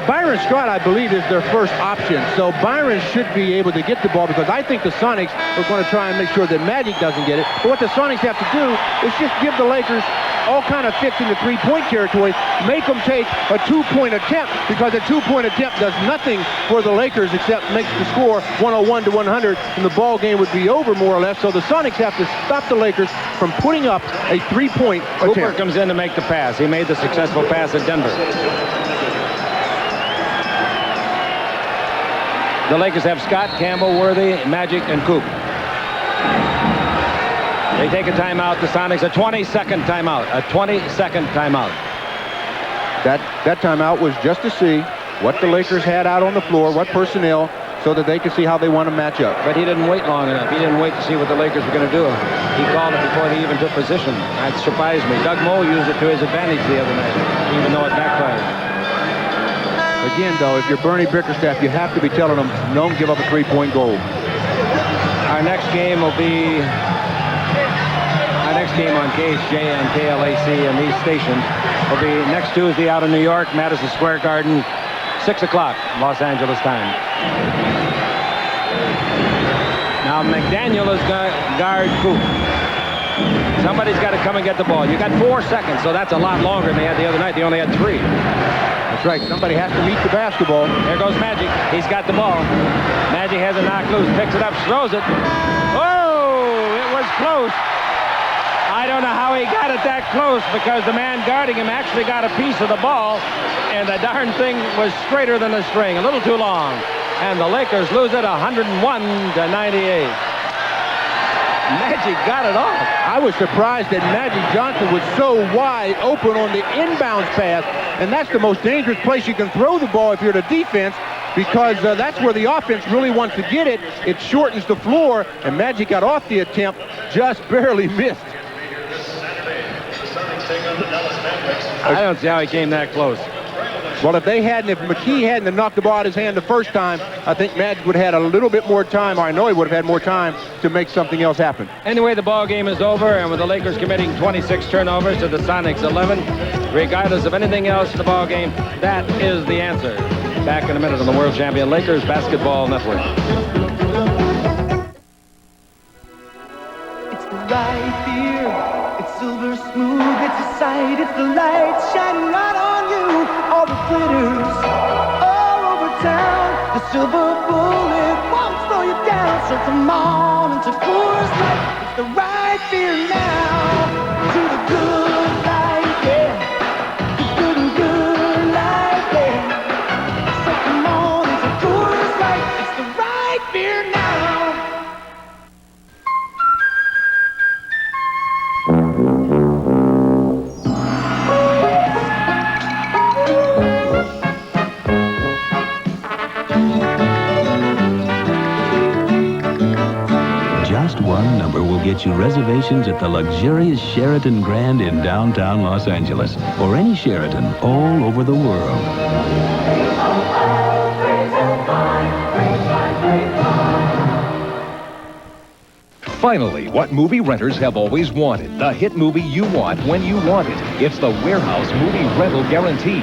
Byron Scott, I believe, is their first option. So Byron should be able to get the ball because I think the Sonics are going to try and make sure that Magic doesn't get it. But what the Sonics have to do is just give the Lakers all kind of fits into three-point territory. Make them take a two-point attempt, because a two-point attempt does nothing for the Lakers except makes the score 101 to 100, and the ball game would be over more or less. So the Sonics have to stop the Lakers from putting up a three-point attempt. Cooper comes in to make the pass. He made the successful pass at Denver. The Lakers have Scott, Campbell, Worthy, Magic, and Coop. They take a timeout. The Sonics, a 20-second timeout. A 20-second timeout. That timeout was just to see what the Lakers had out on the floor, what personnel, so that they could see how they want to match up. But he didn't wait long enough. He didn't wait to see what the Lakers were going to do. He called it before they even took position. That surprised me. Doug Moe used it to his advantage the other night, even though it backfired. Again, though, if you're Bernie Bickerstaff, you have to be telling them, don't give up a three-point goal. Our next game will be... Our next game on KHJ and KLAC and these stations will be next Tuesday out in New York, Madison Square Garden, 6 o'clock, Los Angeles time. Now McDaniel is going to guard Coop. Somebody's got to come and get the ball. You got 4 seconds, so that's a lot longer than they had the other night. They only had 3. That's right. Somebody has to meet the basketball. There goes Magic. He's got the ball. Magic has it knocked loose. Picks it up, throws it. Oh, it was close. I don't know how he got it that close, because the man guarding him actually got a piece of the ball, and the darn thing was straighter than a string. A little too long. And the Lakers lose it 101 to 98. Magic got it off. I was surprised that Magic Johnson was so wide open on the inbounds pass, and that's the most dangerous place you can throw the ball if you're the defense, because that's where the offense really wants to get it. It shortens the floor, and Magic got off the attempt, just barely missed. I don't see how he came that close. Well, if McKee hadn't knocked the ball out of his hand the first time, I think Magic would have had a little bit more time, or I know he would have had more time to make something else happen. Anyway, the ball game is over, and with the Lakers committing 26 turnovers to the Sonics 11, regardless of anything else in the ball game, that is the answer. Back in a minute on the world champion Lakers Basketball Network. It's the right beer. It's silver smooth. It's a sight. It's the light shining right on you. All the glitters all over town. The silver bullet won't slow you down. So come on into Coors Light. It's the right beer now. To the good life, yeah. The good and good life, yeah. So come on into Coors Light. It's the right beer now. Just one number will get you reservations at the luxurious Sheraton Grand in downtown Los Angeles, or any Sheraton all over the world. Finally, what movie renters have always wanted. The hit movie you want when you want it. It's the Warehouse Movie Rental Guarantee.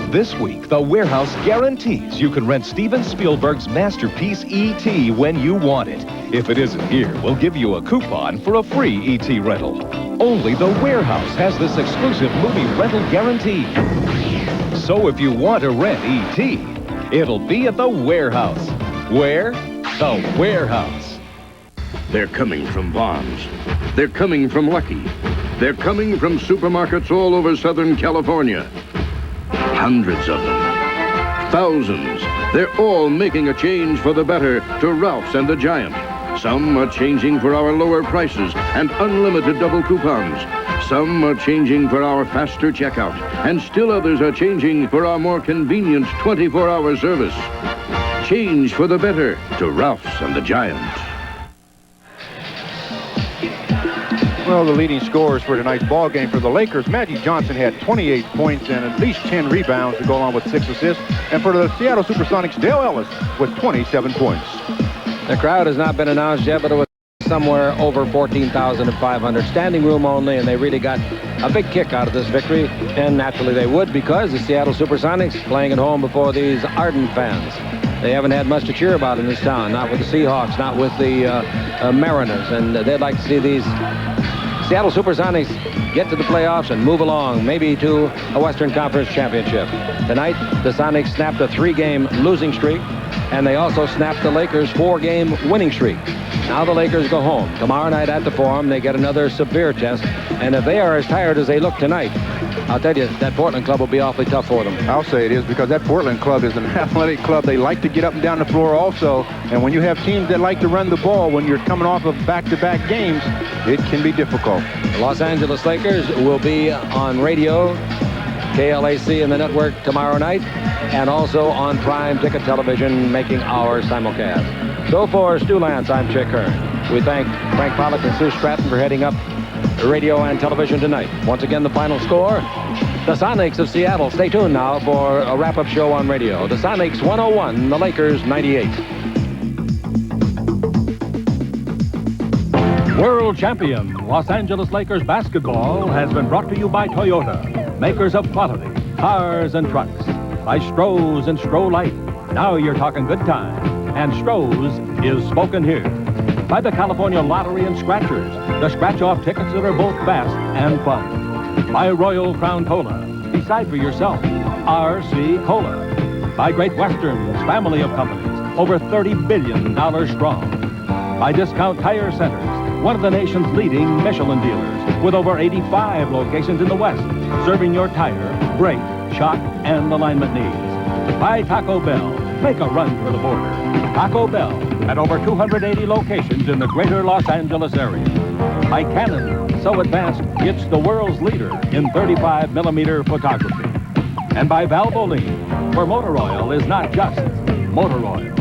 This week, the Warehouse guarantees you can rent Steven Spielberg's masterpiece E.T. when you want it. If it isn't here, we'll give you a coupon for a free E.T. rental. Only the Warehouse has this exclusive movie rental guarantee. So if you want to rent E.T., it'll be at the Warehouse. Where? The Warehouse. They're coming from Vons. They're coming from Lucky. They're coming from supermarkets all over Southern California. Hundreds of them. Thousands. They're all making a change for the better to Ralph's and the Giant. Some are changing for our lower prices and unlimited double coupons. Some are changing for our faster checkout. And still others are changing for our more convenient 24-hour service. Change for the better to Ralph's and the Giant. Well, the leading scorers for tonight's ball game for the Lakers, Magic Johnson had 28 points and at least 10 rebounds to go along with 6 assists. And for the Seattle Supersonics, Dale Ellis with 27 points. The crowd has not been announced yet, but it was somewhere over 14,500. Standing room only, and they really got a big kick out of this victory. And naturally they would, because the Seattle Supersonics playing at home before these ardent fans. They haven't had much to cheer about in this town, not with the Seahawks, not with the Mariners. And they'd like to see these Seattle Supersonics get to the playoffs and move along, maybe to a Western Conference championship. Tonight, the Sonics snapped a 3-game losing streak, and they also snapped the Lakers' 4-game winning streak. Now the Lakers go home. Tomorrow night at the Forum, they get another severe test, and if they are as tired as they look tonight, I'll tell you, that Portland club will be awfully tough for them. I'll say it is, because that Portland club is an athletic club. They like to get up and down the floor also, and when you have teams that like to run the ball, when you're coming off of back-to-back games, it can be difficult. The Los Angeles Lakers will be on radio, KLAC and the network tomorrow night, and also on prime ticket television, making our simulcast. So for Stu Lance, I'm Chick Hearn. We thank Frank Pollock and Sue Stratton for heading up radio and television tonight. Once again, the final score, the Sonics of Seattle. Stay tuned now for a wrap-up show on radio. The Sonics 101, the Lakers 98. World champion Los Angeles Lakers basketball has been brought to you by Toyota, makers of quality cars and trucks. By Stroh's and Stroh Light. Now you're talking good time. And Stroh's is spoken here. By the California Lottery and Scratchers, the scratch-off tickets that are both fast and fun. By Royal Crown Cola, decide for yourself, RC Cola. By Great Western's family of companies, over $30 billion strong. By Discount Tire Centers, one of the nation's leading Michelin dealers, with over 85 locations in the West, serving your tire, brake, shock, and alignment needs. By Taco Bell, make a run for the border. Taco Bell, at over 280 locations in the greater Los Angeles area. By Canon, so advanced, it's the world's leader in 35mm photography. And by Valvoline, where motor oil is not just motor oil.